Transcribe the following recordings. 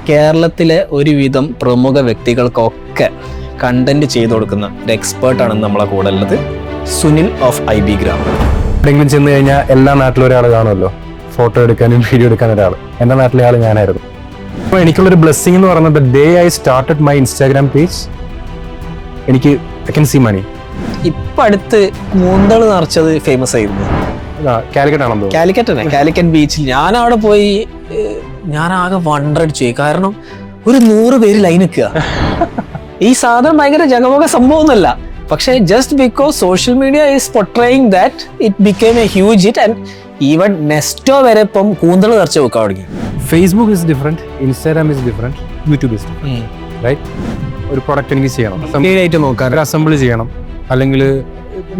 കേരളത്തിലെ ഒരുവിധം പ്രമുഖ വ്യക്തികൾക്കൊക്കെ കണ്ടന്റ് ചെയ്തു കൊടുക്കുന്ന ഒരു എക്സ്പേർട്ടാണ് നമ്മളെ കൂടെ ഉള്ളത്. Sunil of IB gram. എവിടെയെങ്കിലും ചെന്ന് കഴിഞ്ഞാൽ എല്ലാ നാട്ടിലും ഒരാൾ കാണുമല്ലോ, ഫോട്ടോ എടുക്കാനും വീഡിയോ എടുക്കാനും ഒരാൾ. എൻ്റെ നാട്ടിലെ ആൾ ഞാനായിരുന്നു. അപ്പോൾ എനിക്കുള്ളൊരു ബ്ലെസ്സിങ് എന്ന് പറയുന്നത്, day I started my Instagram page, എനിക്ക് ഐ കൻ സീ മണി. ഇപ്പം അടുത്ത് കൂന്തൾ നിറച്ചത് ഫേമസ് ആയിരുന്നു. കാലിക്കറ്റ് ആണെന്ന് കാലിക്കറ്റ് ബീച്ചിൽ ഞാൻ അവിടെ പോയി, ഞാൻ ആകെ വണ്ടടിച്ചു പോയി. കാരണം ഒരു 100 പേര് ലൈൻ നിൽക്കുക. ഈ സാധനം ഭയങ്കര ജഗമൊക സംഭവമൊന്നുമല്ല, പക്ഷേ just because social media is portraying that it became a huge hit. And even Nesto വരെ ഇപ്പം കൂന്തൾ നിറച്ച് വെക്കാൻ തുടങ്ങി. Facebook is different, Instagram is different, YouTube is different, right? ഒരു പ്രൊഡക്റ്റ് എനിക്ക് ചെയ്യണം, ആയിട്ട് നോക്കാം, അസംബിൾ ചെയ്യണം. അല്ലെങ്കിൽ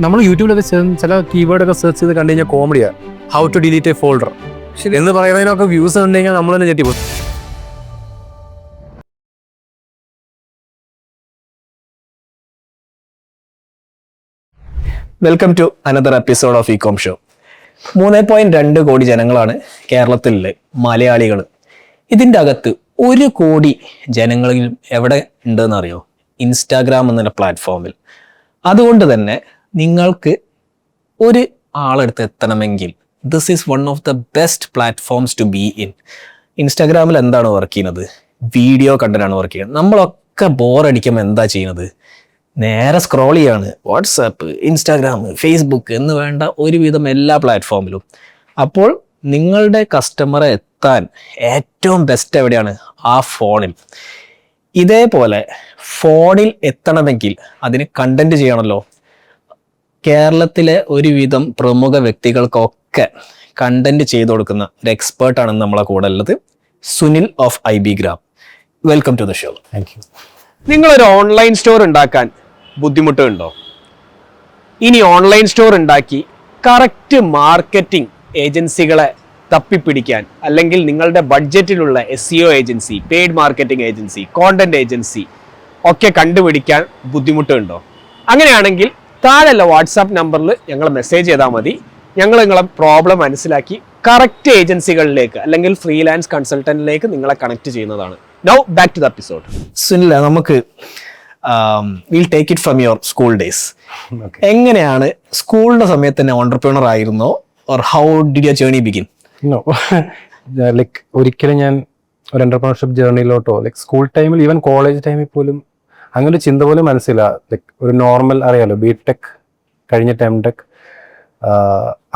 നമ്മൾ യൂട്യൂബിലൊക്കെ ചില കീവേഡൊക്കെ സെർച്ച് ചെയ്ത് കണ്ടു കഴിഞ്ഞാൽ കോമഡിയാണ്. How to delete a folder എന്ന് പറയുന്നതിനൊക്കെ വ്യൂസ് കണ്ടു കഴിഞ്ഞാൽ നമ്മൾ തന്നെ ഞെട്ടിപ്പോകും. Welcome to another episode of ecom show. 3.2 കോടി ജനങ്ങളാണ് കേരളത്തിലെ മലയാളികൾ. ഇതിൻ്റെ അകത്ത് 1 കോടി ജനങ്ങളിലും എവിടെ ഉണ്ടെന്ന് അറിയോ? ഇൻസ്റ്റാഗ്രാം എന്നുള്ള പ്ലാറ്റ്ഫോമിൽ. അതുകൊണ്ട് തന്നെ നിങ്ങൾക്ക് ഒരു ആളെടുത്ത് എത്തണമെങ്കിൽ this is one of the best platforms to be in. ഇൻസ്റ്റാഗ്രാമിൽ എന്താണ് വർക്ക് ചെയ്യുന്നത്? വീഡിയോ കണ്ടന്റാണ് വർക്ക് ചെയ്യുന്നത്. നമ്മളൊക്കെ ബോറടിക്കുമ്പോൾ എന്താ ചെയ്യുന്നത്? നേരെ സ്ക്രോൾ ചെയ്യാണ്. വാട്സാപ്പ്, ഇൻസ്റ്റാഗ്രാം, ഫേസ്ബുക്ക് എന്ന് വേണ്ട ഒരുവിധം എല്ലാ പ്ലാറ്റ്ഫോമിലും. അപ്പോൾ നിങ്ങളുടെ കസ്റ്റമറെ എത്താൻ ഏറ്റവും ബെസ്റ്റ് എവിടെയാണ്? ആ ഫോണിൽ. ഇതേപോലെ ഫോണിൽ എത്തണമെങ്കിൽ അതിന് കണ്ടന്റ് ചെയ്യണമല്ലോ. കേരളത്തിലെ ഒരുവിധം പ്രമുഖ വ്യക്തികൾക്കൊക്കെ കണ്ടന്റ് ചെയ്തു കൊടുക്കുന്ന ഒരു എക്സ്പേർട്ടാണ് നമ്മളെ കൂടെ ഉള്ളത്. Sunil of IB gram. Welcome to the show. Thank you. നിങ്ങളൊരു ഓൺലൈൻ സ്റ്റോർ ഉണ്ടാക്കാൻ ബുദ്ധിമുട്ടുണ്ടോ? ഇനി ഓൺലൈൻ സ്റ്റോർ ഉണ്ടാക്കി കറക്റ്റ് മാർക്കറ്റിംഗ് ഏജൻസികളെ തപ്പിപ്പിടിക്കാൻ, അല്ലെങ്കിൽ നിങ്ങളുടെ ബഡ്ജറ്റിലുള്ള SEO agency, paid marketing agency, content agency ഒക്കെ കണ്ടുപിടിക്കാൻ ബുദ്ധിമുട്ടുണ്ടോ? അങ്ങനെയാണെങ്കിൽ താഴെയുള്ള വാട്സാപ്പ് നമ്പറിൽ ഞങ്ങൾ മെസ്സേജ് ചെയ്താൽ മതി. ഞങ്ങൾ നിങ്ങളെ പ്രോബ്ലം മനസ്സിലാക്കി കറക്റ്റ് ഏജൻസികളിലേക്ക് അല്ലെങ്കിൽ ഫ്രീലാൻസ് കൺസൾട്ടന്റിലേക്ക് നിങ്ങളെ കണക്ട് ചെയ്യുന്നതാണ്. Now back to the episode. Sunila, നമുക്ക് will take it from your school days. എങ്ങനെയാണ് സ്കൂളിന്റെ സമയത്ത് തന്നെ ഓണ്ടർപ്രണർ ആയിരുന്നോ, or how did your journey begin? No, like ഒരിക്കലും ഞാൻ ഒരു എന്റർപ്രണർഷിപ്പ് ജേർണിയിലോട്ടോ, ലൈക്ക് സ്കൂൾ ടൈമിൽ, ഈവൻ കോളേജ് ടൈമിൽ പോലും അങ്ങനെ ഒരു ചിന്ത പോലും മനസ്സില്ല. ലൈക്ക് ഒരു നോർമൽ, അറിയാലോ, BTech കഴിഞ്ഞിട്ട് MTech,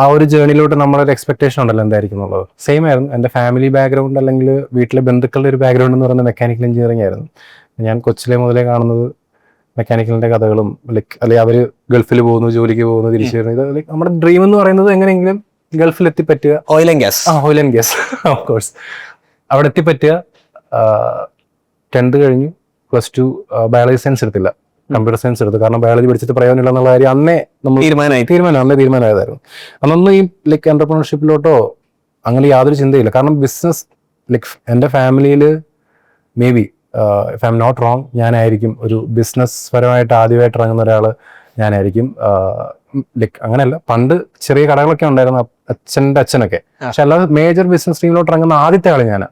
ആ ഒരു ജേർണിയിലോട്ട് നമ്മളൊരു എക്സ്പെക്ടേഷൻ ഉണ്ടല്ലോ എന്തായിരിക്കും എന്നുള്ളത്. സെയിം ആയിരുന്നു. എൻ്റെ ഫാമിലി ബാക്ക്ഗ്രൗണ്ട് അല്ലെങ്കിൽ വീട്ടിലെ ബന്ധുക്കളുടെ ഒരു ബാക്ക്ഗ്രൗണ്ട് എന്ന് പറയുന്നത് മെക്കാനിക്കൽ എഞ്ചിനീയറിംഗ് ആയിരുന്നു. ഞാൻ കൊച്ചിലെ മുതലേ കാണുന്നത് മെക്കാനിക്കലിൻ്റെ കഥകളും, ലൈക്ക് അല്ലെങ്കിൽ അവർ ഗൾഫിൽ പോകുന്നു, ജോലിക്ക് പോകുന്നു, തിരിച്ചു വരുന്നു. ഇത് ലൈക്ക് നമ്മുടെ ഡ്രീം എന്ന് പറയുന്നത് എങ്ങനെയെങ്കിലും ഗൾഫിൽ എത്തിപ്പറ്റുക. Oil and gas. Oil and gas, of course. അവിടെ എത്തിപ്പറ്റുക. 10th കഴിഞ്ഞു, +2 ബയോളജി സയൻസ് എടുത്തില്ല, കമ്പ്യൂട്ടർ സയൻസ് എടുത്തു. കാരണം ബയോളജി പഠിച്ചിട്ട് പ്രയോജനമില്ല എന്നുള്ള കാര്യം അന്നേ നമ്മൾ തീരുമാനമായതായിരുന്നു. അന്നൊന്നും ഈ ലൈക്ക് എന്റർപ്രണർഷിപ്പിലോട്ടോ അങ്ങനെ യാതൊരു ചിന്തയില്ല. കാരണം ബിസിനസ്, ലൈക്ക് എൻ്റെ ഫാമിലിയിൽ maybe if I'm not wrong, ഞാനായിരിക്കും ഒരു ബിസിനസ് പരമായിട്ട് ആദ്യമായിട്ട് ഇറങ്ങുന്ന ഒരാൾ. ഞാനായിരിക്കും ലൈക്ക് അങ്ങനെയല്ല, പണ്ട് ചെറിയ കടകളൊക്കെ ഉണ്ടായിരുന്നു അച്ഛൻ്റെ അച്ഛനൊക്കെ, പക്ഷെ അല്ലാതെ മേജർ ബിസിനസ് സ്ട്രീമിലോട്ട് ഇറങ്ങുന്ന ആദ്യത്തെ ആള് ഞാനാ.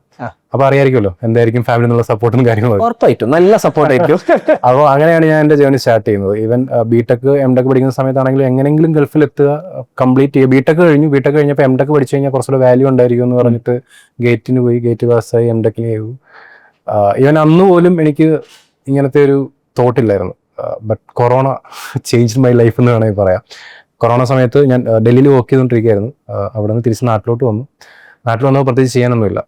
അപ്പൊ അറിയായിരിക്കുമല്ലോ എന്തായിരിക്കും ഫാമിലി എന്നുള്ള സപ്പോർട്ടും കാര്യങ്ങളും. ഉറപ്പായിട്ടും നല്ല സപ്പോർട്ട് ആയിരിക്കും. അപ്പോൾ അങ്ങനെയാണ് ഞാൻ എൻ്റെ ജേർണി സ്റ്റാർട്ട് ചെയ്യുന്നത്. ഈവൻ BTech MTech പഠിക്കുന്ന സമയത്താണെങ്കിലും എങ്ങനെയെങ്കിലും ഗൾഫിൽ എത്തുക, കംപ്ലീറ്റ് ചെയ്യുക. BTech കഴിഞ്ഞപ്പോൾ MTech പഠിച്ചു കഴിഞ്ഞാൽ കുറച്ചുകൂടെ വാല്യൂ ഉണ്ടായിരിക്കും എന്ന് പറഞ്ഞിട്ട് ഗേറ്റിന് പോയി, ഗേറ്റ് പാസ്സായി, MTech ചെയ്തു. ഈവൻ അന്ന് പോലും എനിക്ക് ഇങ്ങനത്തെ ഒരു തോട്ടില്ലായിരുന്നു. But corona change my life എന്ന് വേണമെങ്കിൽ പറയാം. കൊറോണ സമയത്ത് ഞാൻ ഡൽഹിയിൽ വർക്ക് ചെയ്തുകൊണ്ടിരിക്കുകയായിരുന്നു. അവിടെ നിന്ന് തിരിച്ച് നാട്ടിലോട്ട് വന്നു. നാട്ടിൽ വന്നപ്പോൾ പ്രത്യേകിച്ച് ചെയ്യാനൊന്നുമില്ല.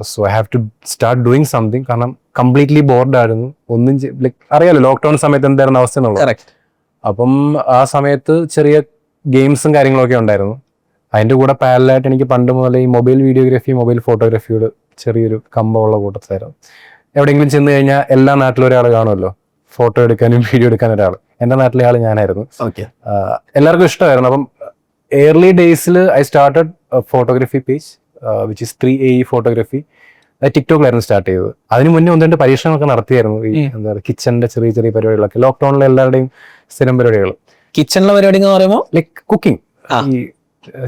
So I have to start doing something. കാരണം കംപ്ലീറ്റ്ലി ബോർഡായിരുന്നു. ഒന്നും ലൈക്ക് അറിയാലോ ലോക്ക്ഡൗൺ സമയത്ത് എന്തായിരുന്നു അവസ്ഥ എന്നുള്ളത്. അപ്പം ആ സമയത്ത് ചെറിയ ഗെയിംസും കാര്യങ്ങളൊക്കെ ഉണ്ടായിരുന്നു. അതിൻ്റെ കൂടെ പാരലായിട്ട് എനിക്ക് പണ്ട് മുതലേ ഈ മൊബൈൽ വീഡിയോഗ്രാഫി, മൊബൈൽ ഫോട്ടോഗ്രാഫിയോട് ചെറിയൊരു കമ്പമുള്ള കൂട്ടത്തിലായിരുന്നു. എവിടെയെങ്കിലും ചെന്ന് കഴിഞ്ഞാൽ എല്ലാ നാട്ടിലും ഒരാൾ കാണുമല്ലോ, ഫോട്ടോ എടുക്കാനും വീഡിയോ എടുക്കാനും ഒരാൾ. എൻ്റെ നാട്ടിലെ ആൾ ഞാനായിരുന്നു. എല്ലാവർക്കും ഇഷ്ടമായിരുന്നു. അപ്പം ഏർലി ഡേയ്സിൽ I started photography page which is 3AE photography. ടിക്ടോക്കിലായിരുന്നു സ്റ്റാർട്ട് ചെയ്തത്. അതിന് മുന്നേ 1-2 പരീക്ഷണമൊക്കെ നടത്തിയായിരുന്നു. ഈ എന്താ പറയുക, കിച്ചണിന്റെ ചെറിയ ചെറിയ പരിപാടികളൊക്കെ, ലോക്ക്ഡൌണിലെ എല്ലാവരുടെയും സ്ഥിരം പരിപാടികൾ. കിച്ചണിലെ പരിപാടി എന്ന് പറയുമ്പോൾ ലൈക്ക് കുക്കിംഗ്, ഈ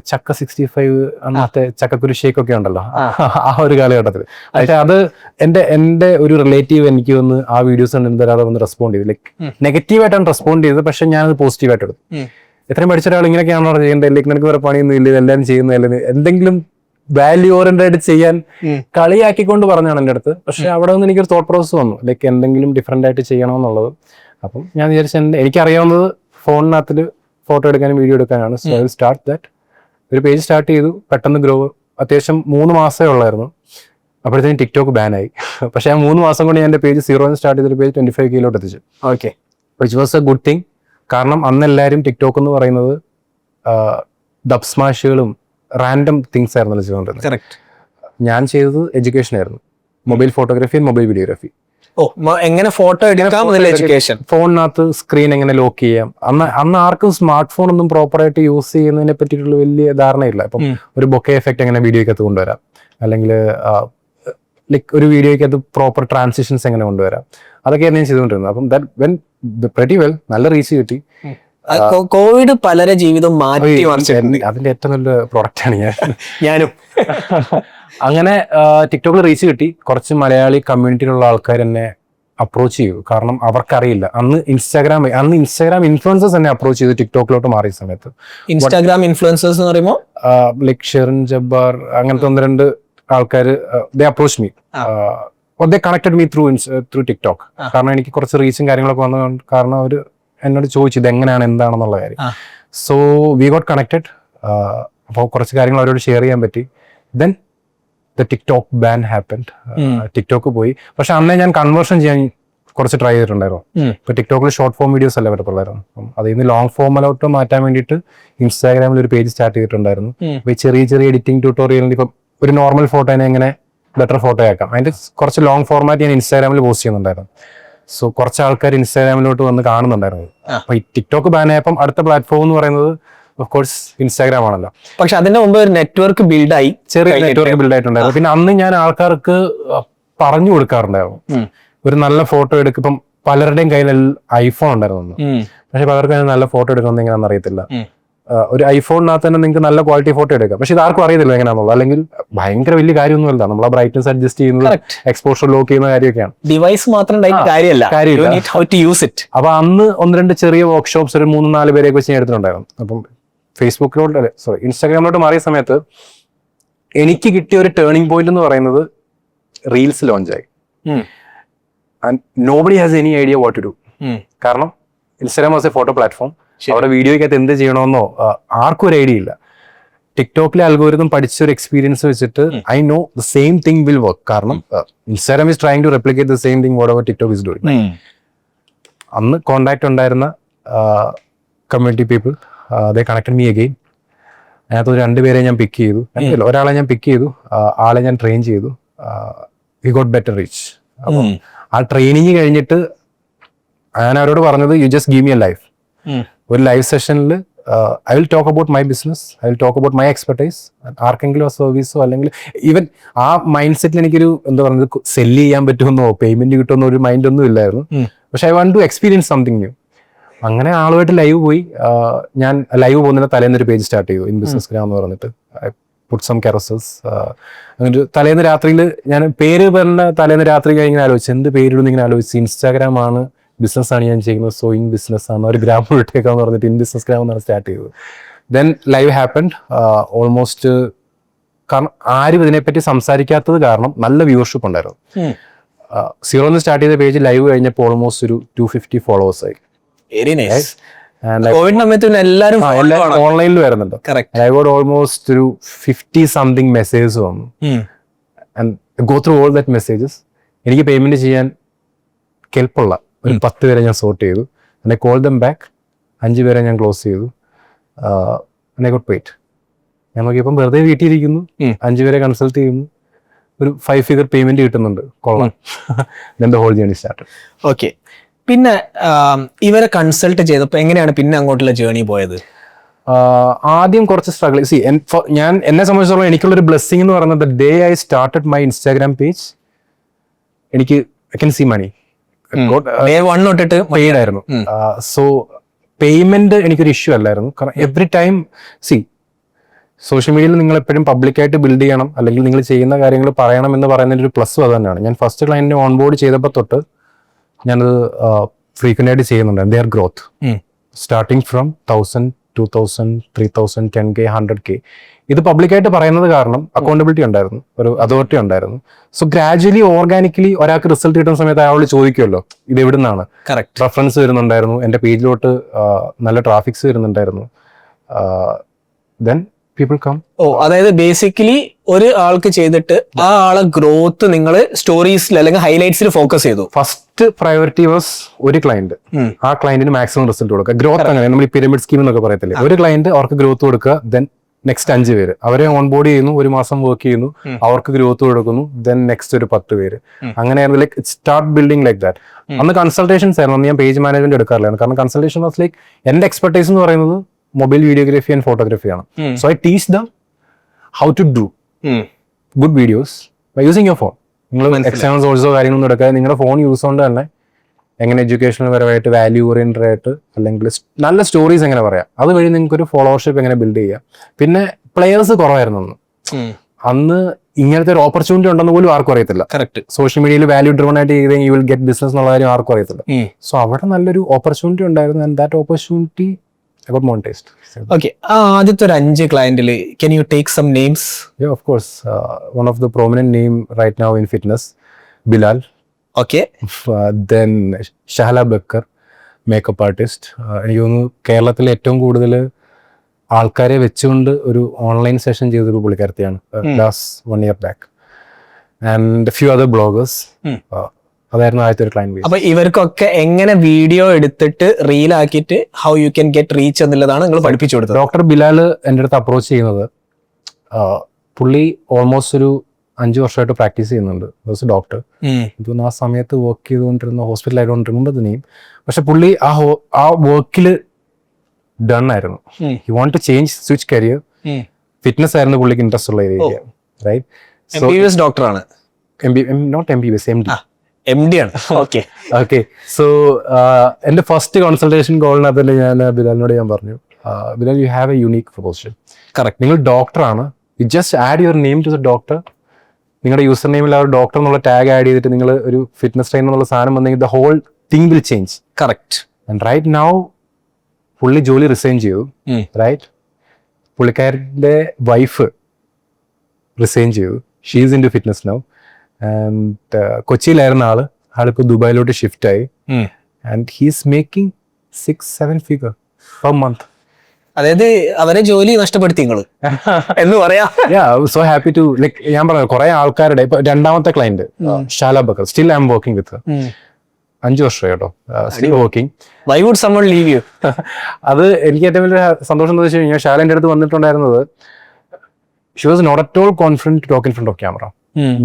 ചക്ക 65 അന്നത്തെ ചക്കക്കുരു ഷേക്ക് ഒക്കെ ഉണ്ടല്ലോ, ആ ഒരു കാലഘട്ടത്തിൽ. പക്ഷെ അത് എന്റെ ഒരു റിലേറ്റീവ് എനിക്ക് വന്ന് ആ വീഡിയോസ് ഒരാളെ വന്ന് റെസ്പോണ്ട് ചെയ്തു. ലൈക്ക് നെഗറ്റീവായിട്ടാണ് റെസ്പോണ്ട് ചെയ്തത്, പക്ഷെ ഞാനത് പോസിറ്റീവായിട്ട് എടുത്തു. എത്രയും പഠിച്ച ഒരാൾ ഇങ്ങനെയൊക്കെയാണോ ചെയ്യേണ്ടത്, ലൈക്ക് നിനക്ക് വേറെ പണിയൊന്നും ഇല്ല, എല്ലാവരും ചെയ്യുന്നതല്ലേ, എന്തെങ്കിലും വാല്യൂ ഓറിയന്റഡ് ചെയ്യാൻ കളിയാക്കിക്കൊണ്ട് പറഞ്ഞാണ് എൻ്റെ അടുത്ത്. പക്ഷെ അവിടെ നിന്ന് എനിക്കൊരു തോട്ട് പ്രോസസ് വന്നു, ലൈക്ക് എന്തെങ്കിലും ഡിഫറെന്റ് ആയിട്ട് ചെയ്യണമെന്നുള്ളത്. അപ്പം ഞാൻ വിചാരിച്ച എനിക്കറിയാവുന്നത് ഫോണിനകത്തിൽ ഫോട്ടോ എടുക്കാനും വീഡിയോ എടുക്കാനാണ്. So I will start that. ഒരു പേജ് സ്റ്റാർട്ട് ചെയ്തു, പെട്ടെന്ന് ഗ്രോ. അത്യാവശ്യം 3 മാസമേ ഉള്ളായിരുന്നു, അപ്പോഴത്തേക്കും ടിക്ടോക്ക് ബാനായി. പക്ഷെ ആ 3 മാസം കൊണ്ട് ഞാൻ എൻ്റെ പേജ് 0 സ്റ്റാർട്ട് ചെയ്തൊരു പേജ് 25K എത്തിച്ചു. Okay, which was A good thing. കാരണം അന്ന് എല്ലാവരും ടിക്ടോക്ക് എന്ന് പറയുന്നത് ഡബ് സ്മാഷുകളും റാൻഡം തിങ്സ് ആയിരുന്നല്ലോ ചെയ്തുകൊണ്ടിരുന്നത്. ഞാൻ ചെയ്തത് എഡ്യൂക്കേഷൻ ആയിരുന്നു, mobile photography and mobile videography. എങ്ങനെ ഫോട്ടോ എടുക്കാം, എഡ്യൂക്കേഷൻ, ഫോണിനകത്ത് സ്ക്രീൻ എങ്ങനെ ലോക്ക് ചെയ്യാം. അന്ന് ആർക്കും സ്മാർട്ട് ഫോൺ ഒന്നും പ്രോപ്പറായിട്ട് യൂസ് ചെയ്യുന്നതിനെ പറ്റിയിട്ടുള്ള വലിയ ധാരണയില്ല. ഇപ്പം ഒരു ബൊക്കെ എഫക്ട് എങ്ങനെ വീഡിയോയ്ക്കകത്ത് കൊണ്ടുവരാം, അല്ലെങ്കിൽ ലൈക്ക് ഒരു വീഡിയോയ്ക്കകത്ത് പ്രോപ്പർ ട്രാൻസിഷൻസ് എങ്ങനെ കൊണ്ടുവരാം, അതൊക്കെയാണ് ഞാൻ ചെയ്തുകൊണ്ടിരുന്നത്. അപ്പം ദാറ്റ് വെൻ pretty well, നല്ല റീച്ച് കിട്ടി. കോവിഡ് പലരെ ജീവിതം മാറ്റി മറിച്ചിട്ടുണ്ട്. അതിന്റെ ഏറ്റവും നല്ല പ്രൊഡക്റ്റാണ് ഞാനും. അങ്ങനെ ടിക്ടോക്കിൽ റീച്ച് കിട്ടി. കുറച്ച് മലയാളി കമ്മ്യൂണിറ്റിയിലുള്ള ആൾക്കാർ എന്നെ അപ്രോച്ച് ചെയ്തു. കാരണം അവർക്കറിയില്ല, അന്ന് ഇൻസ്റ്റാഗ്രാം ഇൻഫ്ലുവൻസേഴ്സ് എന്നെ അപ്രോച്ച് ചെയ്തു ടിക്ടോക്കിലോട്ട് മാറിയ സമയത്ത്. ഇൻസ്റ്റാഗ്രാം ഇൻഫ്ലുവൻസേഴ്സ് എന്ന് പറയുമ്പോൾ ലൈക് ഷെറിൻ ജബ്ബാർ, അങ്ങനത്തെ 1-2 ആൾക്കാർ they approach me. they connected me through TikTok. കാരണം എനിക്ക് കുറച്ച് റീച്ചും കാര്യങ്ങളൊക്കെ വന്ന കാരണം അവർ എന്നോട് ചോദിച്ചു ഇത് എങ്ങനെയാണ് എന്താണെന്നുള്ള കാര്യം. So we got connected. അപ്പോൾ കുറച്ച് കാര്യങ്ങൾ അവരോട് ഷെയർ ചെയ്യാൻ പറ്റി. Then the TikTok ban happened. TikTok പോയി. പക്ഷെ അന്നേ ഞാൻ കൺവേർഷൻ ചെയ്യാൻ കുറച്ച് ട്രൈ ചെയ്തിട്ടുണ്ടായിരുന്നു. ഇപ്പൊ ടിക്ടോക്കിൽ ഷോർട്ട് ഫോം വീഡിയോസ് അല്ല വരത്തുള്ളായിരുന്നു. അപ്പം അതിൽ നിന്ന് ലോങ് ഫോമിലോട്ട് മാറ്റാൻ വേണ്ടിയിട്ട് ഇൻസ്റ്റാഗ്രാമിൽ ഒരു പേജ് സ്റ്റാർട്ട് ചെയ്തിട്ടുണ്ടായിരുന്നു. അപ്പൊ ചെറിയ എഡിറ്റിംഗ് ട്യൂട്ടോറിയലിൽ ഇപ്പം ഒരു നോർമൽ ഫോട്ടോനെ എങ്ങനെ ബെറ്റർ ഫോട്ടോ ആക്കാം, അതിന്റെ കുറച്ച് ലോങ് ഫോർമാറ്റ് ഞാൻ ഇൻസ്റ്റാഗ്രാമിൽ പോസ്റ്റ് ചെയ്യുന്നുണ്ടായിരുന്നു. സോ കുറച്ച് ആൾക്കാർ ഇൻസ്റ്റാഗ്രാമിലോട്ട് വന്ന് കാണുന്നുണ്ടായിരുന്നു. അപ്പൊ ഈ ടിക്ടോക്ക് ബാൻ ആയപ്പം അടുത്ത പ്ലാറ്റ്ഫോം എന്ന് പറയുന്നത് ഓഫ് കോഴ്സ് ഇൻസ്റ്റാഗ്രാം ആണല്ലോ. പക്ഷെ അതിന്റെ മുമ്പ് ഒരു നെറ്റ്വർക്ക് ബിൽഡായി, ചെറിയ നെറ്റ്വർക്ക് ബിൽഡ് ആയിട്ടുണ്ടായിരുന്നു. പിന്നെ അന്ന് ഞാൻ ആൾക്കാർക്ക് പറഞ്ഞു കൊടുക്കാറുണ്ടായിരുന്നു, ഒരു നല്ല ഫോട്ടോ എടുക്കും. ഇപ്പം പലരുടെയും കയ്യിൽ ഐഫോൺ ഉണ്ടായിരുന്നു, പക്ഷെ പലർക്കും നല്ല ഫോട്ടോ എടുക്കണമെന്ന് എങ്ങനെയാണെന്ന് അറിയത്തില്ല. ഒരു ഐഫോണിനകത്ത് തന്നെ നിങ്ങൾക്ക് നല്ല ക്വാളിറ്റി ഫോട്ടോ എടുക്കാം, പക്ഷെ ഇത് ആർക്കും അറിയത്തില്ല എങ്ങനെയാണെന്നുള്ളത്. അല്ലെങ്കിൽ ഭയങ്കര വലിയ കാര്യമൊന്നുമല്ല, നമ്മൾ ആ ബ്രൈറ്റ്നസ് അഡ്ജസ്റ്റ് ചെയ്യുന്നത്, എക്സ്പോഷർ ലോക്ക് ചെയ്യുന്ന കാര്യമൊക്കെയാണ്. ഡിവൈസ് മാത്രം കാര്യമില്ല. അപ്പൊ അന്ന് 1-2 ചെറിയ വർക്ക്ഷോപ്സ് ഒരു 3-4 പേരെയൊക്കെ വെച്ച് ഞാൻ എടുത്തിട്ടുണ്ടായിരുന്നു. അപ്പം ഇൻസ്റ്റാഗ്രാമിലോട്ട് മാറിയ സമയത്ത് എനിക്ക് കിട്ടിയ ഒരു ടേണിംഗ് പോയിന്റ് എന്ന് പറയുന്നത് റീൽസ് ലോഞ്ചായി. And nobody has any idea what to do. കാരണം Instagram was a photo platform. അവിടെ വീഡിയോയ്ക്കകത്ത് എന്ത് ചെയ്യണമെന്നോ ആർക്കും ഒരു ഐഡിയ ഇല്ല. ടിക്ടോക്കിലെ അൽഗോരിതം പഠിച്ചൊരു എക്സ്പീരിയൻസ് വെച്ചിട്ട് I know the same thing will work. കാരണം Instagram is trying to replicate the same thing whatever TikTok is doing. അന്ന് കോണ്ടാക്ട് ഉണ്ടായിരുന്ന community people they connected me again. അതിനകത്ത് 2 പേരെ ഞാൻ പിക്ക് ചെയ്തു. ഒരാളെ ഞാൻ പിക്ക് ചെയ്തു, ആളെ ഞാൻ ട്രെയിൻ ചെയ്തു. We got better reach. അപ്പം ആ ട്രെയിനിങ് കഴിഞ്ഞിട്ട് ഞാൻ അവരോട് പറഞ്ഞത് you just give me a life. ഒരു ലൈവ് സെഷനിൽ I will talk about my business, I will talk about my expertise. ആർക്കെങ്കിലും ആ സർവീസോ അല്ലെങ്കിൽ ഈവൻ ആ മൈൻഡ് സെറ്റിൽ എനിക്കൊരു എന്താ പറയുന്നത് സെല്ല് ചെയ്യാൻ പറ്റുമെന്നോ പേയ്മെന്റ് കിട്ടുമെന്നോ ഒരു മൈൻഡ് ഒന്നും ഇല്ലായിരുന്നു. പക്ഷെ I want to experience something new. അങ്ങനെ ആളുമായിട്ട് ലൈവ് പോയി. ഞാൻ ലൈവ് പോകുന്നതിന് തലേന്ന് ഒരു പേജ് സ്റ്റാർട്ട് ചെയ്തു, ഇൻ ബിസിനസ് ഗ്രാം എന്ന് പറഞ്ഞിട്ട്. Put some carousels. എന്നിട്ട് തലേന്ന് രാത്രിയിൽ ഞാൻ പേര് പറഞ്ഞ തലേന്ന് രാത്രി കഴിഞ്ഞ് ആലോചിച്ചു എന്ത് പേരിടുന്ന ഇങ്ങനെ ആലോചിച്ച്. ഇൻസ്റ്റാഗ്രാം ആണ്, ബിസിനസ്സാണ് ഞാൻ ചെയ്യുന്നത്, സോ ഇൻ ബിസിനസ് ആണ്, ഒരു ഗ്രാം ഇട്ടേക്കാന്ന് പറഞ്ഞിട്ട് ഇൻ ബിസിനസ് ഗ്രാം എന്നാണ് സ്റ്റാർട്ട് ചെയ്തത്. Then live happened. ഓൾമോസ്റ്റ് കാരണം ആരും ഇതിനെപ്പറ്റി സംസാരിക്കാത്തത് കാരണം നല്ല വ്യൂവർഷിപ്പ് ഉണ്ടായിരുന്നു. 0 സ്റ്റാർട്ട് ചെയ്ത പേജ് ലൈവ് കഴിഞ്ഞപ്പോൾ ഓൾമോസ്റ്റ് ഒരു 250 ഫോളോവേഴ്സ് ആയി. Very nice. എല്ലാവരും ഓൺലൈനിൽ വരുന്നുണ്ട്. ഐ ഗോട്ട് ഓൾമോസ്റ്റ് ഒരു 50-something മെസ്സേജസ് വന്നു. And go through all that messages. എനിക്ക് പേയ്മെന്റ് ചെയ്യാൻ കെൽപ്പുള്ള ഒരു 10 പേരെ ഞാൻ സോർട്ട് ചെയ്തു. I call dum back. 5 പേരെ ഞാൻ ക്ലോസ് ചെയ്തു. I got paid. ഞാൻ നോക്കിയപ്പം വെറുതെ വീട്ടിലിരിക്കുന്നു, 5 പേരെ കൺസൾട്ട് ചെയ്യുന്നു, ഒരു 5 figure പേയ്മെന്റ് കിട്ടുന്നുണ്ട്. കൊള്ളാം. Then the whole journey started. Okay. പിന്നെ ഇവരെ കൺസൾട്ട് ചെയ്തപ്പോൾ എങ്ങനെയാണ് പിന്നെ അങ്ങോട്ടുള്ള ജേർണി പോയത്? ആദ്യം കുറച്ച് സ്ട്രഗിൾ. ഞാൻ എന്നെ സംബന്ധിച്ചിടത്തോളം എനിക്കുള്ളൊരു ബ്ലെസ്സിംഗ് എന്ന് പറയുന്നത് day I started my Instagram page, എനിക്ക് I can see money paid ആയിരുന്നു. സോ പേയ്മെന്റ് എനിക്കൊരു ഇഷ്യൂ അല്ലായിരുന്നു. കാരണം എവറി ടൈം സോഷ്യൽ മീഡിയയിൽ നിങ്ങൾ എപ്പോഴും പബ്ലിക്കായിട്ട് ബിൽഡ് ചെയ്യണം, അല്ലെങ്കിൽ നിങ്ങൾ ചെയ്യുന്ന കാര്യങ്ങൾ പറയണം എന്ന് പറയുന്നതിൻ്റെ ഒരു പ്ലസ് അത് തന്നെയാണ്. ഞാൻ ഫസ്റ്റ് ക്ലയന്റിനെ ഓൺ ബോർഡ് ചെയ്തപ്പോൾ തൊട്ട് ഞാനത് ഫ്രീക്വൻ്റ് ആയിട്ട് ചെയ്യുന്നുണ്ട്. There growth starting from 1000, 2000, 3000, 10K, 100K. ഇത് പബ്ലിക്കായിട്ട് പറയുന്നത് കാരണം അക്കൗണ്ടബിലിറ്റി ഉണ്ടായിരുന്നു, ഒരു അതോറിറ്റി ഉണ്ടായിരുന്നു. സോ ഗ്രാജുവലി ഓർഗാനിക്കലി ഒരാൾക്ക് റിസൾട്ട് കിട്ടുന്ന സമയത്ത് അയാൾ ചോദിക്കുമല്ലോ ഇത് എവിടെ നിന്നാണ്. റെഫറൻസ് വരുന്നുണ്ടായിരുന്നു, എൻ്റെ പേജിലോട്ട് നല്ല ട്രാഫിക്സ് വരുന്നുണ്ടായിരുന്നു. Then people come. അതായത് ബേസിക്കലി ഒരു ആൾക്ക് ചെയ്തിട്ട് ആ ആളെ ഗ്രോത്ത് നിങ്ങൾ സ്റ്റോറീസിൽ അല്ലെങ്കിൽ ഹൈലൈറ്റ്സിൽ ഫോക്കസ് ചെയ്തു. ഫസ്റ്റ് പ്രയോറിറ്റി വാസ് ഒരു ക്ലയന്റ്, ആ ക്ലയന്റിന് മാക്സിമം റിസൾട്ട് കൊടുക്കുക. ഗ്രോത്ത് അങ്ങനെ നമ്മൾ ഈ പിരമിഡ് സ്കീം എന്നൊക്കെ പറയത്തില്ലേ, ഒരു ക്ലയന്റ് അവർക്ക് ഗ്രോത്ത് കൊടുക്കുക. ദെൻ നെക്സ്റ്റ് 5 പേര് അവരെ ഓൺ ബോർഡ് ചെയ്യുന്നു, ഒരു മാസം വർക്ക് ചെയ്യുന്നു, അവർക്ക് ഗ്രോത്ത് കൊടുക്കുന്നു. ദെൻ നെക്സ്റ്റ് ഒരു 10 പേര്. അങ്ങനെയായിരുന്നു. Like start building like that. അന്ന് കൺസൾട്ടേഷൻസ് ആയിരുന്നു, അന്ന് ഞാൻ പേജ് മാനേജ്മെന്റ് എടുക്കാറില്ലായിരുന്നു. കാരണം കൺസൾട്ടേഷൻ വാസ് ലൈക്ക് എന്റെ എക്സ്പെർട്ടൈസ് എന്ന് പറയുന്നത് മൊബൈൽ വീഡിയോഗ്രാഫി ആൻഡ് ഫോട്ടോഗ്രാഫിയാണ്. So I teach them how to do good videos by using your phone. നിങ്ങൾ എക്സ്റ്റേണൽ സോഴ്സോ കാര്യങ്ങളൊന്നും എടുക്കാതെ നിങ്ങളുടെ ഫോൺ യൂസ് കൊണ്ട് തന്നെ എങ്ങനെ എഡ്യൂക്കേഷണൽ പരമായിട്ട്, വാല്യൂ ഓറിയന്റഡ് ആയിട്ട്, അല്ലെങ്കിൽ നല്ല സ്റ്റോറീസ് എങ്ങനെ പറയാം, അതുവഴി നിങ്ങൾക്ക് ഒരു ഫോളോവർഷിപ്പ് എങ്ങനെ ബിൽഡ് ചെയ്യാം. പിന്നെ പ്ലെയേഴ്സ് കുറവായിരുന്നു അന്ന് ഇങ്ങനത്തെ ഒരു ഓപ്പർച്യൂണിറ്റി ഉണ്ടെന്ന് പോലും ആർക്കും അറിയത്തില്ല. കറക്റ്റ്. സോഷ്യൽ മീഡിയയിൽ വാല്യൂ ഡ്രിവൺ ആയിട്ട് ചെയ്തെങ്കിൽ യു വിൽ ഗെറ്റ് ബിസിനസ് എന്നുള്ള കാര്യം ആർക്കും അറിയത്തില്ല. സോ അവിടെ നല്ലൊരു ഓപ്പർച്യൂണിറ്റി ഉണ്ടായിരുന്നു. And that opportunity I got monetized. Okay. ആദ്യത്തെ ഒരു 5 ക്ലയന്റില് can you take some names? Yeah, of course. One of the prominent name right now in fitness, Bilal. Okay. Then Shahla Bakkar, makeup artist. എനിക്ക് തോന്നുന്നു കേരളത്തിലെ ഏറ്റവും കൂടുതൽ ആൾക്കാരെ വെച്ചുകൊണ്ട് ഒരു ഓൺലൈൻ സെഷൻ ചെയ്തൊരു പുള്ളിക്കാരത്തിയാണ് last 1 year back. And a few other bloggers. അതായിരുന്നു ആദ്യത്തെ ഒരു ക്ലയന്റ് ബേസ്. അപ്പൊ ഇവർക്കൊക്കെ എങ്ങനെ വീഡിയോ എടുത്തിട്ട് റീൽ ആക്കിയിട്ട് how you can get reach എന്നുള്ളതാണ് നിങ്ങൾ പഠിപ്പിച്ചു കൊടുത്തത്. ഡോക്ടർ ബിലാൽ എൻ്റെ അടുത്ത് അപ്രോച്ച് ചെയ്യുന്നത്, പുള്ളി ഓൾമോസ്റ്റ് ഒരു 5 വർഷമായിട്ട് പ്രാക്ടീസ് ചെയ്യുന്നുണ്ട്. ഡോക്ടർ ഇതൊന്നും ആ സമയത്ത് വർക്ക് ചെയ്തുകൊണ്ടിരുന്ന ഹോസ്പിറ്റൽ ആയതുകൊണ്ടിരുന്നത് നെയ്യും. പക്ഷെ പുള്ളി ആ വർക്കിൽ ഡൺ ആയിരുന്നു. He want to change switch career. Fitness ആയിരുന്നു പുള്ളിക്ക് ഇൻട്രസ്റ്റ് ഉള്ള ഏരിയ. റൈറ്റ്. MBBS ഡോക്ടറാണ്. നോട്ട് MBBS, MD ആണ്. ഓക്കെ. സോ എന്റെ ഫസ്റ്റ് കൺസൾട്ടേഷൻ കോളിനകത്ത് ഞാൻ ബിലാലിനോട് ഞാൻ പറഞ്ഞു, Bilal, you have a unique proposal. Correct. നിങ്ങൾ ഡോക്ടറാണ്, you just add your name to the doctor. നിങ്ങളുടെ യൂസർ നെയിമിൽ ആ ഡോക്ടർ എന്നുള്ള ടാഗ് ആഡ് ചെയ്തിട്ട് നിങ്ങൾ ഒരു ഫിറ്റ്നസ് ട്രെയിനർ എന്നുള്ള സാധനം വന്നെങ്കിൽ the whole thing will change. Correct. And right now പുള്ളി ജോലി റിസൈൻ ചെയ്തു. റൈറ്റ്. പുള്ളിക്കാരൻ്റെ വൈഫ് റിസൈൻ ചെയ്തു. She is into fitness now. And കൊച്ചിയിലായിരുന്ന ആളിപ്പോൾ ദുബായിലോട്ട് ഷിഫ്റ്റ് ആയി. And he's making 6-7 figure per month. അതായത് അവരെ ജോലി നഷ്ടപ്പെടുത്തി നിങ്ങൾ എന്ന് പറയാ. സോ ഹാപ്പി ടു ലൈക്ക് ഞാൻ പറഞ്ഞു കുറെ ആൾക്കാരുടെ. ഇപ്പൊ രണ്ടാമത്തെ client Shala Bakkar, still I'm working with. 5 വർഷമായി കേട്ടോ, still working. Why would someone leave you? അത് എനിക്ക് ഏറ്റവും വലിയ സന്തോഷം എന്ന് വെച്ച് കഴിഞ്ഞാൽ ഷാല എൻ്റെ അടുത്ത് വന്നിട്ടുണ്ടായിരുന്നത്, she was not at all confident to talk in front of camera.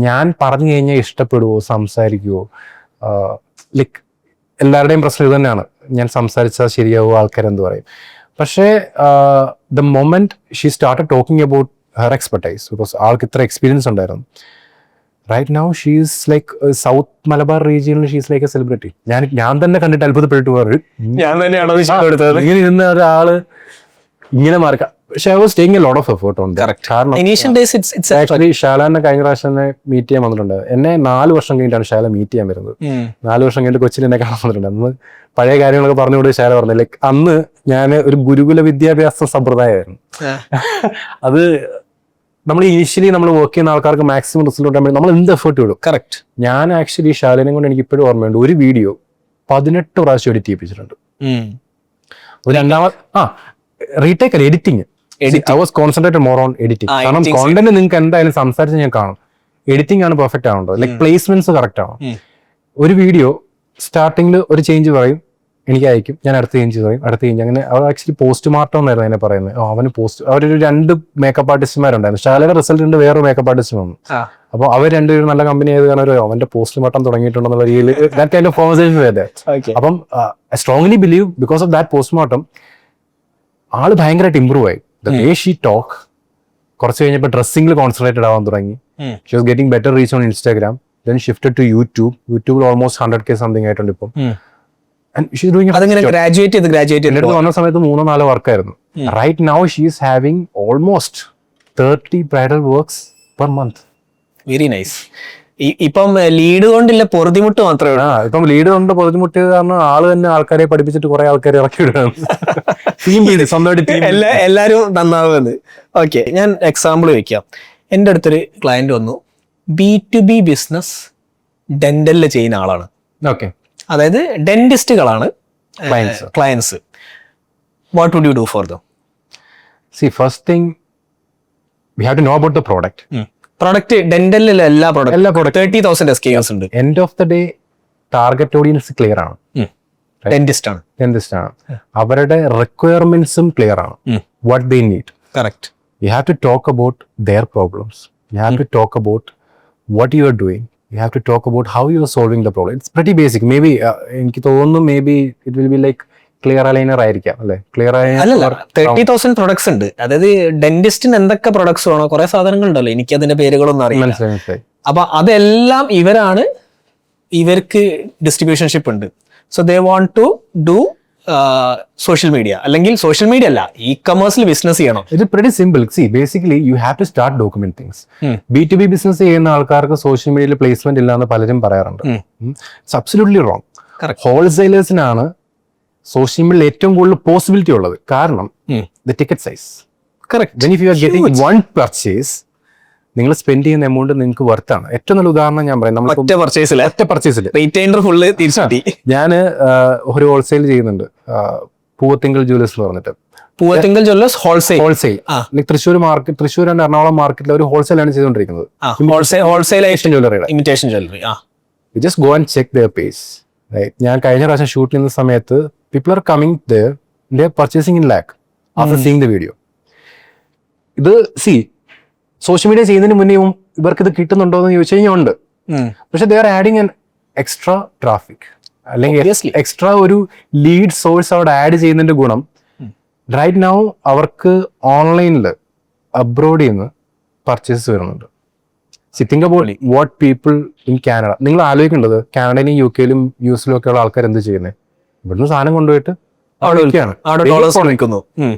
ഞാൻ പറഞ്ഞു കഴിഞ്ഞാൽ ഇഷ്ടപ്പെടുവോ, സംസാരിക്കുവോ, ലൈക്ക് എല്ലാവരുടെയും പ്രശ്നം ഇത് തന്നെയാണ്, ഞാൻ സംസാരിച്ചാൽ ശരിയാവോ, ആൾക്കാരെന്ത് പറയും. പക്ഷേ the moment she started talking about her expertise, because ആൾക്ക് ഇത്ര എക്സ്പീരിയൻസ് ഉണ്ടായിരുന്നു. Right now she is like south Malabar റീജിയനിൽ she is like a celebrity. ഞാൻ തന്നെ കണ്ടിട്ട് അത്ഭുതപ്പെട്ടിട്ട് പറഞ്ഞു, ഞാൻ തന്നെയാണോ ഇങ്ങനെ ഇരുന്ന ഒരാള് ഇങ്ങനെ മാർക്കാം. പക്ഷെ I was taking A lot of effort on that. കാരണം ആക്ച്വലി ഷാലാനെ കഴിഞ്ഞ പ്രാവശ്യം എന്നെ മീറ്റ് ചെയ്യാൻ വന്നിട്ടുണ്ട്. എന്നെ 4 വർഷം കഴിഞ്ഞിട്ടാണ് ഷാല മീറ്റ് ചെയ്യാൻ വരുന്നത്. 4 വർഷം കഴിഞ്ഞിട്ട് കൊച്ചിയിൽ എന്നെ കാണാൻ വന്നിട്ടുണ്ട്. അന്ന് പഴയ കാര്യങ്ങളൊക്കെ പറഞ്ഞുകൊണ്ട് ഷാല പറഞ്ഞു, ലൈക്ക് അന്ന് ഞാൻ ഒരു ഗുരുകുല വിദ്യാഭ്യാസ സമ്പ്രദായമായിരുന്നു. അത് നമ്മൾ ഇനിഷ്യലി നമ്മൾ വർക്ക് ചെയ്യുന്ന ആൾക്കാർക്ക് മാക്സിമം റിസൾട്ട് കിട്ടാൻ വേണ്ടി നമ്മൾ എന്ത് എഫേർട്ട് ഇടും. കറക്റ്റ്. ഞാൻ ആക്ച്വലി ഷാലിനെ കൊണ്ട് എനിക്ക് ഇപ്പോഴും ഓർമ്മയുണ്ട്, ഒരു വീഡിയോ 18 പ്രാവശ്യം എഡിറ്റ് ചെയ്യിപ്പിച്ചിട്ടുണ്ട്. റീടേക്ക് അല്ല, editing. I was concentrated more on editing. കാരണം കോണ്ടന്റ് നിങ്ങൾക്ക് എന്തായാലും സംസാരിച്ച് ഞാൻ കാണും. എഡിറ്റിംഗ് ആണ് പെർഫെക്റ്റ് ആവേണ്ടത്. ലൈക്ക് പ്ലേസ്മെന്റ്സ് കറക്റ്റ് ആവണം. ഒരു വീഡിയോ സ്റ്റാർട്ടിങ്ങിൽ ഒരു ചേഞ്ച് പറയും, എനിക്ക് അയക്കും, ഞാൻ അടുത്ത ചേഞ്ച് പറയും, അടുത്ത ചേഞ്ച്. അങ്ങനെ അവർ ആക്ച്വലി പോസ്റ്റ്മോർട്ടം എന്നായിരുന്നു അതിനെ പറയുന്നത്. അവന് അവരൊരു 2 മേക്കപ്പ് ആർട്ടിസ്റ്റുമാരുണ്ടായിരുന്നു. ഷാലയുടെ റിസൾട്ട് ഉണ്ട്, വേറെ മേക്കപ്പ് ആർട്ടിസ്റ്റ് വന്നു. അപ്പോൾ അവർ രണ്ടുപേരും നല്ല കമ്പനി ആയത് കാരണം അവന്റെ പോസ്റ്റ്മോർട്ടം തുടങ്ങിയിട്ടുണ്ടെന്നുള്ള രീതിയിൽ ദാറ്റ് കൈൻഡ് ഓഫ് കോൺവെർസേഷൻ വേറെ. അപ്പം I strongly believe because of that postmortem ആള് ഭയങ്കരമായിട്ട് ഇമ്പ്രൂവ് ആയി. The way she talk. കുറച്ച് കഴിഞ്ഞപ്പോൾ ഡ്രസ്സിംഗിൽ കോൺസെൻട്രേറ്റഡ് ആവാൻ തുടങ്ങി. She was getting better reach on Instagram. Then shifted to യൂട്യൂബിൽ ഓൾമോസ്റ്റ് 100K സംതിങ് ആയിട്ടുണ്ട് ഇപ്പം. ഗ്രാജുവേറ്റ് വന്ന സമയത്ത് 3-4 വർക്കായിരുന്നു. Right now she is having almost 30 bridal works per month. Very nice. ഇപ്പം ലീഡ് കൊണ്ടില്ല പൊറുതിമുട്ട് മാത്രമേ ഉള്ളൂ. ഇപ്പം ലീഡ് കൊണ്ട് പൊതുമുട്ടിയത് കാരണം ആള് തന്നെ ആൾക്കാരെ പഠിപ്പിച്ചിട്ട് കുറെ ആൾക്കാരെ ഇറക്കി വിടുകയാണ്. ടീം ചെയ്ത് സ്വന്തമായിട്ട് ടീം. എല്ലാവരും നന്നാവുമെന്ന്. ഓക്കെ, ഞാൻ എക്സാമ്പിൾ വെക്കാം. എൻ്റെ അടുത്തൊരു ക്ലയന്റ് വന്നു, B2B ബിസിനസ് ഡെന്റലിൽ ചെയ്യുന്ന ആളാണ്. ഓക്കെ, അതായത് ഡെന്റിസ്റ്റുകളാണ് clients. What would you do for them? See, first thing, we have to know about the product. Product ഡെന്റലിലെ എല്ലാ പ്രൊഡക്റ്റ് 30,000 SKUs ഉണ്ട്. End of the day, target audience clear ആണ്. Dentist ആണ്. Dentist ആണ്. അവരുടെ റിക്വയർമെന്റ്സും ക്ലിയർ ആണ്. What they need. Correct. You have to talk about their problems. You have to talk about what you are doing. You have to talk about how you are solving the problem. It's pretty basic. Maybe എനിക്ക് തോന്നുന്നു maybe it will be like clear aligner ആയിരിക്കാം അല്ലെ? Clear അല്ലല്ല, 30,000 products ഉണ്ട്. അതായത് ഡെന്റിസ്റ്റിന് എന്തൊക്കെ products വേണോ കുറെ സാധനങ്ങൾ ഉണ്ടല്ലോ, എനിക്ക് അതിന്റെ പേരുകളൊന്നും അറിയില്ല. മനസ്സിലായി. അപ്പൊ അതെല്ലാം ഇവർക്ക് ഡിസ്ട്രിബ്യൂഷൻഷിപ്പ് ഉണ്ട്. So they want to do social media, അല്ലെങ്കിൽ സോഷ്യൽ മീഡിയ അല്ല, ഇ-കൊമേഴ്സിൽ ബിസിനസ് ചെയ്യണം. It pretty simple. See, basically you have to start document things. B2B business ചെയ്യുന്ന ആൾക്കാർക്ക് സോഷ്യൽ മീഡിയയിൽ പ്ലേസ്മെന്റ് ഇല്ല എന്ന് പലരും പറയാറുണ്ട്. It's absolutely wrong. ഹോൾസെയിലേഴ്സിനാണ് സോഷ്യൽ മീഡിയയിൽ ഏറ്റവും കൂടുതൽ പോസിബിലിറ്റി ഉള്ളത്. കാരണം the ticket size. Correct. Then if you are getting one purchase, നിങ്ങൾ സ്പെൻഡ് ചെയ്യുന്ന എമൗണ്ട് നിങ്ങൾക്ക് വർത്താണ്. ഏറ്റവും നല്ല ഉദാഹരണം ഞാൻ പറയാം. നമ്മൾ ഒറ്റ പർച്ചേസിൽ റീറ്റെയിലർ ഫുള്ള് തിരിച്ചടി. ഞാൻ ഒരു ഹോൾസെയിൽ ചെയ്യുന്നുണ്ട്, പൂവത്തിങ്കൽ ജ്വല്ലേഴ്സ് എന്ന് പറഞ്ഞിട്ട്. Poovathingal jewellers wholesale Thrissur market, Thrissur and Ernakulam മാർക്കറ്റിൽ ഒരു ഹോൾസെയിലാണ് ചെയ്തുകൊണ്ടിരിക്കുന്നത്. ഹോൾസെയിൽ ജ്വല്ലറിയുടെ imitation jewellery. You just go and check their page. Right? ഞാൻ കഴിഞ്ഞ പ്രാവശ്യം ഷൂട്ട് ചെയ്യുന്ന സമയത്ത് people are coming there, they are purchasing in lakh after seeing the video. ഇത് സോഷ്യൽ മീഡിയ ചെയ്യുന്നതിന് മുന്നേ ഇവർക്ക് ഇത് കിട്ടുന്നുണ്ടോ എന്ന് ചോദിച്ചു കഴിഞ്ഞാൽ ഉണ്ട്. പക്ഷെ they are adding an extra traffic, അല്ലെങ്കിൽ എക്സ്ട്രാ ഒരു ലീഡ് സോഴ്സ് അവിടെ ആഡ് ചെയ്യുന്നതിന്റെ ഗുണം റൈറ്റ് നൗ അവർക്ക് ഓൺലൈനിൽ അബ്രോഡിൽ നിന്ന് പർച്ചേസ് വരുന്നുണ്ട്. Think about what people in Canada. നിങ്ങൾ ആലോചിക്കേണ്ടത് കാനഡയിലും UK-യിലും US-ലും ഒക്കെ ഉള്ള ആൾക്കാർ എന്ത് ചെയ്യുന്നത്? ഇവിടുന്ന് സാധനം കൊണ്ടുപോയിട്ട്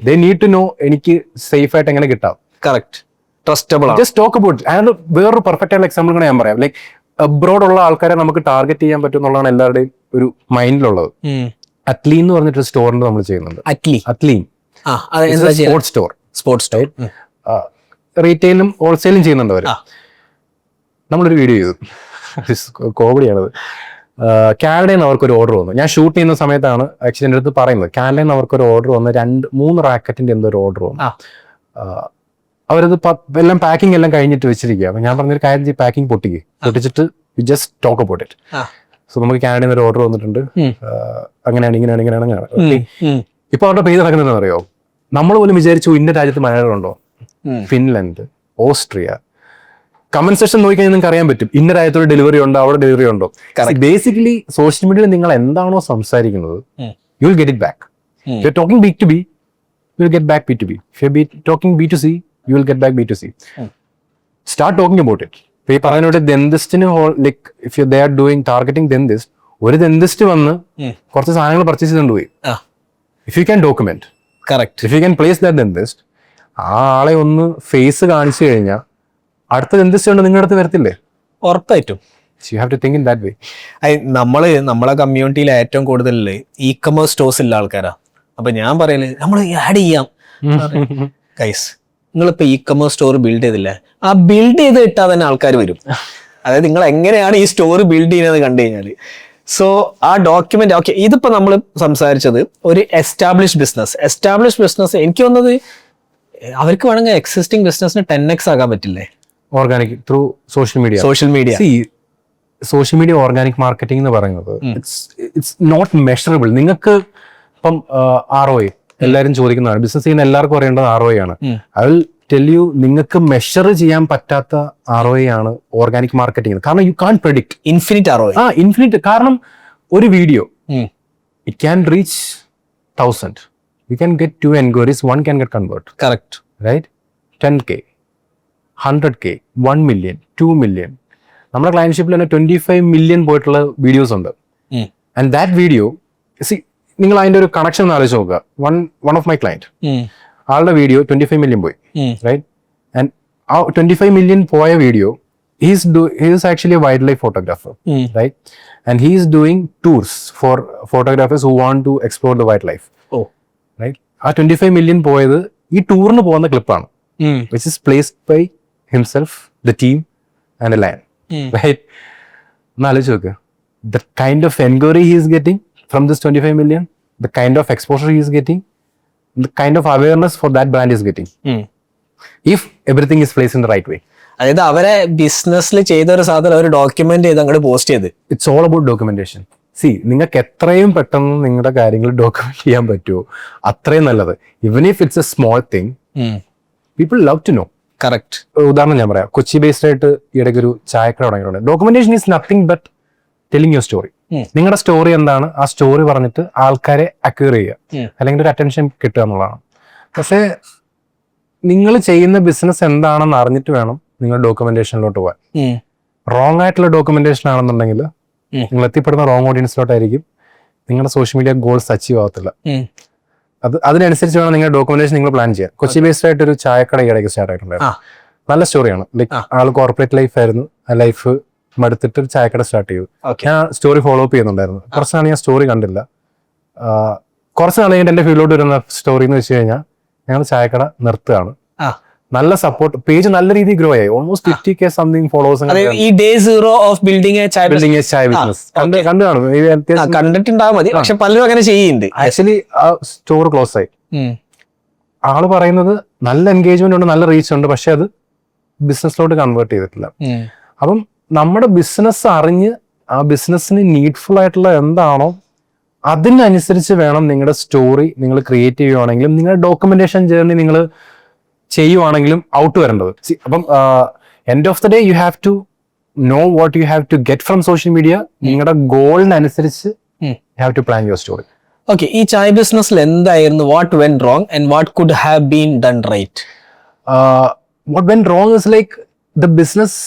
ദേ നീഡ് ടു നോ എനിക്ക് സേഫ് ആയിട്ട് എങ്ങനെ കിട്ടാം. Correct. Trustable. Just talk about. അതിന് വേറൊരു പെർഫെക്റ്റ് ആയിട്ടുള്ള എക്സാമ്പിൾ കൂടെ ഞാൻ പറയാം. ലൈക്ക് അബ്രോഡ് ഉള്ള ആൾക്കാരെ നമുക്ക് ടാർഗറ്റ് ചെയ്യാൻ പറ്റും എന്നുള്ളതാണ് എല്ലാവരുടെയും ഒരു മൈൻഡിലുള്ളത്. അറ്റ്ലീൻ എന്ന് പറഞ്ഞിട്ട് സ്റ്റോറിൽ നമ്മൾ ചെയ്യുന്നുണ്ട്. അറ്റ്ലീൻ സ്പോർട്സ് സ്റ്റോർ റീറ്റെയിലും ഹോൾസെയിലും ചെയ്യുന്നുണ്ട് അവർ. നമ്മളൊരു വീഡിയോ ചെയ്തു, കോമഡിയാണത്. കാനഡയിൽ നിന്ന് അവർക്കൊരു ഓർഡർ വന്നു. ഞാൻ ഷൂട്ട് ചെയ്യുന്ന സമയത്താണ് ആക്ച്വലി എൻ്റെ അടുത്ത് പറയുന്നത്. കാനഡയിൽ നിന്ന് അവർക്കൊരു ഓർഡർ വന്ന് 2-3 റാക്കറ്റിന്റെ എന്തോ ഒരു ഓർഡർ വന്നു. അവരത് എല്ലാം പാക്കിംഗ് എല്ലാം കഴിഞ്ഞിട്ട് വെച്ചിരിക്കുക. അപ്പൊ ഞാൻ പറഞ്ഞൊരു കാര്യം ചെയ്യും, പാക്കിംഗ് പൊട്ടിച്ചിട്ട് you just talk about it. So നമുക്ക് കാനഡയിൽ നിന്ന് ഒരു ഓർഡർ വന്നിട്ടുണ്ട്, അങ്ങനെയാണ് ഇങ്ങനെയാണ്. ഇപ്പൊ അവരുടെ പേര് നടക്കുന്നതെന്ന് അറിയോ? നമ്മൾ പോലും വിചാരിച്ചു ഇന്ന രാജ്യത്ത് മലയാളികളുണ്ടോ? Finland, Austria. കമന്റ് സെക്ഷൻ നോക്കിക്കഴിഞ്ഞാൽ നിങ്ങൾക്ക് അറിയാൻ പറ്റും ഇന്ന രാജ്യത്തോട് ഡെലിവറി ഉണ്ടോ, അവിടെ ഡെലിവറി ഉണ്ടോ. ബേസിക്കലി സോഷ്യൽ മീഡിയയിൽ നിങ്ങൾ എന്താണോ സംസാരിക്കുന്നത് U will get it back. If you're talking B2B, you will get back B2B. If you're talking B2C, you will get back B2C. Start talking about it. ഇപ്പൊ ഈ പറയുന്ന ദന്തിസ്റ്റിന് like if they are doing targeting dentist, ഒരു dentist വന്ന് കുറച്ച് സാധനങ്ങൾ purchase ചെയ്തുകൊണ്ട് പോയി. If you can document, correct, if you can place that dentist, ആ ആളെ ഒന്ന് ഫേസ് കാണിച്ചു കഴിഞ്ഞാൽ അടുത്ത ദന്തിസ്റ്റ് കൊണ്ട് നിങ്ങളുടെ അടുത്ത് വരത്തില്ലേ? ഉറപ്പായിട്ടും. You have to think in that way. നമ്മളെ കമ്മ്യൂണിറ്റിയിൽ ഏറ്റവും കൂടുതൽ ഇ-കൊമേഴ്സ് സ്റ്റോഴ്സ് ഉള്ള ആൾക്കാരാ. അപ്പൊ ഞാൻ പറയല് നമ്മൾ ആഡ് ചെയ്യാം. ഗൈസ്, നിങ്ങളിപ്പോ ഇ-കൊമേഴ്സ് സ്റ്റോർ ബിൽഡ് ചെയ്തില്ലേ, ആ ബിൽഡ് ചെയ്ത് ഇട്ടാൽ തന്നെ ആൾക്കാർ വരും. അതായത് നിങ്ങൾ എങ്ങനെയാണ് ഈ സ്റ്റോർ ബിൽഡ് ചെയ്യുന്നത് കണ്ടു കഴിഞ്ഞാൽ. സോ ആ ഡോക്യുമെന്റ്, ഓക്കെ, ഇതിപ്പോ നമ്മൾ സംസാരിച്ചത് ഒരു എസ്റ്റാബ്ലിഷ് ബിസിനസ്. എനിക്ക് തോന്നുന്നത് അവർക്ക് വേണമെങ്കിൽ എക്സിസ്റ്റിംഗ് ബിസിനസിന് 10x ആകാൻ പറ്റില്ലേ? Organic through social media. Social media organic marketing എന്ന് പറയുന്നത് ഇറ്റ്സ് നോട്ട് മെഷറബിൾ. നിങ്ങൾക്ക് ഇപ്പം ROI എല്ലാവരും ചോദിക്കുന്നതാണ്, ബിസിനസ് ചെയ്യുന്ന എല്ലാവർക്കും അറിയേണ്ടത് ROI ആണ്. ഐ വിൽ ടെൽ യു, നിങ്ങൾക്ക് മെഷർ ചെയ്യാൻ പറ്റാത്ത ROI ആണ് ഓർഗാനിക് മാർക്കറ്റിംഗ്. കാരണം you can predict infinite ROI. Infinite. കാരണം ഒരു video it can reach 1000. You can get 2 enquiries, 1 can get convert. Correct. Right? 10K, 100K, 1 million, 2 million. നമ്മുടെ ക്ലയൻഷിപ്പിൽ തന്നെ 25 million പോയിട്ടുള്ള വീഡിയോസ് ഉണ്ട്. ആൻഡ് ദാറ്റ് വീഡിയോ, നിങ്ങൾ അതിന്റെ ഒരു കണക്ഷൻ ഒന്ന് ആലോചിച്ച് നോക്കുക. വൺ ഓഫ് മൈ ക്ലയന്റ്, ആളുടെ വീഡിയോ 25 million പോയി, റൈറ്റ്? ആൻഡ് ആ 25 million പോയ video he is actually a wildlife photographer, right? And he is doing tours for photographers who want to explore the wildlife, right? ആ 25 million പോയത് ഈ ടൂറിന് പോകുന്ന ക്ലിപ്പാണ്, which is placed by himself, the team and a lion, right? ഒന്ന് ആലോചിച്ച് നോക്ക്, the kind of enquiry he is getting from this 25 million, the kind of exposure he is getting, the kind of awareness for that brand is getting, if everything is placed in the right way. അതായത് അവരെ ബിസിനസ്സിൽ ചെയ്ത ഒരു സാധനം അവർ document ചെയ്ത് അങ്ങോട്ട് post ചെയ്ത്. It's all about documentation. C, നിങ്ങൾക്ക് എത്രയും പെട്ടെന്ന് നിങ്ങളുടെ കാര്യങ്ങൾ ഡോക്യുമെന്റ് ചെയ്യാൻ പറ്റുമോ അത്രയും നല്ലത്. Even if it's a small thing, people love to know. Correct. ഉദാഹരണം ഞാൻ പറയാം, കൊച്ചി ബേസ്ഡ് ആയിട്ട് ഇടയ്ക്ക് ഒരു ചായക്കട തുടങ്ങിയിട്ടുണ്ട്. Documentation is nothing but telling your story. നിങ്ങളുടെ സ്റ്റോറി എന്താണ്, ആ സ്റ്റോറി പറഞ്ഞിട്ട് ആൾക്കാരെ അക്വയർ ചെയ്യുക, അല്ലെങ്കിൽ ഒരു അറ്റൻഷൻ കിട്ടുക എന്നുള്ളതാണ്. പക്ഷേ നിങ്ങൾ ചെയ്യുന്ന ബിസിനസ് എന്താണെന്ന് അറിഞ്ഞിട്ട് വേണം നിങ്ങൾ ഡോക്യുമെന്റേഷനിലോട്ട് പോകാൻ. റോങ് ആയിട്ടുള്ള ഡോക്യുമെന്റേഷൻ ആണെന്നുണ്ടെങ്കിൽ നിങ്ങൾ എത്തിപ്പെടുന്ന റോങ് ഓഡിയൻസിലോട്ടായിരിക്കും, നിങ്ങളുടെ സോഷ്യൽ മീഡിയ ഗോൾസ് അച്ചീവ് ആവത്തില്ല. അതിനനുസരിച്ച് വേണം നിങ്ങൾ ഡോക്യുമെന്റേഷൻ നിങ്ങൾ പ്ലാൻ ചെയ്യാൻ. കൊച്ചി ബേസ്ഡ് ആയിട്ട് ഒരു ചായക്കട ഇടയ്ക്ക് സ്റ്റാർട്ട് ആയിട്ടുണ്ടായിരുന്നു. നല്ല സ്റ്റോറിയാണ്. ലൈക്ക് ആൾ കോർപ്പറേറ്റ് ലൈഫ് ആയിരുന്നു, ആ ലൈഫ് മടുത്തിട്ട് ഒരു ചായക്കട സ്റ്റാർട്ട് ചെയ്തു. ഞാൻ സ്റ്റോറി ഫോളോ അപ്പ് ചെയ്യുന്നുണ്ടായിരുന്നു. കുറച്ച് നാൾ ഞാൻ സ്റ്റോറി കണ്ടില്ല. കുറച്ച് നാൾ കഴിഞ്ഞിട്ട് എന്റെ ഫീൽഡിലോട്ട് വരുന്ന സ്റ്റോറി എന്ന് വെച്ച് കഴിഞ്ഞാൽ ഞങ്ങൾ ചായക്കട നിർത്തുകയാണ്. നല്ല സപ്പോർട്ട്, പേജ് നല്ല രീതിയിൽ ഗ്രോ ആയി. Almost 50K something followers. ഈ ഡേ സീറോ ഓഫ് ബിൽഡിംഗ് ചായ ബിസിനസ് കണ്ടു കാണും, കണ്ടിട്ടുണ്ടാവും മതി. പക്ഷെ പലരും അങ്ങനെ ചെയ്യുന്നുണ്ട്. ആക്ച്വലി ആ സ്റ്റോർ ക്ലോസ് ആയി. ആള് പറയുന്നത് നല്ല എൻഗേജ്മെന്റ് ഉണ്ട്, നല്ല റീച്ച് ഉണ്ട്, പക്ഷെ അത് ബിസിനസ്സിലോട്ട് കൺവേർട്ട് ചെയ്തിട്ടില്ല. അപ്പം നമ്മുടെ ബിസിനസ് അറിഞ്ഞ് ആ ബിസിനസ്സിന് നീഡ്ഫുൾ ആയിട്ടുള്ള എന്താണോ അതിനനുസരിച്ച് വേണം നിങ്ങളുടെ സ്റ്റോറി നിങ്ങൾ ക്രിയേറ്റ് ചെയ്യുവാണെങ്കിലും നിങ്ങളുടെ ഡോക്യുമെന്റേഷൻ ജേർണി നിങ്ങൾ ചെയ്യുവാണെങ്കിലും ഔട്ട് വരേണ്ടത്. അപ്പം end of the day you have to know what you have to get from social media. നിങ്ങളുടെ ഗോളിനനുസരിച്ച് you have to plan your story. Okay, ഈ ചായ ബിസിനസ്സിൽ എന്തായിരുന്നു what went wrong and what could have been done right? What went wrong is like the business.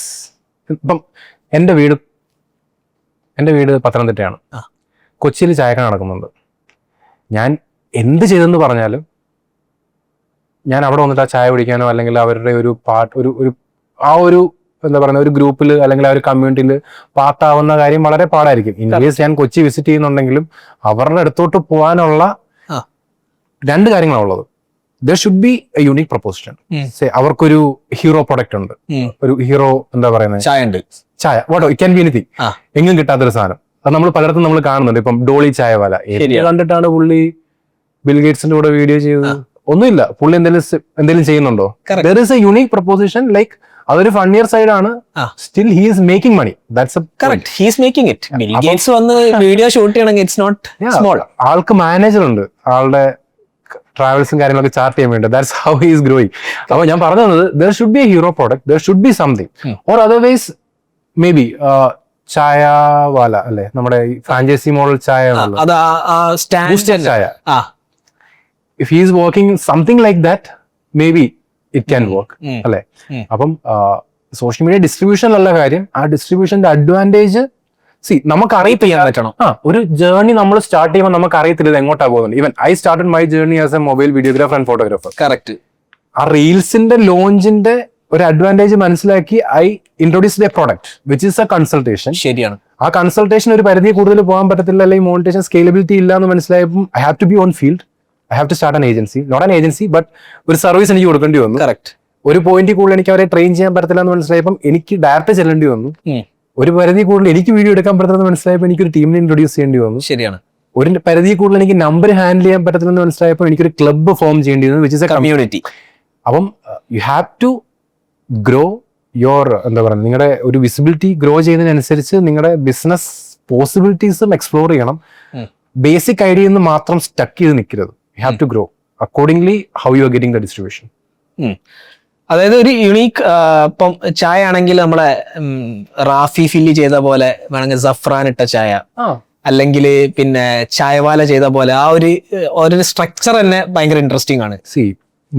ഇപ്പം എൻ്റെ വീട് പത്തനംതിട്ടയാണ്. കൊച്ചിയിൽ ചായക്കട നടക്കുന്നുണ്ട്. ഞാൻ എന്ത് ചെയ്തെന്ന് പറഞ്ഞാലും ഞാൻ അവിടെ വന്നിട്ട് ആ ചായ കുടിക്കാനോ അല്ലെങ്കിൽ അവരുടെ ഒരു എന്താ പറയുക ഒരു ഗ്രൂപ്പിൽ അല്ലെങ്കിൽ ആ ഒരു കമ്മ്യൂണിറ്റിയിൽ പാർട്ടാവുന്ന കാര്യം വളരെ പാടായിരിക്കും. ഇൻ കേസ് ഞാൻ കൊച്ചി വിസിറ്റ് ചെയ്യുന്നുണ്ടെങ്കിലും അവരുടെ അടുത്തോട്ട് പോകാനുള്ള രണ്ട് കാര്യങ്ങളാണുള്ളത്. There should be a unique proposition. അവർക്കൊരു ഹീറോ പ്രൊഡക്റ്റ് ഉണ്ട്, ഒരു ഹീറോ എന്താ പറയുന്നത് ചായ വാട്ടോ ഇറ്റ് ക്യാൻ ബി എനിത്തിങ്, എങ്ങും കിട്ടാത്തൊരു സാധനം. അത് നമ്മൾ പലയിടത്തും നമ്മൾ കാണുന്നുണ്ട്. ഇപ്പം ഡോളി ചായവാല കണ്ടിട്ടാണ് പുള്ളി ബിൽഗേറ്റ്സിന്റെ കൂടെ വീഡിയോ ചെയ്തത്? ഒന്നുമില്ല. പുള്ളി എന്തെങ്കിലും ചെയ്യുന്നുണ്ടോ? There is a unique proposition. Like അതൊരു ഫണ്ണിയർ സൈഡ് ആണ്. Still he is making money. That's correct. He is making it. Bill Gates വന്ന് വീഡിയോ ഷൂട്ട് ചെയ്യണമെങ്കിൽ ഇറ്റ്സ് നോട്ട് സ്മോൾ. ആൾക്ക് മാനേജർ ഉണ്ട്, ആളുടെ ട്രാവൽസും കാര്യങ്ങളൊക്കെ ചാർട്ട് ചെയ്യാൻ വേണ്ടി. That's how he is growing. അപ്പൊ ഞാൻ പറഞ്ഞത് there should be a hero product, there should be something. Or otherwise maybe chaiwala അല്ലെ, നമ്മുടെ ഫ്രാഞ്ചൈസി മോഡൽ ചായ ചായ. If he is working something like that, maybe it can work. അല്ലെ? അപ്പം social media ഡിസ്ട്രിബ്യൂഷനിലുള്ള കാര്യം, ആ ഡിസ്ട്രിബ്യൂഷന്റെ അഡ്വാൻറ്റേജ് നമുക്ക് അറിയത്തില്ല. ഒരു ജേർണി നമ്മൾ സ്റ്റാർട്ട് ചെയ്യുമ്പോൾ നമുക്ക് അറിയത്തില്ല ഇത് എങ്ങോട്ടാ പോകുന്നത്. Even I started my journey as A mobile videographer and photographer. Correct. ആ റീൽസിന്റെ ലോഞ്ചിന്റെ ഒരു അഡ്വാൻറ്റേജ് മനസ്സിലാക്കി I introduce A product which is A consultation. ശരിയാണ്. ആ കൺസൾട്ടേഷൻ ഒരു പരിധി കൂടുതൽ പോകാൻ പറ്റത്തില്ല, അല്ലെങ്കിൽ മോണിറ്റേഷൻ സ്കെയിലബിലിറ്റി ഇല്ല എന്ന് മനസ്സിലായപ്പോൾ I have to be on field. I have to start an agency, not an agency, but ഒരു സർവീസ് എനിക്ക് കൊടുക്കേണ്ടി വന്നു. കറക്റ്റ്. ഒരു പോയിന്റ് കൂടുതൽ എനിക്ക് അവരെ ട്രെയിൻ ചെയ്യാൻ പറ്റത്തില്ല എന്ന് മനസ്സിലായപ്പോൾ എനിക്ക് ഡയറക്റ്റ് ചെല്ലേണ്ടി വന്നു. ഒരു പരിധി കൂടുതൽ എനിക്ക് വീഡിയോ എടുക്കാൻ പറ്റത്തില്ലെന്ന് മനസ്സിലായപ്പോൾ എനിക്കൊരു ടീമിനെ ഇൻട്രൊഡ്യൂസ് ചെയ്യേണ്ടി വന്നു. ശരിയാണ്. ഒരു പരിധി കൂടുതൽ എനിക്ക് നമ്പർ ഹാൻഡിൽ ചെയ്യാൻ പറ്റത്തില്ലെന്ന് മനസ്സിലായപ്പോൾ എനിക്കൊരു ക്ലബ്ബ് ഫോം ചെയ്യേണ്ടി വന്നു, വിച്ച് ഇസ് എ കമ്മ്യൂണിറ്റി. അപ്പം you have to grow your എന്താ പറയുക, നിങ്ങളുടെ ഒരു വിസിബിലിറ്റി ഗ്രോ ചെയ്യുന്നതിനനുസരിച്ച് നിങ്ങളുടെ ബിസിനസ് പോസിബിലിറ്റീസും എക്സ്പ്ലോർ ചെയ്യണം. ബേസിക് ഐഡിയയിൽ നിന്ന് മാത്രം സ്റ്റക്ക് ചെയ്ത് നിൽക്കരുത്. You have to grow accordingly how you are getting the distribution. അതായത് ഒരു യുണീക്ക്, ഇപ്പം ചായ ആണെങ്കിൽ നമ്മളെ റാഫി ഫില്ലി ചെയ്ത പോലെ വേണമെങ്കിൽ സഫ്രാൻ ഇട്ട ചായ, അല്ലെങ്കിൽ പിന്നെ ചായവാല ചെയ്ത പോലെ ആ ഒരു സ്ട്രക്ചർ തന്നെ ഭയങ്കര ഇൻട്രസ്റ്റിംഗ് ആണ്.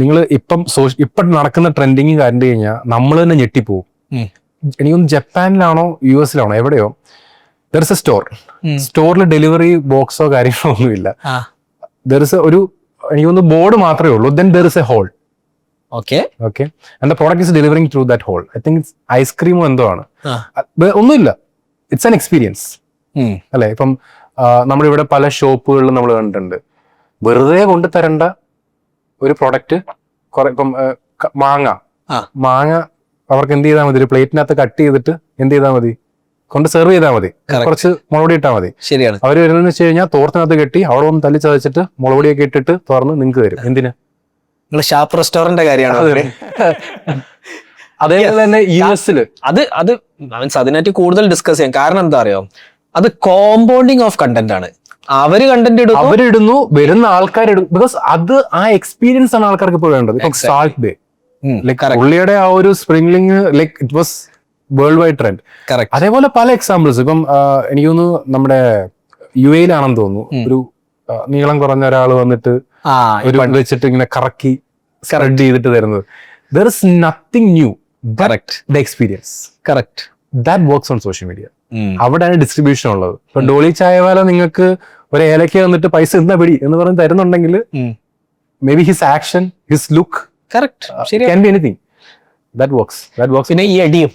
നിങ്ങൾ ഇപ്പം നടക്കുന്ന ട്രെൻഡിങ് കണ്ടു കഴിഞ്ഞാൽ നമ്മൾ തന്നെ ഞെട്ടിപ്പോവും. എനിക്കൊന്ന് ജപ്പാനിലാണോ US ലാണോ എവിടെയോ ദർ ഇസ് എ സ്റ്റോറിൽ ഡെലിവറി ബോക്സോ കാര്യങ്ങളോ ഒന്നുമില്ല. There is ഒരു എനിക്കൊന്ന് ബോർഡ് മാത്രമേ ഉള്ളൂ. Then there is a hall. Okay. Okay, and the product is delivering through that hole. I think it's ഐസ്ക്രീമോ എന്തോ ആണ്. ഒന്നുമില്ല, ഇറ്റ്സ് ആൻ എക്സ്പീരിയൻസ് അല്ലെ. ഇപ്പം നമ്മളിവിടെ പല ഷോപ്പുകളിലും നമ്മൾ കണ്ടിട്ടുണ്ട്, വെറുതെ കൊണ്ടു തരേണ്ട ഒരു പ്രൊഡക്റ്റ്. ഇപ്പം മാങ്ങ അവർക്ക് എന്ത് ചെയ്താൽ മതി, ഒരു പ്ലേറ്റിനകത്ത് കട്ട് ചെയ്തിട്ട് എന്ത് ചെയ്താൽ മതി, കൊണ്ട് സെർവ് ചെയ്താൽ മതി, കുറച്ച് മുളകുപൊടി ഇട്ടാൽ മതി. ശരിയാണ്. അവർ വരുന്നതെന്ന് വെച്ച് കഴിഞ്ഞാൽ തോർത്തിനകത്ത് കെട്ടി അവിടെ ഒന്ന് തല്ലി ചതച്ചിട്ട് മുളകുപൊടിയൊക്കെ ഇട്ടിട്ട് തുറന്ന് നിങ്ങൾക്ക് തരും. എന്തിനാ? നിങ്ങൾ ഷാപ്പ് റെസ്റ്റോറന്റ് കാര്യമാണ്. അതേപോലെ തന്നെ യുഎസില് അത് മീൻസ് അതിനായിട്ട് കൂടുതൽ ഡിസ്കസ് ചെയ്യാം. കാരണം എന്താ അറിയോ, അത് കോമ്പൗണ്ടിങ് ഓഫ് കണ്ടന്റ് ആണ്. അവരിടുന്നു, വരുന്ന ആൾക്കാരിടും. ബിക്കോസ് അത് ആ എക്സ്പീരിയൻസ് ആണ് ആൾക്കാർക്ക് ഇപ്പോൾ വേണ്ടത്. സാൾട്ട് ബേ പുള്ളിയുടെ ആ ഒരു sprinkling like it was world wide trend. അതേപോലെ പല എക്സാമ്പിൾസ്. ഇപ്പം എനിക്ക് തോന്നുന്നു നമ്മുടെ UAE-ലാണെന്ന് തോന്നുന്നു, ഒരു നീളം കുറഞ്ഞ ഒരാൾ വന്നിട്ട് ഒരു വെച്ചിട്ട് ഇങ്ങനെ കറക്കി സ്പ്രെഡ് ചെയ്തിട്ട് തരുന്നത്. There is nothing new but the experience. Correct. That works on social media. അവിടെയാണ് ഡിസ്ട്രിബ്യൂഷൻ ഉള്ളത്. ഇപ്പൊ ഡോളി ചായവാല നിങ്ങൾക്ക് ഒരു ഏലക്ക വന്നിട്ട് പൈസ എന്താ പിടി എന്ന് പറഞ്ഞ് തരുന്നുണ്ടെങ്കിൽ maybe his action, his look can be anything. That works. പിന്നെ ഈ അടിയും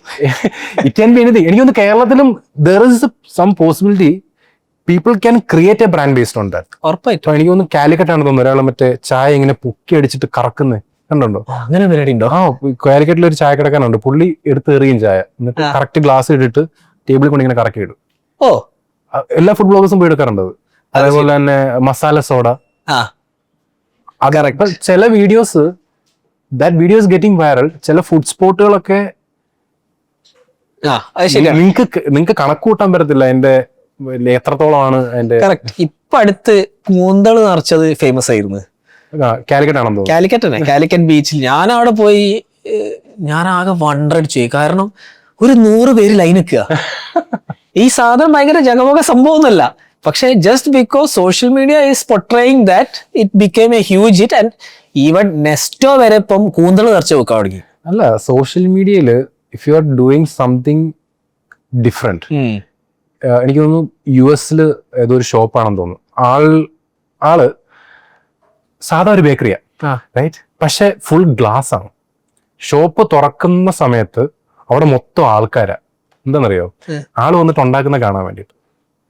it can be anything. എനിക്ക് തോന്നുന്നു കേരളത്തിലും there is some possibility people can create a brand based on that. ഉറപ്പായിട്ടും. എനിക്ക് തോന്നുന്നു കാലിക്കറ്റ് ആണ് തോന്നുന്നു ഒരാൾ മറ്റേ ചായ ഇങ്ങനെ പൊക്കി അടിച്ചിട്ട് കറക്കുന്നത് കണ്ടുണ്ടോ? അങ്ങനെ പരിപാടി ഉണ്ടോ? കാലിക്കറ്റിൽ ഒരു ചായക്കടക്കാനുണ്ട്, പുള്ളി എടുത്ത് എറിയും ചായ, എന്നിട്ട് കറക്റ്റ് ഗ്ലാസ് ഇട്ടിട്ട് ടേബിളിൽ കൊണ്ട് ഇങ്ങനെ കറക്കി ഇടും. എല്ലാ ഫുഡ് ബ്ലോഗേഴ്സും പോയി എടുക്കാറുണ്ട്. അതേപോലെ തന്നെ മസാല സോഡ. ചില videos that video is getting viral. ചില ഫുഡ് സ്പോട്ടുകളൊക്കെ നിങ്ങക്ക് കണക്ക് കൂട്ടാൻ പറ്റത്തില്ല അതിന്റെ എത്രത്തോളമാണ് അതിന്റെ. ഇപ്പൊ അടുത്ത് കൂന്തള് നിറച്ചത് ഫേമസ് ആയിരുന്നു. കാലിക്കറ്റ് ആണെന്ന് തോന്നുന്നു. കാലിക്കറ്റ് ബീച്ചിൽ ഞാൻ അവിടെ പോയി, ഞാൻ ആകെ വണ്ടടിച്ചു. കാരണം ഒരു 100 പേര് ലൈൻ നിൽക്കുക. ഈ സാധനം ഭയങ്കര ജഗമോഗ സംഭവമൊന്നുമല്ല, പക്ഷെ just because social media is portraying that it became a huge hit. And even Nesto വരെ ഇപ്പം കൂന്തള് നിറച്ച് വെക്കാൻ തുടങ്ങി. അല്ല, സോഷ്യൽ മീഡിയയിൽ if you are doing something different, എനിക്ക് തോന്നുന്നു US-ല് ഏതൊരു ഷോപ്പാണെന്ന് തോന്നുന്നു, ആള് സാധാ ഒരു ബേക്കറിയാ, റൈറ്റ്? പക്ഷെ ഫുൾ ഗ്ലാസ് ആണ്. ഷോപ്പ് തുറക്കുന്ന സമയത്ത് അവിടെ മൊത്തം ആൾക്കാരാ. എന്താണെന്നറിയോ? ആള് വന്നിട്ട് ഉണ്ടാക്കുന്ന കാണാൻ വേണ്ടിട്ട്.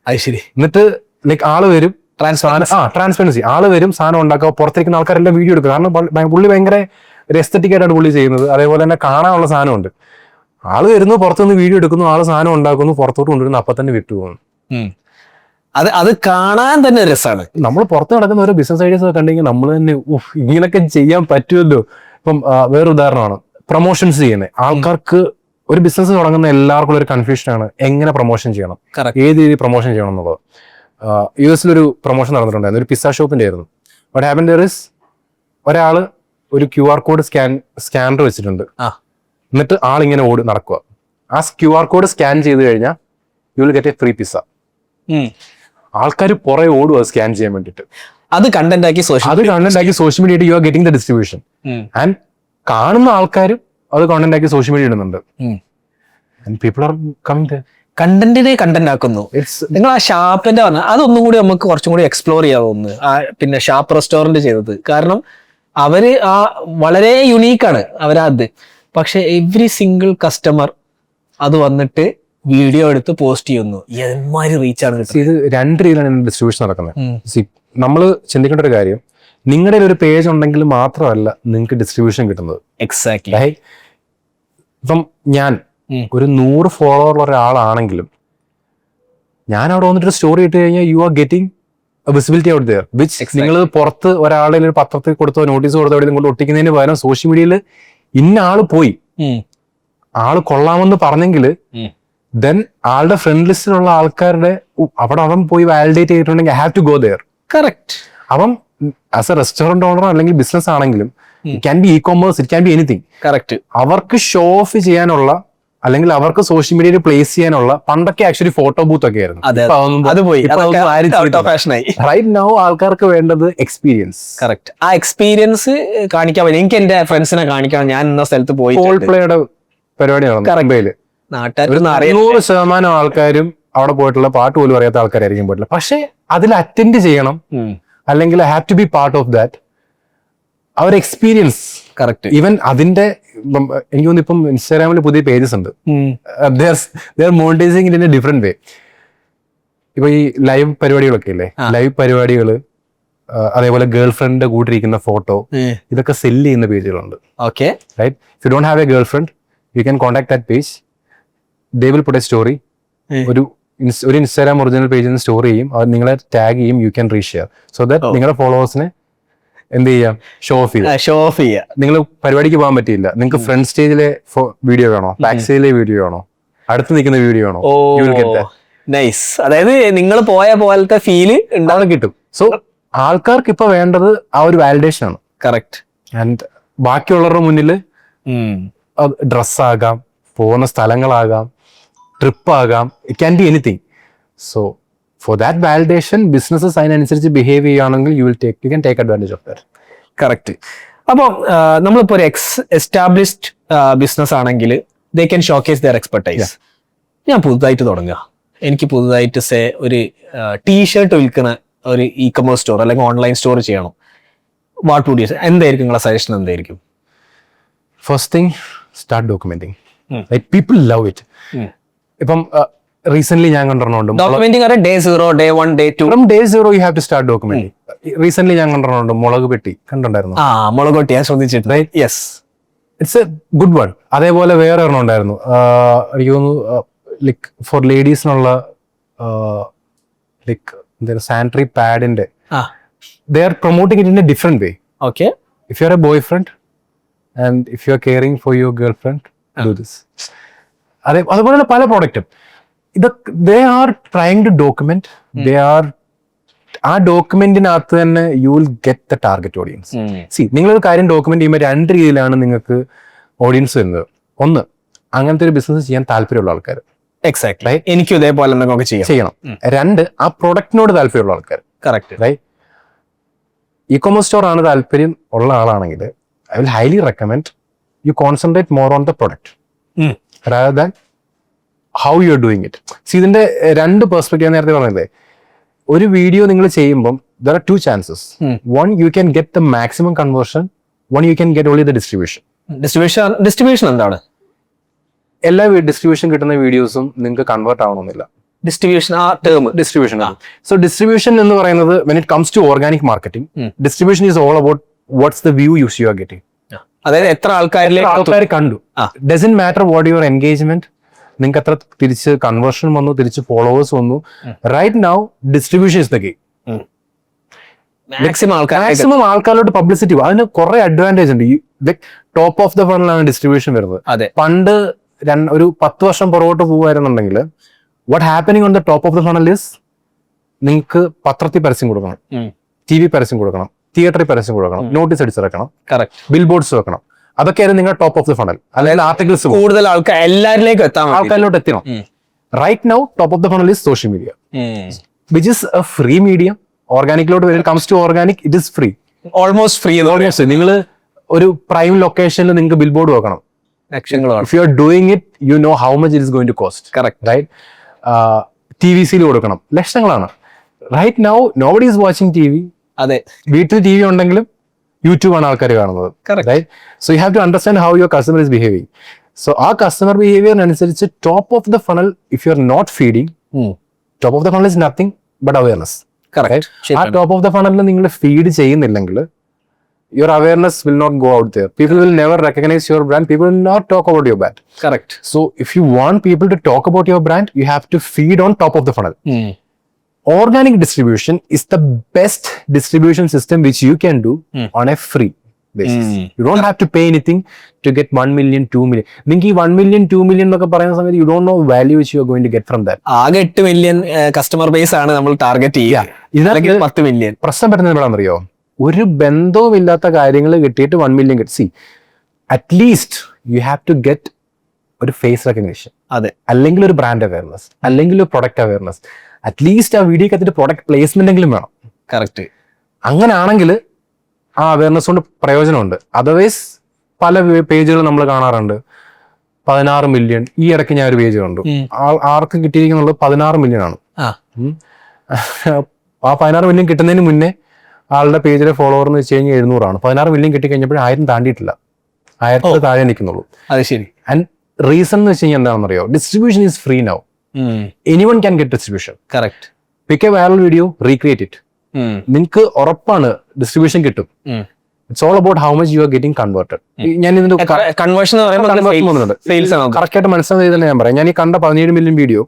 അത് ശരി. എന്നിട്ട് ലൈക്ക് ആള് വരും, ട്രാൻസ്പെറൻസി, ആള് വരും, സാധനം ഉണ്ടാക്കുക, പുറത്തിരിക്കുന്ന ആൾക്കാരെല്ലാം വീഡിയോ എടുക്കുക. കാരണം പുള്ളി ഭയങ്കര ഒരു എസ്തെറ്റിക് ആയിട്ടാണ് പുള്ളി ചെയ്യുന്നത്. അതേപോലെ തന്നെ കാണാനുള്ള സാധനമുണ്ട്. ആള് വരുന്നു, പുറത്തുനിന്ന് വീഡിയോ എടുക്കുന്നു, ആള് സാധനം ഉണ്ടാക്കുന്നു, പുറത്തോട്ട് കൊണ്ടുവരുന്നു, അപ്പൊ തന്നെ വിട്ടു പോകുന്നു. അത് കാണാൻ തന്നെ രസമാണ്. നമ്മൾ പുറത്ത് നടക്കുന്ന ഓരോ ബിസിനസ് ഐഡിയാസ് ഒക്കെ കണ്ടെങ്കിൽ നമ്മൾ തന്നെ ഇങ്ങനൊക്കെ ചെയ്യാൻ പറ്റുമല്ലോ. ഇപ്പം വേറൊരു ഉദാഹരണമാണ് പ്രൊമോഷൻസ് ചെയ്യുന്നത്. ആൾക്കാർക്ക് ഒരു ബിസിനസ് തുടങ്ങുന്ന എല്ലാവർക്കും ഒരു കൺഫ്യൂഷൻ ആണ്, എങ്ങനെ പ്രൊമോഷൻ ചെയ്യണം, ഏത് രീതിയിൽ പ്രൊമോഷൻ ചെയ്യണം എന്നുള്ളത്. US-ലൊരു പ്രൊമോഷൻ നടന്നിട്ടുണ്ടായിരുന്നു, ഒരു പിസ്സ ഷോപ്പിന്റെ ആയിരുന്നു. വാട്ട് ഹാപ്പൻഡ് ദേർ ഈസ്, ഒരാള് ഒരു QR കോഡ് സ്കാനർ വെച്ചിട്ടുണ്ട്. എന്നിട്ട് ആളിങ്ങനെ നടക്കുക. ആ QR കോഡ് സ്കാൻ ചെയ്ത് കഴിഞ്ഞാൽ you will get a free pizza. ആൾക്കാർ പുറകെ ഓടുക സ്കാൻ ചെയ്യാൻ വേണ്ടിട്ട്. അത് കണ്ടന്റ് ആക്കി social media you are getting the distribution. And കാണുന്ന ആൾക്കാരും അത് കണ്ടന്റ് ആക്കി സോഷ്യൽ മീഡിയ ഇടുന്നുണ്ട്. And people are coming there. കണ്ടന്റിനെ കണ്ടന്റ് ആക്കുന്നു. നിങ്ങൾ ആ ഷാപ്പിന്റെ പറഞ്ഞ അതൊന്നും കൂടി നമുക്ക് കുറച്ചും കൂടി എക്സ്പ്ലോർ ചെയ്യാവുന്നു. പിന്നെ ഷാപ്പ് റെസ്റ്റോറന്റ് ചെയ്തത് കാരണം അവര് വളരെ യുണീക്കാണ് അവരത്. പക്ഷെ എവ്രി സിംഗിൾ കസ്റ്റമർ അത് വന്നിട്ട് വീഡിയോ എടുത്ത് പോസ്റ്റ് ചെയ്യുന്നു. എന്മാര് റീച്ചാണ്. ഇത് 2 രീതിയിലാണ് ഡിസ്ട്രിബ്യൂഷൻ നടക്കുന്നത്. നമ്മൾ ചിന്തിക്കേണ്ട ഒരു കാര്യം, നിങ്ങളുടെ ഒരു പേജ് ഉണ്ടെങ്കിൽ മാത്രമല്ല നിങ്ങൾക്ക് ഡിസ്ട്രിബ്യൂഷൻ കിട്ടുന്നത്. എക്സാക്ട്ലി. ഇപ്പം ഞാൻ ഒരു 100 ഫോളോവർ ഒരാളാണെങ്കിലും ഞാൻ അവിടെ വന്നിട്ട് സ്റ്റോറി ഇട്ട് കഴിഞ്ഞാൽ you are getting visibility out there, which നിങ്ങൾ പുറത്ത് ഒരാളെ ഒരു പത്രത്തിൽ കൊടുത്തോ നോട്ടീസ് കൊടുത്തോ എവിടെ കൊണ്ട് ഒട്ടിക്കുന്നതിന് പകരം സോഷ്യൽ മീഡിയയിൽ ഇന്ന ആള് പോയി, ആള് കൊള്ളാമെന്ന് പറഞ്ഞെങ്കിൽ ദെൻ ആളുടെ ഫ്രണ്ട് ലിസ്റ്റിലുള്ള ആൾക്കാരുടെ അവിടെ അവൻ പോയി വാലിഡേറ്റ് ചെയ്തിട്ടുണ്ടെങ്കിൽ I have to go there. Correct. അവൻ ആസ് എ റെസ്റ്റോറന്റ് ഓണർ അല്ലെങ്കിൽ ബിസിനസ് ആണെങ്കിലും it can be e-commerce, it can be anything. Correct. അവർക്ക് ഷോ ഓഫ് ചെയ്യാനുള്ള അല്ലെങ്കിൽ അവർക്ക് സോഷ്യൽ മീഡിയയിൽ പ്ലേസ് ചെയ്യാനുള്ള പണ്ടൊക്കെ ആക്ച്വലി ഫോട്ടോ ബൂത്ത് ഒക്കെ ആയിരുന്നു. റൈറ്റ് നൗ ആൾക്കാർക്ക് വേണ്ടത് എക്സ്പീരിയൻസ്. കറക്റ്റ്. ആ എക്സ്പീരിയൻസ് കാണിക്കാൻ പറ്റും. എനിക്ക് എന്റെ ഫ്രണ്ട്സിനെ കാണിക്കണം, ഞാൻ ഇന്ന സ്ഥലത്ത് പോയി. കോൾ പ്ലേയുടെ പരിപാടിയാണ് മുംബൈയില്. 100% ആൾക്കാരും അവിടെ പോയിട്ടുള്ള പാട്ട് പോലും അറിയാത്ത ആൾക്കാരായിരിക്കും പോയിട്ടില്ല. പക്ഷെ അതിൽ അറ്റൻഡ് ചെയ്യണം അല്ലെങ്കിൽ I have to be part of that. അവർ എക്സ്പീരിയൻസ് കറക്റ്റ്. ഈവൻ അതിന്റെ എനിക്ക് തോന്നുന്നു ഇപ്പം ഇൻസ്റ്റാഗ്രാമിൽ പുതിയ പേജസ് ഉണ്ട്, monetizing in a different way. ഇപ്പൊ ഈ ലൈവ് പരിപാടികളൊക്കെ ഇല്ലേ, ലൈവ് പരിപാടികള്, അതേപോലെ ഗേൾ ഫ്രണ്ട് കൂട്ടിരിക്കുന്ന ഫോട്ടോ, ഇതൊക്കെ സെല് ചെയ്യുന്ന പേജുകളുണ്ട്. Okay, right? If you don't have a girlfriend, you can contact that page. They will put a story, ഒരു ഇൻസ്റ്റാഗ്രാം ഒറിജിനൽ പേജിൽ നിന്ന് സ്റ്റോർ ചെയ്യും, അത് നിങ്ങളെ ടാഗ് ചെയ്യും, you can reshare, so that നിങ്ങളുടെ ഫോളോവേഴ്സിനെ എന്ത് ചെയ്യാം, ഷോ ഓഫ് ചെയ്യാം. നിങ്ങൾ പരിപാടിക്ക് പോകാൻ പറ്റിയില്ല, നിങ്ങൾക്ക് ഫ്രണ്ട് സ്റ്റേജിലെ വീഡിയോ വേണോ, ബാക്ക് സ്റ്റേജിലെ വീഡിയോ വേണോ, അടുത്ത് നിൽക്കുന്ന വീഡിയോ വേണോ, നൈസ്. അതായത് നിങ്ങൾ പോയ പോലത്തെ ഫീല് ഉണ്ടാകാൻ കിട്ടും. സോ ആൾക്കാർക്ക് ഇപ്പൊ വേണ്ടത് ആ ഒരു വാലിഡേഷൻ ആണ്. കറക്റ്റ്. ആൻഡ് ബാക്കിയുള്ളവരുടെ മുന്നിൽ ഡ്രസ്സാകാം, പോകുന്ന സ്ഥലങ്ങളാകാം, ട്രിപ്പ് ആകാം, it can be anything. So for that validation businesses അതിനനുസരിച്ച് ബിഹേവ് ചെയ്യുകയാണെങ്കിൽ you can take advantage of that. Correct. അപ്പം നമ്മളിപ്പോ ഒരു എസ്റ്റാബ്ലിഷ്ഡ് ബിസിനസ് ആണെങ്കിൽ they can showcase their expertise. ഞാൻ പുതുതായിട്ട് തുടങ്ങുക, എനിക്ക് പുതുതായിട്ട് ഒരു ടീഷർട്ട് വിൽക്കുന്ന ഒരു ഇ-കൊമേഴ്സ് സ്റ്റോർ അല്ലെങ്കിൽ ഓൺലൈൻ സ്റ്റോർ ചെയ്യണം. What would you say? എന്തായിരിക്കും നിങ്ങളുടെ സജഷൻ? എന്തായിരിക്കും? First thing, start documenting. People love it. ഇപ്പം റീസെന്റ് ഞാൻ കണ്ടിട്ടുണ്ട് day 0, day 1, day 2. From day 0 you have to start documenting. Recent ഞാൻ കണ്ടിട്ടുണ്ട് മുളക് പെട്ടി, കണ്ടിട്ടുണ്ടായിരുന്നു? മുളക് പെട്ടി ഞാൻ ശ്രദ്ധിച്ചിട്ടുണ്ട്. Yes, it's a good one. അതേപോലെ വേറെ ഒരെണ്ണം ഉണ്ടായിരുന്നു, എനിക്ക് തോന്നുന്നു ലൈക്ക് ഫോർ ലേഡീസിനുള്ള ലൈക്ക് എന്താ സാനിറ്ററി പാഡിന്റെ, they are promoting it in a different way. Okay, if you are a boyfriend and if you are caring for your girlfriend, do this. അതുപോലെ പല പ്രോഡക്റ്റും ഇതൊക്കെ they are trying to document. They are ആ ഡോക്യുമെന്റിനകത്ത് തന്നെ you will get the target audience. See, നിങ്ങളൊരു കാര്യം document ചെയ്യുമ്പോൾ രണ്ട് രീതിയിലാണ് നിങ്ങൾക്ക് ഓഡിയൻസ് വരുന്നത്. ഒന്ന്, അങ്ങനത്തെ ഒരു ബിസിനസ് ചെയ്യാൻ താല്പര്യമുള്ള ആൾക്കാർ, എക്സാക്ട്ലി, എനിക്കും ഇതേപോലെ എന്തെങ്കിലും ചെയ്യണം. രണ്ട്, ആ പ്രൊഡക്റ്റിനോട് താല്പര്യമുള്ള ആൾക്കാർ. Correct, right? ഇ-കൊമേഴ്സ് സ്റ്റോർ ആണ് താല്പര്യം ഉള്ള ആളാണെങ്കിൽ I will highly recommend U concentrate more on the product rather than how you are doing it. See, ഇതിന്റെ രണ്ട് പെർസ്പെക്റ്റീവ് നേരത്തെ പറഞ്ഞത്. ഒരു വീഡിയോ നിങ്ങൾ ചെയ്യുമ്പം there are two chances. One, you can get the maximum conversion. One, you can get only the distribution. Distribution എന്താണ്? എല്ലാ distribution കിട്ടുന്ന വീഡിയോസും നിങ്ങൾക്ക് കൺവേർട്ട് ആവണമെന്നില്ല. ഡിസ്ട്രിബ്യൂഷൻ, ആ ടേം ഡിസ്ട്രിബ്യൂഷൻ. സോ ഡിസ്ട്രിബ്യൂഷൻ എന്ന് പറയുന്നത് when it comes to organic marketing, distribution is all about what's the view you are getting. അതായത് എത്ര ആൾക്കാർ കണ്ടു. Doesn't matter what your engagement, നിങ്ങൾക്ക് എത്ര തിരിച്ച് കൺവേർഷൻ വന്നു, തിരിച്ച് ഫോളോവേഴ്സ് വന്നു. Right now distribution is the game. Maximum ആൾക്കാരോട് പബ്ലിസിറ്റി. അതിന് കുറെ അഡ്വാൻറ്റേജ് ഉണ്ട്. ടോപ്പ് ഓഫ് ദ ഫണലാണ് ഡിസ്ട്രിബ്യൂഷൻ വരുന്നത്. പണ്ട് ഒരു 10 വർഷം പുറകോട്ട് പോകുമായിരുന്നുണ്ടെങ്കിൽ what happening on the top of the funnel is നിങ്ങൾക്ക് പത്രത്തിൽ പരസ്യം കൊടുക്കണം, TV പരസ്യം കൊടുക്കണം, തിയേറ്ററിൽ പരസ്യം കൊടുക്കണം, നോട്ടീസ് അടിച്ചിറക്കണം, ബിൽ ബോർഡ്സ് വെക്കണം. അതൊക്കെയായിരുന്നു നിങ്ങളുടെ ടോപ്പ് ഓഫ് ദ ഫണൽ. അതായത് ആർട്ടിക്കിൾസ് കൂടുതൽ ആൾക്കാരിലോട്ട് എത്തണം. Right now top of the funnel is social media, which is a free medium. ഓർഗാനിക്കിലോട്ട് when it comes to organic, it is free, almost free. നിങ്ങൾ ഒരു പ്രൈം ലൊക്കേഷനിൽ നിങ്ങൾക്ക് ബിൽ ബോർഡ് വെക്കണം. If you are doing it, you know how much it is going to cost. Correct. Right? TVC കൊടുക്കണം, ലക്ഷങ്ങളാണ്. Right now, nobody is watching TV. അതെ, വീട്ടിൽ TV ഉണ്ടെങ്കിലും YouTube ആണ് ആൾക്കാർ കാണുന്നത്. Right? So you have to understand how your customer is behaving. So ആ customer ബിഹേവിയറിനനുസരിച്ച് top of the funnel, if you are not feeding, top of the funnel is nothing but awareness. Correct. ആ top of the ഫണലിൽ നിങ്ങൾ feed ചെയ്യുന്നില്ലെങ്കിൽ your awareness will not go out there. People will never recognize your brand. People will not talk about your brand. Correct. So if you want people to talk about your brand, you have to feed on top of the funnel. Organic distribution is the best distribution system which you can do on a free basis. You don't have to pay anything to get 1 million, 2 million. നിങ്ങൾക്ക് ഈ 1 million, 2 million എന്നൊക്കെ പറയുന്ന സമയത്ത് you don't know value which you are going to get from that. ആകെ 8 million customer base ആണ് നമ്മൾ target ചെയ്യുക. ഇതിലേക്ക് 10 million. പ്രശ്നം പറ്റുന്നത് എവിടെയാണെന്ന് അറിയോ? ഒരു ബന്ധവും ഇല്ലാത്ത കാര്യങ്ങൾ കിട്ടിയിട്ട് 1 million കിട്ടി. See, at least you have to get ഒരു ഫേസ് റെക്കഗ്നിഷൻ, അതെ, അല്ലെങ്കിൽ ഒരു ബ്രാൻഡ് അവയർനെസ്, അല്ലെങ്കിൽ ഒരു പ്രൊഡക്റ്റ് അവയർനെസ്. അറ്റ്ലീസ്റ്റ് ആ വീഡിയോക്ക് അതിന്റെ പ്രൊഡക്റ്റ് പ്ലേസ്മെന്റ് എങ്കിലും വേണം. കറക്റ്റ്. അങ്ങനെയാണെങ്കിൽ ആ അവയർനെസ് കൊണ്ട് പ്രയോജനമുണ്ട്. അതർവൈസ് പല പേജുകൾ നമ്മൾ കാണാറുണ്ട് 16 million. ഈ ഇടയ്ക്ക് ഞാൻ ഒരു പേജ് കണ്ടു, ആർക്ക് കിട്ടിയിരിക്കുന്നുള്ളത് 16 million ആണ്. ആ 16 million കിട്ടുന്നതിന് മുന്നേ ആളുടെ പേജിലെ ഫോളോവർ എന്ന് വെച്ച് കഴിഞ്ഞാൽ 700 16 മില്യൺ കിട്ടിക്കഴിഞ്ഞപ്പോൾ 1000 താണ്ടിയിട്ടില്ല, 1000 താഴെ നിൽക്കുന്നുള്ളൂ. അത് ശരി. ആൻഡ് റീസൺ എന്ന് വെച്ച് കഴിഞ്ഞാൽ എന്താണെന്നറിയോ, distribution is free now. Anyone can get distribution. Correct. Pick A viral video, recreate it. നിങ്ങൾക്ക് ഉറപ്പാണ് ഡിസ്ട്രിബ്യൂഷൻ കിട്ടും. It's all about how much you are getting converted. ഞാൻ ഇതിന്റെ കൺവേർഷൻ കറക്റ്റ് ആയിട്ട് മനസ്സിലായി തന്നെ ഞാൻ പറയാം. ഞാൻ ഈ കണ്ട 17 million video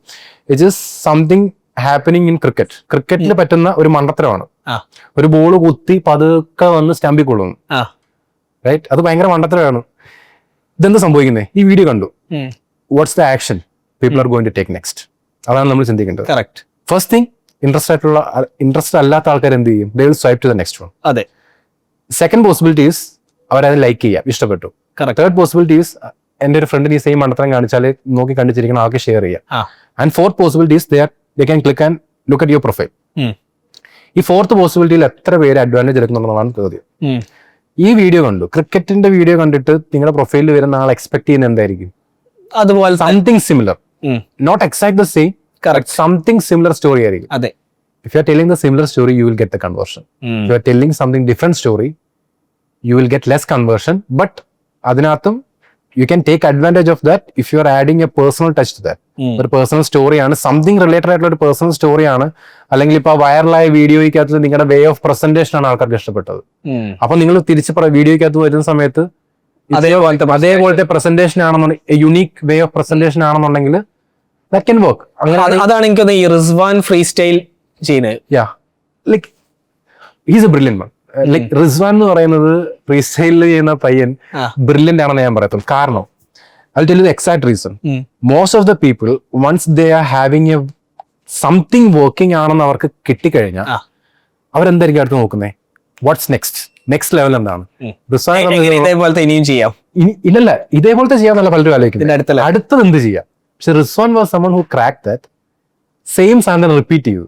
it is something happening in cricket. ക്രിക്കറ്റിൽ പറ്റുന്ന ഒരു മണ്ടത്തരമാണ്. ഒരു ബോൾ കുത്തി പതുക്കെ വന്ന് സ്റ്റമ്പിൽ കൊള്ളുന്നു, റൈറ്റ്? അത് ഭയങ്കര മണ്ടത്തരമാണ്. ഇതെന്ത് സംഭവിക്കുന്നത്? ഈ വീഡിയോ കണ്ടു, what's the action people are going to take next? അതാണ് നമ്മൾ ചിന്തിക്കേണ്ടത്. കറക്റ്റ്. ഫസ്റ്റ് തിങ്, ഇൻട്രസ്റ്റ് അല്ലാത്ത ആൾക്കാർ എന്ത് ചെയ്യും? They will swipe to the next one. അതെ. സെക്കൻഡ് പോസിബിലിറ്റി ഈസ് അവരത് ലൈക്ക് ചെയ്യാം, ഇഷ്ടപ്പെട്ടു. തേർഡ് പോസിബിലിറ്റി ഈസ് എന്റെ ഒരു ഫ്രണ്ടിന് ഈ സെയിം മണ്ടത്തരം കാണിച്ചാൽ നോക്കി കണ്ടിച്ചിരിക്കണം, ആൾക്ക് ഷെയർ ചെയ്യാം. And fourth possibility is they can click and look at your profile. ഈ ഫോർത്ത് പോസിബിലിറ്റിയിൽ എത്ര പേര് അഡ്വാൻറ്റേജ് എടുക്കുന്നുണ്ടെന്നാണ് ചോദ്യം. ഈ വീഡിയോ കണ്ടു, ക്രിക്കറ്റിന്റെ വീഡിയോ കണ്ടിട്ട് നിങ്ങളുടെ പ്രൊഫൈലിൽ വരുന്ന ആൾ എക്സ്പെക്ട് ചെയ്യുന്ന എന്തായിരിക്കും? അതുപോലെ something similar, not exact the same, something similar story ആയിരിക്കും. അതെ. If you are telling the similar story, you will get the conversion. If you are telling something different story, you will get less conversion. But അതിനകത്തും you can take advantage of that if you are adding a personal touch to that. ഒരു personal സ്റ്റോറിയാണ്, something related ആയിട്ടുള്ള ഒരു personal സ്റ്റോറിയാണ്, അല്ലെങ്കിൽ ഇപ്പൊ വൈറലായ വീഡിയോയ്ക്കകത്ത് നിങ്ങളുടെ വേ ഓഫ് പ്രസന്റേഷൻ ആണ് ആൾക്കാർക്ക് ഇഷ്ടപ്പെട്ടത്. അപ്പൊ നിങ്ങൾ തിരിച്ച് വീഡിയോയ്ക്കകത്ത് വരുന്ന സമയത്ത് അതേപോലത്തെ പ്രസന്റേഷൻ ആണെന്നുണ്ടെങ്കിൽ, യുണീക് വേ ഓഫ് പ്രസന്റേഷൻ ആണെന്നുണ്ടെങ്കിൽ that can work. അതാണ് എനിക്ക് ഈ റിസ്വാൻ ഫ്രീ സ്റ്റൈൽ ചെയ്യുന്നത്. Like he's A brilliant man. Like Rizwan എന്ന് പറയുന്നത് ഫ്രീ സ്റ്റൈലിൽ ചെയ്യുന്ന പയ്യൻ ബ്രില്യന്റ് ആണെന്ന് ഞാൻ പറയത്തുള്ളൂ. കാരണം I'll tell you the exact reason. Most of the people, once they are having a something working ആണെന്ന് അവർക്ക് കിട്ടിക്കഴിഞ്ഞാൽ അവരെന്തായിരിക്കും അടുത്ത് നോക്കുന്നത്? വാട്ട്സ് നെക്സ്റ്റ് ലെവൽ എന്താണ്? ഇതേപോലത്തെ ഇനിയും ചെയ്യാം. ഇല്ലല്ല, ഇതേപോലത്തെ ചെയ്യാന്നല്ല പലരും ആലോചിക്കുന്നത്. അടുത്തത് എന്ത് ചെയ്യാം? പക്ഷെ Rizwan was someone who crack that. Same സാധനം റിപ്പീറ്റ് ചെയ്തു.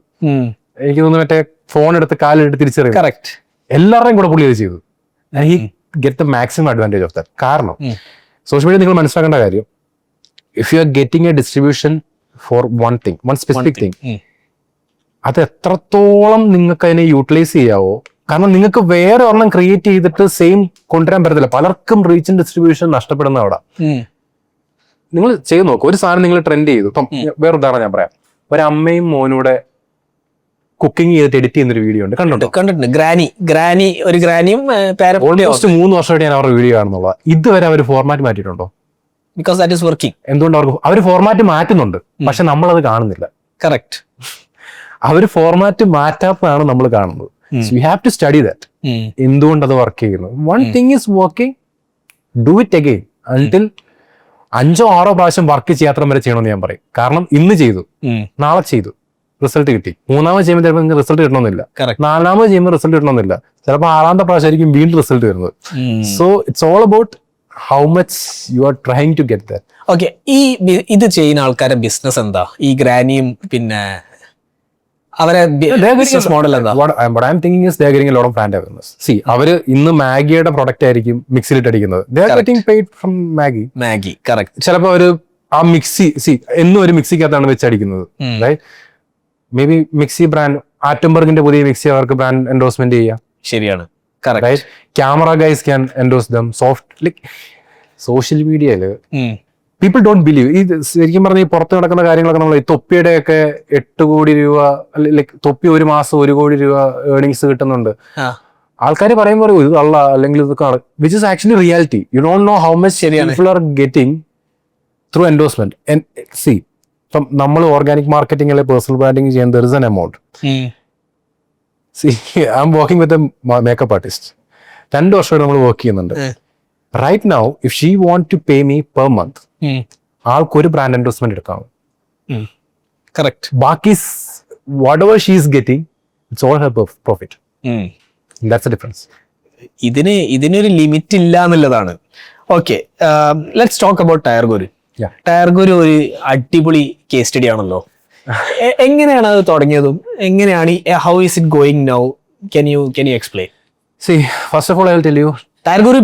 എനിക്ക് തോന്നുന്നു മറ്റേ ഫോൺ എടുത്ത് കാലെടുത്ത് തിരിച്ചറിയും. കറക്റ്റ്. എല്ലാവരുടെയും കൂടെ പുള്ളി അത് ചെയ്തു. He get the maximum advantage of that. കാരണം സോഷ്യൽ മീഡിയ നിങ്ങൾ മനസ്സിലാക്കേണ്ട കാര്യം, if you are getting a distribution for one specific thing, അത് എത്രത്തോളം നിങ്ങൾക്ക് അതിനെ യൂട്ടിലൈസ് ചെയ്യാവോ? കാരണം നിങ്ങൾക്ക് വേറെ ഒരെണ്ണം ക്രിയേറ്റ് ചെയ്തിട്ട് സെയിം കൊണ്ടുവരാൻ പറ്റത്തില്ല. പലർക്കും റീച്ച് ആൻഡ് ഡിസ്ട്രിബ്യൂഷൻ നഷ്ടപ്പെടുന്ന അവിടെ. നിങ്ങൾ ചെയ്ത് നോക്കും. ഒരു സാധനം നിങ്ങൾ ട്രെൻഡ് ചെയ്തു. ഇപ്പം വേറെ ഉദാഹരണം ഞാൻ പറയാം. ഒരു അമ്മയും മോനൂടെ കുക്കിംഗ് ചെയ്തിട്ട് എഡിറ്റ് ചെയ്യുന്നൊരു വീഡിയോ ഉണ്ട്, കണ്ടിട്ടുണ്ട്. ഗ്രാനിയും ഓൾമോസ്റ്റ് 3 വർഷമായിട്ട് ഞാൻ അവരുടെ വീഡിയോ കാണുന്നുള്ളത്. ഇതുവരെ അവർ ഫോർമാറ്റ് മാറ്റിയിട്ടുണ്ടോ? Because that is working. എന്തുകൊണ്ട് അവർ ഫോർമാറ്റ് മാറ്റുന്നുണ്ട്, പക്ഷെ നമ്മളത് കാണുന്നില്ല. കറക്റ്റ്. അവർ ഫോർമാറ്റ് മാറ്റാത്തതാണ് നമ്മൾ കാണുന്നത്. So you have to study that. എന്തുകൊണ്ട് അത് വർക്ക് ചെയ്യുന്നു? One thing is working, do it again until 5 or 6 പ്രാവശ്യം വർക്ക് ചെയ്യാത്ര വരെ ചെയ്യണമെന്ന് ഞാൻ പറയും. കാരണം ഇന്ന് ചെയ്തു, നാളെ ചെയ്തു, റിസൾട്ട് കിട്ടി. 3ാമത് ചെയ്യുമ്പോൾ ചിലപ്പോൾ നിങ്ങൾക്ക് റിസൾട്ട് കിട്ടണമെന്നില്ല, 4ാമത് ചെയ്യുമ്പോൾ റിസൾട്ട് കിട്ടണമെന്നില്ല, ചിലപ്പോൾ 6ാമത്തെ പ്രാവശ്യമായിരിക്കും വീണ്ടും റിസൾട്ട് വരുന്നത്. So it's all about how much you are trying to get that. Okay. ഇത് ചെയ്യുന്ന ആൾക്കാരുടെ ബിസിനസ് എന്താ? ഈ ഗ്രാനിയും പിന്നെ അവരെ ബിസിനസ് മോഡൽ എന്താ? What I'm thinking is they are getting a lot of brand awareness. See, അവര് ഇന്ന് മാഗിയുടെ പ്രൊഡക്റ്റ് ആയിരിക്കും മിക്സിയിലിട്ട് അടിക്കുന്നത്. They are getting paid from Maggi. Correct. ചിലപ്പോ ഒരു ആ മിക്സി എന്നും ഒരു മിക്സിക്കകത്താണ് വെച്ചടിക്കുന്നത്, right? Maybe mixie brand ആറ്റംബർഗിന്റെ പുതിയ മിക്സി അവർക്ക് ബ്രാൻഡ് എൻഡോഴ്സ്മെന്റ് ചെയ്യാം. ശരിയാണ്. Right. Camera guys can endorse them. Social മീഡിയയില് പീപ്പിൾ ഡോണ്ട് ബിലീവ്. ഈ ശരിക്കും പറഞ്ഞ ഈ പുറത്ത് നടക്കുന്ന കാര്യങ്ങളൊക്കെ നമ്മൾ ഈ തൊപ്പിയുടെ ഒക്കെ 8 കോടി രൂപ, ലൈക് തൊപ്പി 1 മാസം 1 കോടി രൂപ ഏർണിങ്സ് കിട്ടുന്നുണ്ട്. ആൾക്കാർ പറയുമ്പോൾ ഇത് അല്ല, അല്ലെങ്കിൽ ഇതൊക്കെ which is actually reality. You don't know how much people are getting through endorsement. See, ഇപ്പം നമ്മൾ ഓർഗാനിക് മാർക്കറ്റിംഗ് അല്ലെങ്കിൽ പേഴ്സണൽ ബ്രാൻഡിങ് ചെയ്യാൻ there is an amount. See, I'm working with a makeup artist. 2 വർഷമായിട്ട് നമ്മൾ work ചെയ്യുന്നുണ്ട്. Right now if she want to pay me per month, ആൾക്കൊരു brand endorsement എടുക്കാം. Correct. ബാക്കി whatever she is getting, it's all her profit. That's the difference. ഇതിനൊരു limit ഇല്ല എന്നുള്ളതാണ്. Okay, let's talk about Tyre Guru. Tyre Guru ഒരു അടിപൊളി case study ആണല്ലോ. എങ്ങനെയാണ് അത് തുടങ്ങിയതും എങ്ങനെയാണ്, how is it going now? Can you explain? See, first of all, I will tell you, tyre Guru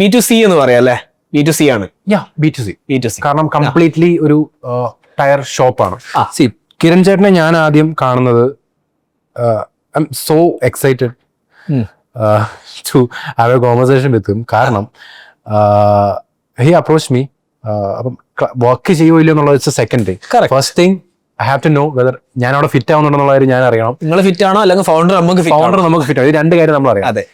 B2C എന്ന് പറയാം അല്ലേ? B2C ആണ്. B2C. കാരണം കംപ്ലീറ്റ്ലി ഒരു ടയർ ഷോപ്പാണ്. കിരൺ ചേട്ടനെ ഞാൻ ആദ്യം കാണുന്നത്, I M so excited. to have a conversation with him. കാരണം he approached me. അപ്പം വർക്ക് ചെയ്യുമോ ഇല്ലയോ എന്നുള്ളത് it's a second thing. First thing I have to know whether ഞാൻ അവിടെ ഫിറ്റ് ആവുന്നുണ്ടെന്നുള്ള കാര്യം ഞാൻ അറിയണം. നിങ്ങൾ ഫിറ്റ് ആണോ അല്ലെങ്കിൽ ഫൗണ്ടർ നമുക്ക് ഫിറ്റ് ആവും. ഇത് രണ്ട് കാര്യം നമ്മൾ അറിയാം. അതെ,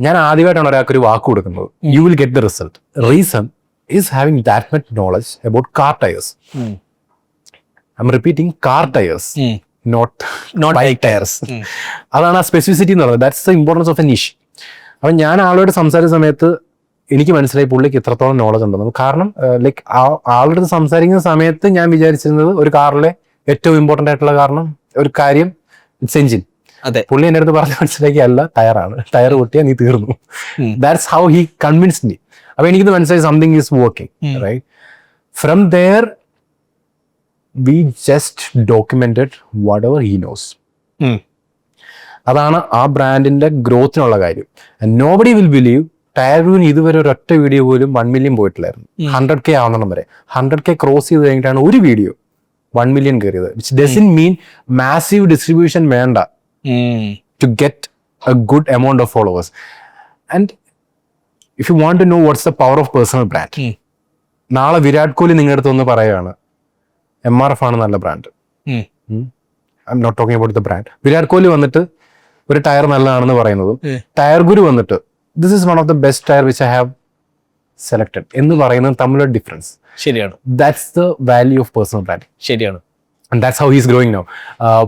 ഞാൻ ആദ്യമായിട്ടാണ് ഒരാൾക്ക് ഒരു വാക്ക് കൊടുക്കുന്നത്. You will get the result. Reason is having that much knowledge about car tyres. I'm repeating car tyres, not bike tyres. അതാണ് ആ സ്പെസിഫിസിറ്റി എന്ന് പറയുന്നത്. That's the importance of a niche. അപ്പം ഞാൻ ആളോട് സംസാരിച്ച സമയത്ത് എനിക്ക് മനസ്സിലായി പുള്ളിക്ക് ഇത്രത്തോളം നോളജ് ഉണ്ടെന്ന്. കാരണം ലൈക്ക് ആളുടെ സംസാരിക്കുന്ന സമയത്ത് ഞാൻ വിചാരിച്ചിരുന്നത് ഒരു കാറിലെ ഏറ്റവും ഇമ്പോർട്ടൻ്റ് ആയിട്ടുള്ള ഒരു കാര്യം ഇറ്റ്സ് എഞ്ചിൻ. പുള്ളി എൻ്റെ അടുത്ത് പറഞ്ഞ് മനസ്സിലാക്കി അല്ല, ടയറാണ്. ടയർ പൊട്ടിയാൽ നീ തീർന്നു. That's how he convinced me. അപ്പൊ എനിക്കിത് മനസ്സിലായി something is working, right? From there we just documented whatever he knows. അതാണ് ആ ബ്രാൻഡിന്റെ ഗ്രോത്തിനുള്ള കാര്യം. നോബഡി വിൽ ബിലീവ് ടയറിന് ഇതുവരെ ഒരൊറ്റ വീഡിയോ പോലും 1 million പോയിട്ടില്ലായിരുന്നു. 100K ആവുന്നിടം വരെ 100K ക്രോസ് ചെയ്ത് കഴിഞ്ഞിട്ടാണ് ഒരു വീഡിയോ 1 million കയറിയത്. Which doesn't mean massive distribution വേണ്ട to get a good amount of followers. And if you want to know what's the power of personal brand, നാളെ വിരാട് കോഹ്ലി നിങ്ങളുടെ അടുത്ത് ഒന്ന് പറയുകയാണ് MRF ആണ് നല്ല brand. I'm not talking about the brand. Virat Kohli വന്നിട്ട് ഒരു ടയർ നല്ലതാണെന്ന് പറയുന്നതും ടയർ ഗുരു വന്നിട്ട് this is one of the best tyre which I have selected എന്ന് പറയുന്നത് തമ്മിലുള്ള ഡിഫറൻസ്. ശരിയാണ്. That's the value of personal brand. ശരിയാണ്. And that's how he's growing now.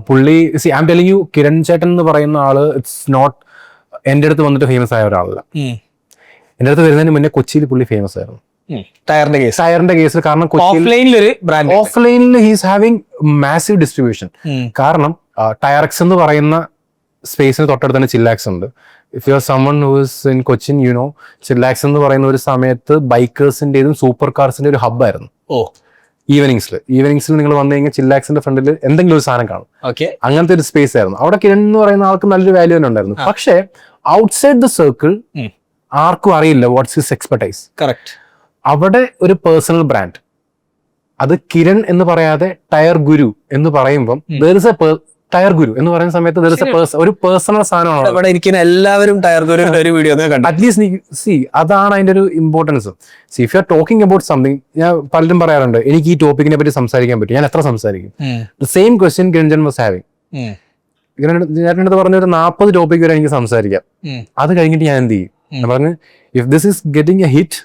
പുള്ളി I'm telling you, കിരൺ ചേട്ടൻ എന്ന് പറയുന്ന ആള് ഇറ്റ്സ് നോട്ട് എൻ്റെ അടുത്ത് വന്നിട്ട് ഫേമസ് ആയ ഒരാളല്ല. എൻ്റെ അടുത്ത് വരുന്നതിന് മുന്നേ കൊച്ചിയിൽ പുള്ളി ഫേമസ് ആയിരുന്നു ടയറിന്റെ കേസിൽ. കാരണം ഓഫ്ലൈനിൽ ഹീസ് ഹാവിംഗ് മാസീവ് ഡിസ്ട്രിബ്യൂഷൻ. കാരണം ടയറക്സ് എന്ന് പറയുന്ന സ്പേസിന് തൊട്ടടുത്ത് തന്നെ ചില്ലാക്സ് ഉണ്ട്. If you are someone who's in Cochin, you know Chillax എന്ന് പറയുന്ന ഒരു സമയത്ത് ബൈക്കേഴ്സിന്റെയും സൂപ്പർ കാർസിന്റെ ഒരു ഹബ്ബായിരുന്നു. ഈവനിങ്സിൽ നിങ്ങൾ വന്നു കഴിഞ്ഞാൽ ചില്ലാക്സിന്റെ ഫ്രണ്ടിൽ എന്തെങ്കിലും ഒരു സാധനം കാണും. അങ്ങനത്തെ ഒരു സ്പേസ് ആയിരുന്നു അവിടെ. കിരൺ എന്ന് പറയുന്ന ആൾക്ക് നല്ലൊരു വാല്യൂ തന്നെ ഉണ്ടായിരുന്നു. പക്ഷേ ഔട്ട്സൈഡ് ദ സർക്കിൾ ആർക്കും അറിയില്ല വാട്ട്സ് ഹിസ് എക്സ്പെർട്ടൈസ്. കറക്റ്റ്. അവിടെ ഒരു പേഴ്സണൽ ബ്രാൻഡ്, അത് കിരൺ എന്ന് പറയാതെ ടയർ ഗുരു എന്ന് പറയുമ്പം ടയർ ഗുരു എന്ന് പറയുന്ന സമയത്ത് ഒരു പേഴ്സണൽ സാധനമാണ്. എല്ലാവരും ടയർ ഗുരു ഒരു വീഡിയോ അറ്റ്ലീസ്റ്റ് അതാണ് അതിന്റെ ഒരു importance. If you are talking about something, ഞാൻ പലരും പറയാറുണ്ട് എനിക്ക് ഈ ടോപ്പിക്കിനെ പറ്റി സംസാരിക്കാൻ പറ്റും, ഞാൻ എത്ര സംസാരിക്കും. Same question Kiran was having. ഞാൻ പറഞ്ഞ ഒരു 40 ടോപ്പിക് വരെ എനിക്ക് സംസാരിക്കാം. അത് കഴിഞ്ഞിട്ട് ഞാൻ എന്ത് ചെയ്യും? ഞാൻ പറഞ്ഞു if this is getting A hit,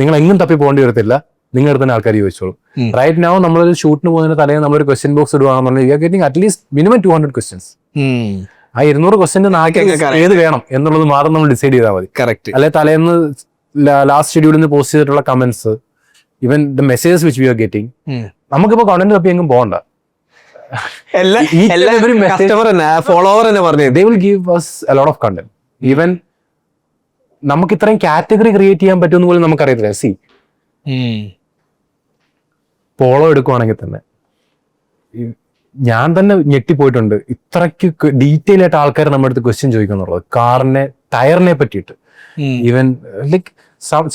നിങ്ങൾ എങ്ങും തപ്പി പോകേണ്ടി വരത്തില്ല, നിങ്ങളുടെ തന്നെ ആൾക്കാർ ചോദിച്ചോളൂ. റൈറ്റ് നൗ നമ്മളൊരു ഷൂട്ടിന് പോകുന്നതിന് തലേന്ന് നമ്മളൊരു ക്വസ്റ്റ്യൻ ബോക്സ് ഇടുകയാണെന്നുണ്ടെങ്കിൽ you are getting at least minimum 200 questions. ആ 200 ക്വസ്റ്റ്യൻ ഏത് വേണം എന്നുള്ളത് മാത്രം നമ്മൾ ഡിസൈഡ് ചെയ്താൽ മതി. കറക്റ്റ്. അല്ലെ തലേന്ന് ലാസ്റ്റ് ഷെഡ്യൂളിൽ നിന്ന് പോസ്റ്റ് ചെയ്തിട്ടുള്ള comments, even the messages which we are getting, നമുക്കിപ്പോ കണ്ടന്റ് തപ്പി എങ്ങും പോകണ്ട. They will give us a lot of content. Even നമുക്ക് ഇത്രയും കാറ്റഗറി ക്രിയേറ്റ് ചെയ്യാൻ പറ്റുമെന്ന് പോലും നമുക്കറിയത്തില്ല. സി പോളോ എടുക്കുവാണെങ്കിൽ തന്നെ ഞാൻ തന്നെ ഞെട്ടിപ്പോയിട്ടുണ്ട്. ഇത്രയ്ക്ക് ഡീറ്റെയിൽ ആയിട്ട് ആൾക്കാർ നമ്മുടെ അടുത്ത് ക്വസ്റ്റ്യൻ ചോദിക്കുന്നുള്ളത് ടയറിനെ പറ്റിയിട്ട്. ഈവൻ ലൈക്ക്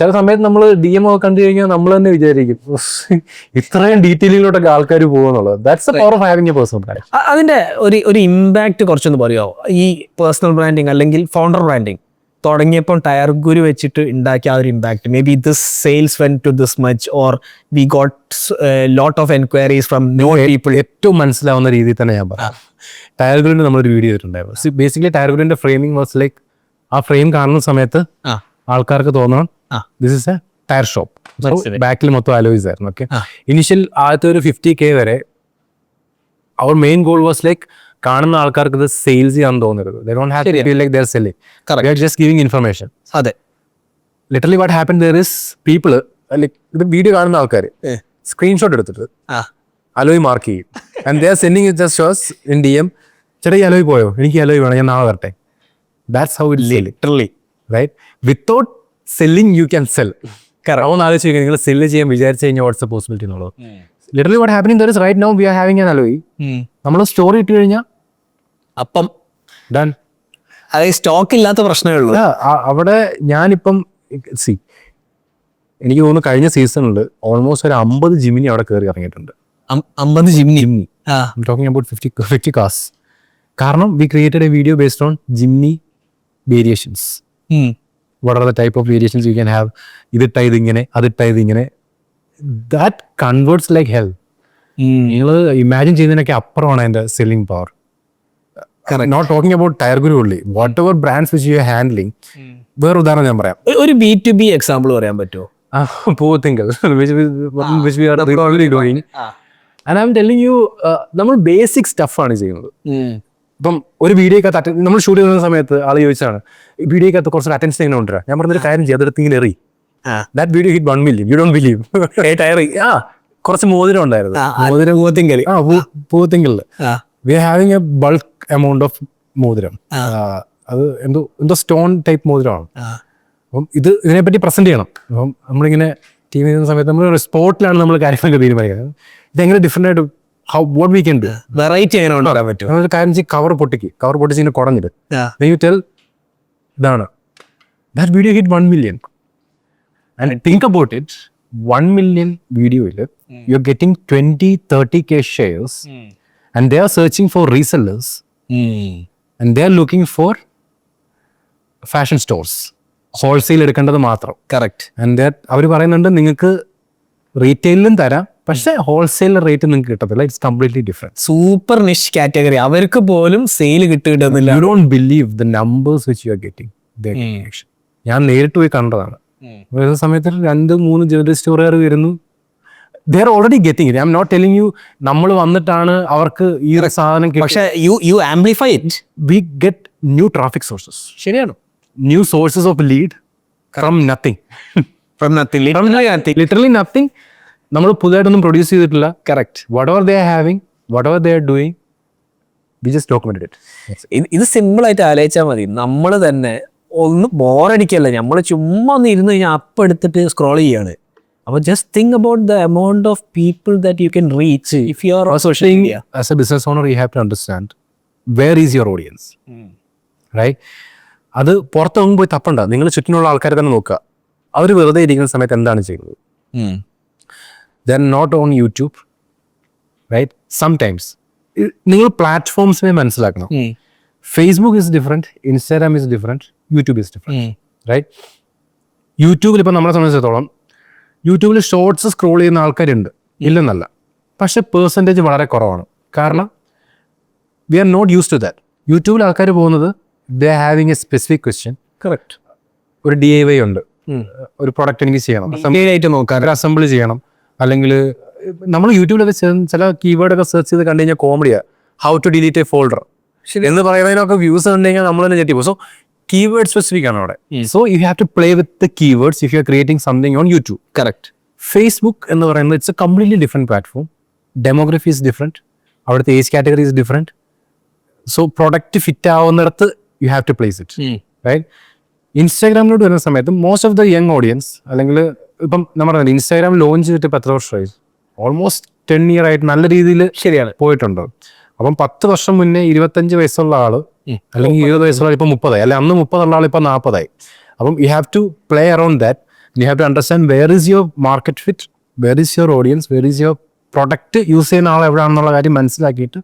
ചില സമയത്ത് നമ്മൾ DM ഒക്കെ കണ്ടു കഴിഞ്ഞാൽ നമ്മൾ തന്നെ വിചാരിക്കും ഇത്രയും ഡീറ്റെയിലിലോട്ടൊക്കെ ആൾക്കാർ പോകുന്നുള്ളത്. That's the power of having a personal brand. അതിന്റെ ഒരു ഇമ്പാക്ട് കുറച്ചൊന്ന് പറയാമോ? ഈ പേഴ്സണൽ ബ്രാൻഡിങ് അല്ലെങ്കിൽ ഫൗണ്ടർ ബ്രാൻഡിങ് തുടങ്ങിയപ്പോൾ ടയർ ഗുരു വെച്ചിട്ട് ഉണ്ടാക്കിയ ആ ഒരു impact, maybe this sales went to this much or we got lot of enquiries from new people. ഏറ്റവും മനസ്സിലാവുന്ന രീതിയിൽ തന്നെ ഞാൻ പറയാം. ടയർ ഗുരുവിന്റെ നമ്മളൊരു വീഡിയോ ചെയ്തിട്ടുണ്ടായിരുന്നു. ബേസിക്കലി ടയർ ഗുരുവിന്റെ ഫ്രെയിമിംഗ് വാസ് ലൈക്ക്, ആ ഫ്രെയിം കാണുന്ന സമയത്ത് ആൾക്കാർക്ക് തോന്നണം this is a tyre shop. ബാക്കിൽ മൊത്തം അലോയ്സ് ആയിരുന്നു. ഓക്കെ, ഇനിഷ്യൽ ആദ്യത്തെ ഒരു 50K വരെ അവർ മെയിൻ ഗോൾ വാസ് ലൈക്ക് കാണുന്ന ആൾക്കാർക്ക് ഇത് സെയിൽസ് ചെയ്യാൻ തോന്നരുത്. They don't have to feel like they're selling. They are just giving information. അതെ. Literally what happened there is people like ഇത് വീഡിയോ കാണുന്ന ആൾക്കാർ സ്ക്രീൻഷോട്ട് എടുത്തിട്ട് അലോയ് മാർക്ക് ചെയ്യും. And they are sending it just us in DM. ചേട്ടാ ഈ alloy പോയോ? എനിക്ക് ഈ അലോയ് വേണം, ഞാൻ നാളെ വരട്ടെ. That's how it's literally, right? Without selling you can sell. അവൻ ആലോചിച്ച് നിങ്ങൾ സെല്ല് ചെയ്യാൻ വിചാരിച്ചു കഴിഞ്ഞാൽ വാട്ട്സ് ദ പോസിബിലിറ്റി എന്നുള്ളത്. Literally what happening there is right now we are having an alloy. നമ്മൾ സ്റ്റോറി ഇട്ട് കഴിഞ്ഞാൽ അപ്പം ഡൺ. അതായത് സ്റ്റോക്ക് ഇല്ലാത്ത പ്രശ്നമേ ഉള്ളൂ അവിടെ. ഞാനിപ്പം എനിക്ക് തോന്നുന്നു കഴിഞ്ഞ സീസണിൽ ഓൾമോസ്റ്റ് ഒരു 50 ജിമിനി അവിടെ കയറി ഇറങ്ങിയിട്ടുണ്ട്. 50 ജിമിനി. Talking about 50 cars. കാരണം we created a video based on Jimny variations. What are the type of variations you can have? ഇതിട്ട ഇതിങ്ങനെ, അതിട്ട ഇതിങ്ങനെ. That converts like hell. നിങ്ങൾ ഇമാജിൻ ചെയ്യുന്നതിനൊക്കെ അപ്പുറമാണ് അതിന്റെ selling power. Not talking about Tyre Guru only, whatever brands which you are handling. വേറെ ഉദാഹരണം ഞാൻ പറയാം. ഒരു B2B എക്സാമ്പിൾ പറയാൻ പറ്റുമോ? Poor thinkers, which we are already doing. And I'm telling you, നമ്മൾ ബേസിക് സ്റ്റഫാണ് ചെയ്യുന്നത്. ഇപ്പം ഒരു വീഡിയോക്കകത്ത് നമ്മൾ ഷൂട്ട് ചെയ്യുന്ന സമയത്ത് ആൾ ചോദിച്ചാണ് വീഡിയോക്കകത്ത് കുറച്ച് അറ്റൻഷൻ എങ്ങനെ കൊണ്ടുവരാം. ഞാൻ പറഞ്ഞൊരു കാര്യം ചെയ്യും, അതെടുത്ത് ഇങ്ങനെ എറി. That video hit 1 million. You don't believe. കുറച്ച് മോതിരം ഉണ്ടായിരുന്നു, മോതിരം പൂത്തിങ്കൽ. പൂത്തിങ്കലില് we are having a bulk amount of മോതിരം. അത് എന്തോ സ്റ്റോൺ ടൈപ്പ് മോതിരമാണ്. അപ്പം ഇതിനെപ്പറ്റി പ്രസന്റ് ചെയ്യണം. അപ്പം നമ്മളിങ്ങനെ ടീം ചെയ്യുന്ന സമയത്ത് നമ്മൾ സ്പോട്ടിലാണ് നമ്മൾ കാര്യങ്ങളൊക്കെ തീരുമാനിക്കുന്നത്. ഇതെങ്ങനെ ഡിഫറെന്റ് ആയിട്ട് what we can do, variety എങ്ങനെ കൊണ്ടുവരാൻ പറ്റും. നമ്മളൊരു കാര്യം ചെയ്യും, കവർ പൊട്ടിച്ച് ഇങ്ങനെ കുടഞ്ഞിട്ട് യു ടെൽ ഇതാണ് that video hit 1 million. And think about it, 1 million വീഡിയോയിൽ U are getting 20-30K shares and they are searching for resellers and they are looking for fashion stores, wholesale എടുക്കേണ്ടത് മാത്രം. Correct. And അവർ പറയുന്നുണ്ട് നിങ്ങൾക്ക് റീറ്റെയിലും തരാം, പക്ഷേ wholesale rate നിങ്ങൾക്ക് കിട്ടത്തില്ല. It's completely different. Super niche category. അവർക്ക് പോലും സെയിൽ കിട്ടുന്നില്ല. You don't believe the numbers which you are getting. ഞാൻ നേരിട്ട് പോയി കണ്ടതാണ്. ഒരു സമയത്ത് 2-3 ജ്വല്ലറി സ്റ്റോറുകാർ വരുന്നു. they are already getting it. I'm not telling you നമ്മൾ വന്നിട്ടാണ് അവർക്ക് ഈ സാധനം. പക്ഷേ you amplify it. We get new traffic sources. ശരിയാണ്. New sources of lead from nothing. From nothing. Literally nothing. നമ്മൾ പുതുതായിട്ടൊന്നും പ്രൊഡ്യൂസ് ചെയ്തിട്ടില്ല. Correct. Whatever they are having, whatever they are doing, we just documented it. ഇത് simple ആയിട്ട് ആലോചിച്ചാൽ മതി. നമ്മൾ തന്നെ ഒന്ന് ബോറടിക്കല്ല, നമ്മൾ ചുമ്മാ ഒന്ന് ഇരുന്ന് കഴിഞ്ഞാൽ അപ്പം എടുത്തിട്ട് സ്ക്രോൾ ചെയ്യാണ്. അപ്പോൾ just think about the amount of people that you can reach if you are on social media. As a business owner, you have to understand where is your audience, right? അത് പുറത്തൊന്നും പോയി തപ്പണ്ട. നിങ്ങൾ ചുറ്റിനുള്ള ആൾക്കാരെ തന്നെ നോക്കുക. അവർ വെറുതെ ഇരിക്കുന്ന സമയത്ത് എന്താണ് ചെയ്യുന്നത്? They are not on YouTube, right? Sometimes നിങ്ങൾ പ്ലാറ്റ്ഫോംസിനെ മനസ്സിലാക്കണം. Facebook is different, Instagram is different, YouTube is different, right? യൂട്യൂബിൽ ഇപ്പം നമ്മളെ സംബന്ധിച്ചിടത്തോളം യൂട്യൂബിൽ ഷോർട്സ് സ്ക്രോൾ ചെയ്യുന്ന ആൾക്കാരുണ്ട്, ഇല്ലെന്നല്ല. പക്ഷെ പേഴ്സൻറ്റേജ് വളരെ കുറവാണ്. കാരണം we are not use to that. യൂട്യൂബിൽ ആൾക്കാർ പോകുന്നത് they having a specific question. Correct. ഒരു DIY ഉണ്ട്, ഒരു പ്രൊഡക്റ്റ് എനിക്ക് ചെയ്യണം, അസംബിൾ ചെയ്യണം. അല്ലെങ്കിൽ നമ്മൾ യൂട്യൂബിലൊക്കെ ചില കീവേഡൊക്കെ സെർച്ച് ചെയ്ത് കണ്ടു കഴിഞ്ഞാൽ കോമഡിയാണ്. How to delete a folder എന്ന് പറയുന്നതിനൊക്കെ വ്യൂസ് കണ്ടു കഴിഞ്ഞാൽ നമ്മൾ തന്നെ ഞെട്ടിപ്പോ. സോ keyword specific ആണ് അവിടെ. So you have to play with the keywords if you are creating something on YouTube. Correct. Facebook എന്ന് പറയുന്നത് it's a completely different platform. Demography is different. അവിടുത്തെ age category is different. So product fit ആവുന്നിടത്ത് you have to place it. Right? ഇൻസ്റ്റാഗ്രാമിലോട്ട് വരുന്ന സമയത്ത് most of the young audience, അല്ലെങ്കിൽ ഇപ്പം നമ്മൾ ഇൻസ്റ്റാഗ്രാം ലോഞ്ച് ചെയ്തിട്ട് ഇപ്പം എത്ര വർഷമായി? ഓൾമോസ്റ്റ് 10 year ആയിട്ട് നല്ല രീതിയിൽ ശരിയാണ് പോയിട്ടുണ്ട്. അപ്പം 10 വർഷം മുന്നേ 25 വയസ്സുള്ള ആള് അല്ലെങ്കിൽ 20 വയസ്സുള്ള ഇപ്പം 30, അല്ലെ അന്ന് 30 ഉള്ള ആൾ ഇപ്പം 40. അപ്പം you have to play around that. You have to understand where is your market fit, where is your audience, where is your product use ചെയ്യുന്ന ആൾ എവിടെയാണെന്നുള്ള കാര്യം മനസ്സിലാക്കിയിട്ട്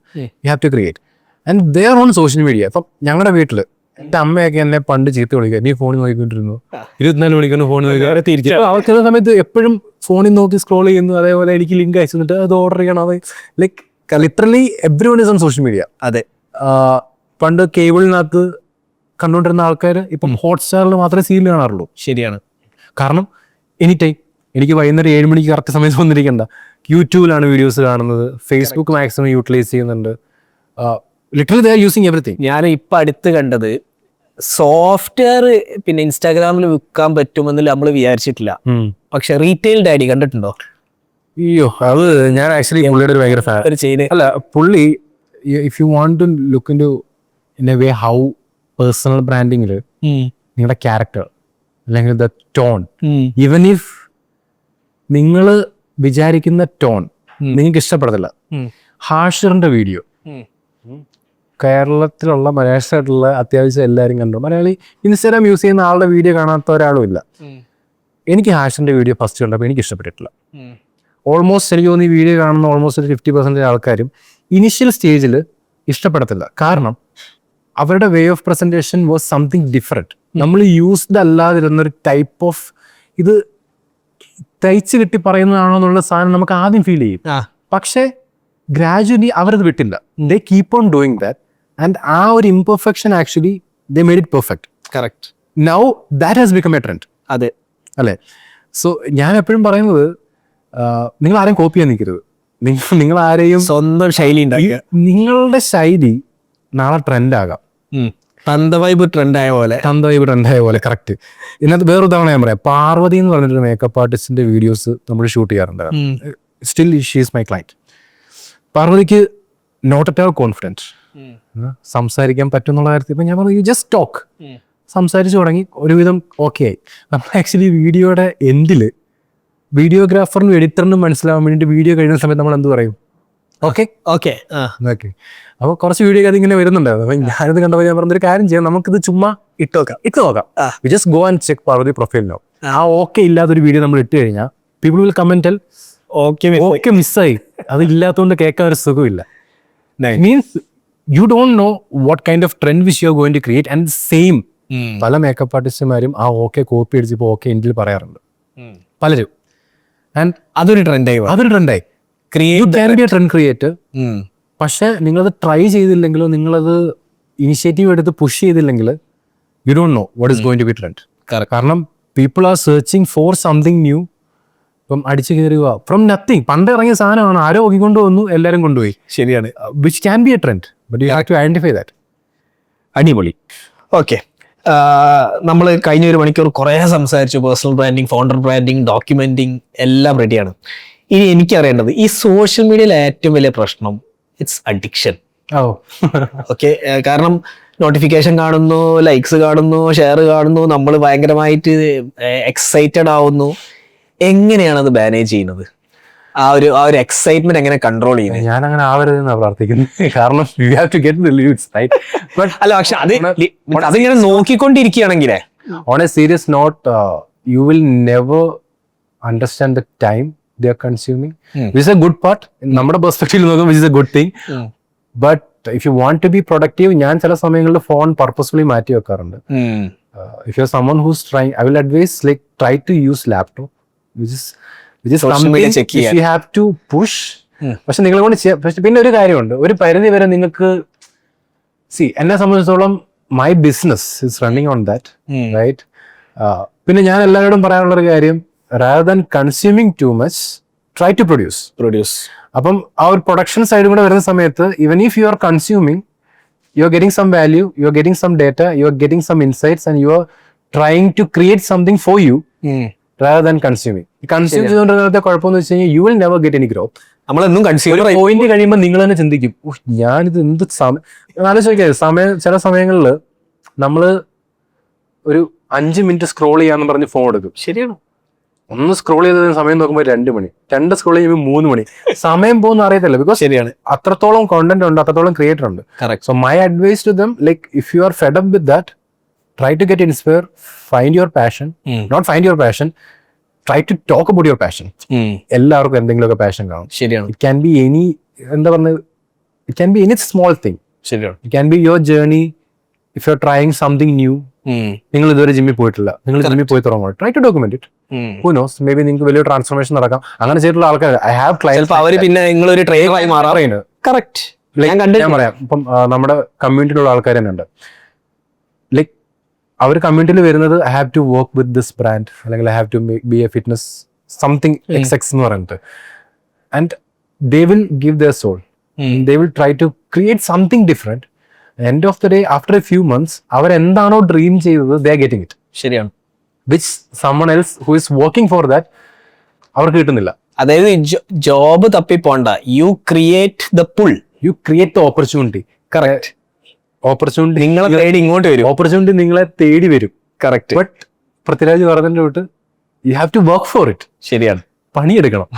you have to create. And they are on social media. അപ്പം ഞങ്ങളുടെ വീട്ടിൽ എൻ്റെ അമ്മയൊക്കെ എന്നെ പണ്ട് ചീത്ത വിളിക്കുക, നീ ഫോണിൽ നോക്കിക്കൊണ്ടിരുന്നു, 24 മണിക്കൂർ ഫോണിൽ നോക്കി തിരിച്ചു. അവർ ചില സമയത്ത് എപ്പോഴും ഫോണിൽ നോക്കി സ്ക്രോൾ ചെയ്യുന്നു. അതേപോലെ എനിക്ക് ലിങ്ക് അയച്ചു തന്നിട്ട് അത് ഓർഡർ ചെയ്യണം. അത് like literally every one is on social media. അതെ. പണ്ട് കേബിളിനകത്ത് കണ്ടുകൊണ്ടിരുന്ന ആൾക്കാർ ഇപ്പം ഹോട്ട്സ്റ്റാറിൽ മാത്രമേ സീരിയൽ കാണാറുള്ളൂ. ശരിയാണ്. കാരണം എനി ടൈം എനിക്ക് വൈകുന്നേരം 7 മണിക്ക് കറക്റ്റ് സമയത്ത് വന്നിരിക്കണ്ട, യൂട്യൂബിലാണ് വീഡിയോസ് കാണുന്നത്. ഫേസ്ബുക്ക് മാക്സിമം യൂട്ടിലൈസ് ചെയ്യുന്നുണ്ട്. Literally they are using everything. ഞാൻ ഇപ്പം അടുത്ത് കണ്ടത് സോഫ്റ്റ്വെയർ പിന്നെ ഇൻസ്റ്റാഗ്രാമിൽ വിൽക്കാൻ പറ്റുമെന്ന് നമ്മൾ വിചാരിച്ചിട്ടില്ല. പക്ഷെ റീറ്റെയിൽ ഡാഡി കണ്ടിട്ടുണ്ടോ? അയ്യോ, അത് ഞാൻ ആക്ച്വലി പുള്ളിയുടെ ഒരു ഭയങ്കര ഫാൻ. ഒരു ചെയിൻ അല്ല, പുള്ളി if you want to look in to in a way how personal ബ്രാൻഡിങ്ങിൽ നിങ്ങളുടെ ക്യാരക്ടർ അല്ലെങ്കിൽ ദ ടോൺ, ഈവൻ ഇഫ് നിങ്ങൾ വിചാരിക്കുന്ന ടോൺ നിങ്ങൾക്ക് ഇഷ്ടപ്പെടത്തില്ല. ഹാഷിറിന്റെ വീഡിയോ കേരളത്തിലുള്ള മലയാളത്തിലുള്ള അത്യാവശ്യം എല്ലാവരും കണ്ടു. മലയാളി ഇൻസ്റ്റാഗ്രാം യൂസ് ചെയ്യുന്ന ആളുടെ വീഡിയോ കാണാത്ത ഒരാളും ഇല്ല. എനിക്ക് ഹാഷിറിന്റെ വീഡിയോ ഫസ്റ്റ് കണ്ടപ്പോൾ എനിക്ക് ഇഷ്ടപ്പെട്ടിട്ടില്ല. ഓൾമോസ്റ്റ് എനിക്ക് തോന്നുന്നു ഈ വീഡിയോ കാണുന്ന ഓൾമോസ്റ്റ് ഒരു 50% ആൾക്കാരും ഇനിഷ്യൽ സ്റ്റേജിൽ ഇഷ്ടപ്പെടത്തില്ല. കാരണം അവരുടെ way of presentation was something different. നമ്മൾ യൂസ്ഡ് അല്ലാതിരുന്നൊരു ടൈപ്പ് ഓഫ് ഇത് തയ്ച്ച് കിട്ടി പറയുന്നതാണോ എന്നുള്ള സാധനം നമുക്ക് ആദ്യം ഫീൽ ചെയ്യും. പക്ഷേ ഗ്രാജുവലി അവരത് വിട്ടില്ല. They keep on doing that and ആ ഒരു imperfection actually they made it perfect. Correct. Now that has become a trend. അതെ അല്ലേ? സോ ഞാൻ എപ്പോഴും പറയുന്നത് നിങ്ങൾ ആരെയും കോപ്പി ചെയ്യാൻ നിൽക്കരുത്. നിങ്ങൾ ആരെയും സ്വന്തം ശൈലി ഉണ്ടാക്കുക. നിങ്ങളുടെ ശൈലി നാളെ ട്രെൻഡാകാം. തന്തവൈബ് ട്രെൻഡായ പോലെ. ട്രെൻഡായ പോലെ. കറക്റ്റ്. ഇതിനകത്ത് വേറെ ഉദാഹരണം ഞാൻ പറയാം. പാർവതി എന്ന് പറഞ്ഞിട്ടൊരു മേക്കപ്പ് ആർട്ടിസ്റ്റിന്റെ വീഡിയോസ് നമ്മൾ ഷൂട്ട് ചെയ്യാറുണ്ട്. Still she is my client. പാർവതിക്ക് നോട്ട് അറ്റ് ഓൾ കോൺഫിഡൻറ്റ്. സംസാരിക്കാൻ പറ്റുന്നുള്ള കാര്യത്തിൽ ഇപ്പം ഞാൻ പറഞ്ഞു ജസ്റ്റ് ടോക്ക്. സംസാരിച്ചു തുടങ്ങി, ഒരുവിധം ഓക്കെ ആയി. നമ്മൾ ആക്ച്വലി വീഡിയോയുടെ എൻഡിൽ വീഡിയോഗ്രാഫറിനും എഡിറ്ററിനും മനസ്സിലാവാൻ വേണ്ടിയിട്ട് വീഡിയോ കഴിയുന്ന സമയത്ത് നമ്മൾ എന്ത് പറയും? Okay okay okay. അപ്പോൾ കുറച്ച് വീഡിയോ അതിങ്ങനെ വരുന്നുണ്ടായിരുന്നു. അപ്പം ഞാനിത് കണ്ടപ്പോൾ ഞാൻ പറഞ്ഞൊരു കാര്യം ചെയ്യാം, നമുക്കിത് ചുമ്മാ ഇട്ട് നോക്കാം. We just go and check Parvathi profile no. ആ ഓക്കെ ഇല്ലാത്തൊരു വീഡിയോ നമ്മൾ ഇട്ട് കഴിഞ്ഞാൽ പീപ്പിൾ വിൽ കമന്റ് ഓക്കെ മിസ്സായി. അതില്ലാത്തതുകൊണ്ട് കേൾക്കാൻ ഒരു സുഖമില്ല. Means you don't know what kind of trend which you are going to create. And same പല മേക്കപ്പ് ആർട്ടിസ്റ്റുമാരും ആ ഓക്കെ കോപ്പി അടിച്ചപ്പോൾ ഓക്കെ എൻഡിൽ പറയാറുണ്ട് പലരും. ആൻഡ് അതൊരു ട്രെൻഡായി. You can be a trend creator. പക്ഷെ നിങ്ങളത് ട്രൈ ചെയ്തില്ലെങ്കിലോ നിങ്ങളത് ഇനിഷ്യേറ്റീവ് എടുത്ത് പുഷ് ചെയ്തില്ലെങ്കിൽ you don't know what is going to be trend. കാരണം people are searching for something new. ഇപ്പം അടിച്ചു കയറുക ഫ്രം നത്തിങ്. പണ്ട് ഇറങ്ങിയ സാധനമാണ്, ആരോ നോക്കിക്കൊണ്ട് വന്നു, എല്ലാവരും കൊണ്ടുപോയി. ശരിയാണ്. Which can be a trend, but you have to identify that. അടിപൊളി. ഓക്കെ, നമ്മൾ കഴിഞ്ഞ ഒരു മണിക്കൂർ കുറേ സംസാരിച്ചു. Personal branding, founder branding, documenting എല്ലാം റെഡിയാണ്. ഇനി എനിക്കറിയേണ്ടത് ഈ സോഷ്യൽ മീഡിയയിലെ ഏറ്റവും വലിയ പ്രശ്നം ഇറ്റ്സ് അഡിക്ഷൻ. ഓക്കെ, കാരണം നോട്ടിഫിക്കേഷൻ കാണുന്നു, ലൈക്സ് കാണുന്നു, ഷെയർ കാണുന്നു, നമ്മൾ ഭയങ്കരമായിട്ട് എക്സൈറ്റഡ് ആവുന്നു. എങ്ങനെയാണ് അത് മാനേജ് ചെയ്യുന്നത്? ആ ഒരു എക്സൈറ്റ്മെന്റ് എങ്ങനെ കൺട്രോൾ ചെയ്യുന്നത്? ഞാൻ അങ്ങനെ ആവരുതെന്നാണ് പ്രാർത്ഥിക്കുന്നത്. കാരണം അല്ല, പക്ഷെ അതിങ്ങനെ നോക്കിക്കൊണ്ടിരിക്കുകയാണെങ്കിലേ on a serious note you will never understand the time they are consuming, which is a good part. നമ്മുടെ പെർസ്പെക്റ്റീവിൽ നോക്കുമ്പോൾ which is a good thing. But if you want to be productive, ഞാൻ ചില സമയങ്ങളിൽ ഫോൺ പർപ്പസ്ഫുള്ളി മാറ്റി വെക്കാറുണ്ട്. If you are someone who's trying, I will advise like try to use laptop, which is something if you have to push. പക്ഷെ നിങ്ങളെ കൊണ്ട് ചെയ്യാം. പക്ഷെ പിന്നെ ഒരു കാര്യമുണ്ട്, ഒരു പരിധി വരെ നിങ്ങൾക്ക് എന്നെ സംബന്ധിച്ചിടത്തോളം my business is running on that, right? പിന്നെ ഞാൻ എല്ലാവരോടും പറയാനുള്ളൊരു കാര്യം, rather than consuming too much, try to produce. അപ്പം ആ ഒരു പ്രൊഡക്ഷൻ സൈഡ് കൂടെ വരുന്ന സമയത്ത് even if you are consuming, you are getting some value, you are getting some data, you are getting some insights, and you are trying to create something for you rather than consuming. Consume ചെയ്തുകൊണ്ടിരുന്ന കുഴപ്പമെന്ന് വെച്ച് കഴിഞ്ഞാൽ you will never get any growth. നമ്മളെന്നും consumer point കഴിയുമ്പോൾ നിങ്ങൾ തന്നെ ചിന്തിക്കും, ഞാനിത് എന്ത് സമയം ചില സമയങ്ങളിൽ നമ്മൾ ഒരു 5 മിനിറ്റ് സ്ക്രോൾ ചെയ്യാന്ന് പറഞ്ഞ് ഫോൺ എടുക്കും. ശരിയാണ്. ഒന്ന് സ്ക്രോൾ ചെയ്ത സമയം നോക്കുമ്പോൾ 2 മണി, 2 സ്ക്രോൾ ചെയ്യുമ്പോൾ 3 മണി. സമയം പോകുന്ന അറിയത്തില്ല. ബിക്കോസ് ശരിയാണ്, അത്രത്തോളം കോണ്ടന്റ് ഉണ്ട്, അത്രത്തോളം ക്രിയേറ്റർ ഉണ്ട്. So my advice to them, like if you are fed up with that, try to get inspire, find your passion. Not find your passion, try to talk about your passion. എല്ലാവർക്കും എന്തെങ്കിലുമൊക്കെ passion കാണും. ശരിയാണ്. It can be any, എന്താ പറഞ്ഞത്, it can be any small thing. ശരിയാണ്. It can be your journey. If you are trying something new, നിങ്ങൾ ഇതുവരെ ജിമ്മിൽ പോയിട്ടില്ല, നിങ്ങൾ ജിമ്മിൽ പോയി തുടങ്ങും, try to document it. Who knows, maybe നിങ്ങൾക്ക് വലിയ ട്രാൻസ്ഫോർമേഷൻ നടക്കാം. അങ്ങനെ ചെയ്തിട്ടുള്ള ആൾക്കാർ ഐ ഹാവ് ക്ലയൻസ്. അവര് പിന്നെ നിങ്ങളൊരു ട്രെയിനറായി മാറാറുണ്ട്. കറക്റ്റ്. ഞാൻ പറയാം, ഇപ്പം നമ്മുടെ കമ്മ്യൂണിറ്റിയിലുള്ള ആൾക്കാർ തന്നെ ഉണ്ട്. ലൈക്ക് അവർ കമ്മ്യൂണിറ്റിയിൽ വരുന്നത് I have to work with this brand, അല്ലെങ്കിൽ I have to be a fitness something XX എന്ന് പറഞ്ഞിട്ട്. And they will give their soul, they will try to create something different. End of the day, after a few months, അവരെന്താണോ dream ചെയ്തത്, they are getting it. ശരിയാണ്. which someone else who is working for that അവർക്ക് കിട്ടുന്നില്ല. അതായത് job തപ്പി പോണ്ട, you create the pull, you create the opportunity. Correct. Opportunity നിങ്ങളെ തേടി ഇങ്ങോട്ട് വരും. ഓപ്പർച്യൂണിറ്റി നിങ്ങളെ തേടി വരും. കറക്റ്റ്. ബട്ട് പൃഥ്വിരാജ് പറഞ്ഞതിന്റെ തൊട്ട് you have to work for it. ശരിയാണ്. പണിയെടുക്കണം.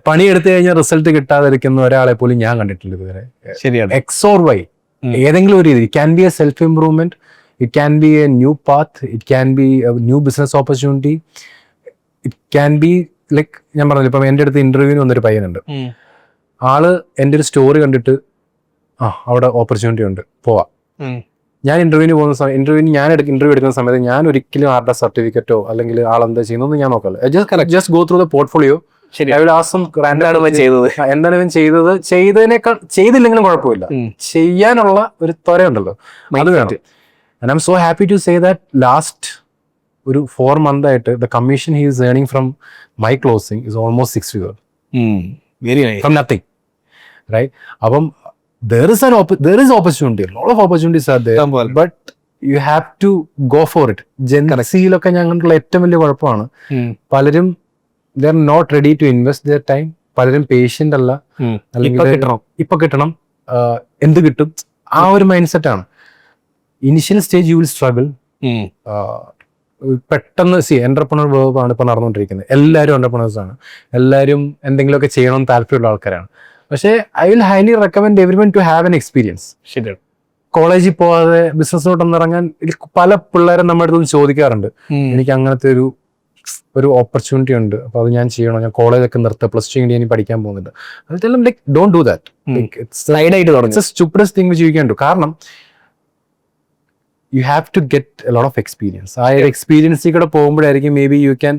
പണിയെടുത്തു കഴിഞ്ഞാൽ റിസൾട്ട് കിട്ടാതിരിക്കുന്ന ഒരാളെ പോലും ഞാൻ കണ്ടിട്ടില്ല ഇതുവരെ. ശരിയാണ്. X or Y ഏതെങ്കിലും ഒരു രീതി. Can be A self improvement, it can be a new path, it can be a new business opportunity, it can be like ഞാൻ പറഞ്ഞില്ല, ഇപ്പം എൻ്റെ അടുത്ത് ഇന്റർവ്യൂവിന് വന്നൊരു പയ്യനുണ്ട്. ആള് എൻ്റെ ഒരു സ്റ്റോറി കണ്ടിട്ട് അവിടെ ഓപ്പർച്യൂണിറ്റി ഉണ്ട്, പോവാം. ഞാൻ ഇന്റർവ്യൂവിന് പോകുന്ന സമയം ഇന്റർവ്യൂ എടുക്കുന്ന സമയത്ത് ഞാൻ ഒരിക്കലും ആരുടെ സർട്ടിഫിക്കറ്റോ അല്ലെങ്കിൽ ആളെന്താ ചെയ്യുന്നതെന്ന് ഞാൻ നോക്കാറില്ല. Just go through the portfolio. ശരി. എന്താണ് ഇവൻ ചെയ്തതിനേക്കാൾ ചെയ്തില്ലെങ്കിലും കുഴപ്പമില്ല, ചെയ്യാനുള്ള ഒരു ത്വര ഉണ്ടല്ലോ, അത് വേണം. And I'm so happy to say that last ഒരു 4 month ആയിട്ട് the commission he is earning from my closing is almost 6 figures. Very nice. From nothing, right? അപ്പം there is opportunity, a lot of opportunities are there, but you have to go for it. ജെൻസിയിലൊക്കെ ഞങ്ങൾക്കുള്ള ഏറ്റവും വലിയ കുഴപ്പമാണ് പലരും they are not ready to invest their time. പലരും patient അല്ല, അല്ലെങ്കിൽ ഇപ്പൊ കിട്ടണം, എന്ത് കിട്ടും, ആ ഒരു മൈൻഡ് സെറ്റ് ആണ്. Initial stage you will struggle. പെട്ടെന്ന് എന്റർപ്രണർ വേർബ് ആണ് ഇപ്പൊ നടന്നുകൊണ്ടിരിക്കുന്നത്. എല്ലാവരും എന്റർപ്രണേഴ്സ് ആണ്, എല്ലാവരും എന്തെങ്കിലുമൊക്കെ ചെയ്യണം താല്പര്യമുള്ള ആൾക്കാരാണ്. പക്ഷേ I will highly recommend everyone to have an experience. ശരിയാണ്. കോളേജിൽ പോവാതെ ബിസിനസ്സിലോട്ടൊന്ന് ഇറങ്ങാൻ പല പിള്ളേരും നമ്മുടെ അടുത്ത് ചോദിക്കാറുണ്ട്, എനിക്ക് അങ്ങനത്തെ ഒരു ഓപ്പർച്യൂണിറ്റി ഉണ്ട്, അപ്പൊ അത് ഞാൻ ചെയ്യണോ, ഞാൻ കോളേജൊക്കെ നിർത്തുക, പ്ലസ് ടു കഴിഞ്ഞ് ഇനി പഠിക്കാൻ പോകുന്നുണ്ട്. അതെല്ലാം like don't do that. It's a stupidest thing which you can do. കാരണം you have to get a lot of experience. ആ ഒരു എക്സ്പീരിയൻസിൽ കൂടെ പോകുമ്പോഴായിരിക്കും മേ ബി യു ക്യാൻ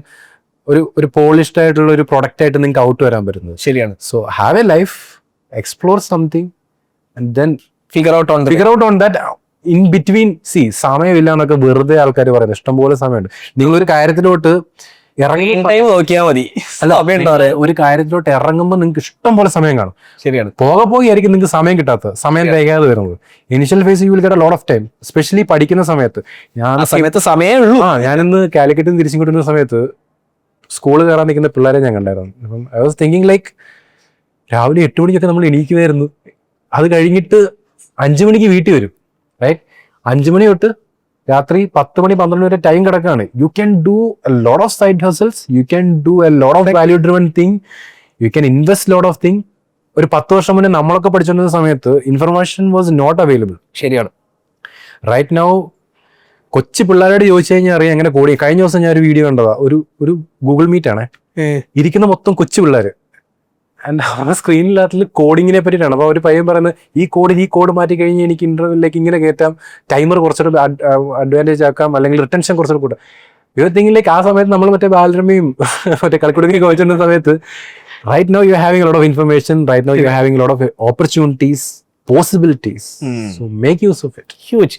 ഒരു പോളിഷ്ഡ് ആയിട്ടുള്ള ഒരു പ്രൊഡക്റ്റ് ആയിട്ട് നിങ്ങൾക്ക് ഔട്ട് വരാൻ പറ്റുന്നത്. ശരിയാണ്. So have a life, explore something and then figure out on that. In between സമയമില്ല എന്നൊക്കെ വെറുതെ ആൾക്കാർ പറയുന്നത്. ഇഷ്ടംപോലെ സമയമുണ്ട്. നിങ്ങളൊരു കാര്യത്തിലോട്ട് നോക്കിയാൽ മതി. ഒരു കാര്യത്തിലോട്ട് ഇറങ്ങുമ്പോൾ നിങ്ങൾക്ക് ഇഷ്ടം പോലെ സമയം കാണും. ശരിയാണ്. പോകെപ്പോയായിരിക്കും നിങ്ങൾക്ക് സമയം കിട്ടാത്തത്, സമയം തികയാതെ വരുന്നത്. Initial phase you will get a lot of time, especially പഠിക്കുന്ന സമയത്ത്. സമയമേ ഉള്ളൂ. ഞാനിന്ന് കാലിക്കറ്റിൽ നിന്ന് തിരിച്ചും കിട്ടുന്ന സമയത്ത് സ്കൂളിൽ കയറാൻ നിൽക്കുന്ന പിള്ളേരെ ഞാൻ കണ്ടായിരുന്നു. അപ്പം ഐ വാസ് തിങ്കിങ് ലൈക്ക് രാവിലെ 8 മണിക്കൊക്കെ നമ്മൾ എണീക്കുമായിരുന്നു. അത് കഴിഞ്ഞിട്ട് 5 മണിക്ക് വീട്ടിൽ വരും, റൈറ്റ്? 5 മണി തൊട്ട് രാത്രി 10 മണി 12 വരെ ടൈം കിടക്കാണ്. U can do A lot of side Husserl's, U can do A lot of value driven thing, you can invest lot of thing. ഒരു 10 വർഷം മുന്നേ നമ്മളൊക്കെ പഠിച്ചുകൊണ്ടിരുന്ന സമയത്ത് ഇൻഫർമേഷൻ വാസ് നോട്ട് അവൈലബിൾ. ശരിയാണ്. റൈറ്റ് നൗ കൊച്ചു പിള്ളേരോട് ചോദിച്ചു കഴിഞ്ഞാൽ അറിയാം എങ്ങനെ കോഡിങ്. കഴിഞ്ഞ ദിവസം ഞാൻ ഒരു വീഡിയോ കണ്ടതാ, ഒരു ഗൂഗിൾ മീറ്റ് ആണ്, ഇരിക്കുന്ന മൊത്തം കൊച്ചു പിള്ളേര്, ആൻഡ് അവരുടെ സ്ക്രീനിനകത്തിൽ കോഡിങ്ങിനെ പറ്റിയിട്ടാണ്. അപ്പോൾ അവർ പയ്യൻ പറയുന്നത് ഈ കോഡ് മാറ്റി കഴിഞ്ഞ് എനിക്ക് ഇന്റർവ്യൂവിലേക്ക് ഇങ്ങനെ കയറ്റാം, ടൈമർ കുറച്ചുകൂടെ അഡ്വാൻറ്റേജ് ആക്കാം, അല്ലെങ്കിൽ റിട്ടൻഷൻ കുറച്ചുകൂടെ കൂട്ടാം. യുവർ തിങ്കിലേക്ക് ആ സമയത്ത് നമ്മൾ മറ്റേ ബാലരമയും മറ്റേ കളിക്കുടുക്കി ചോദിച്ചിരുന്ന സമയത്ത് right now you are having a lot of information, right now you are having a lot of opportunities, possibilities. So make use of it. Huge.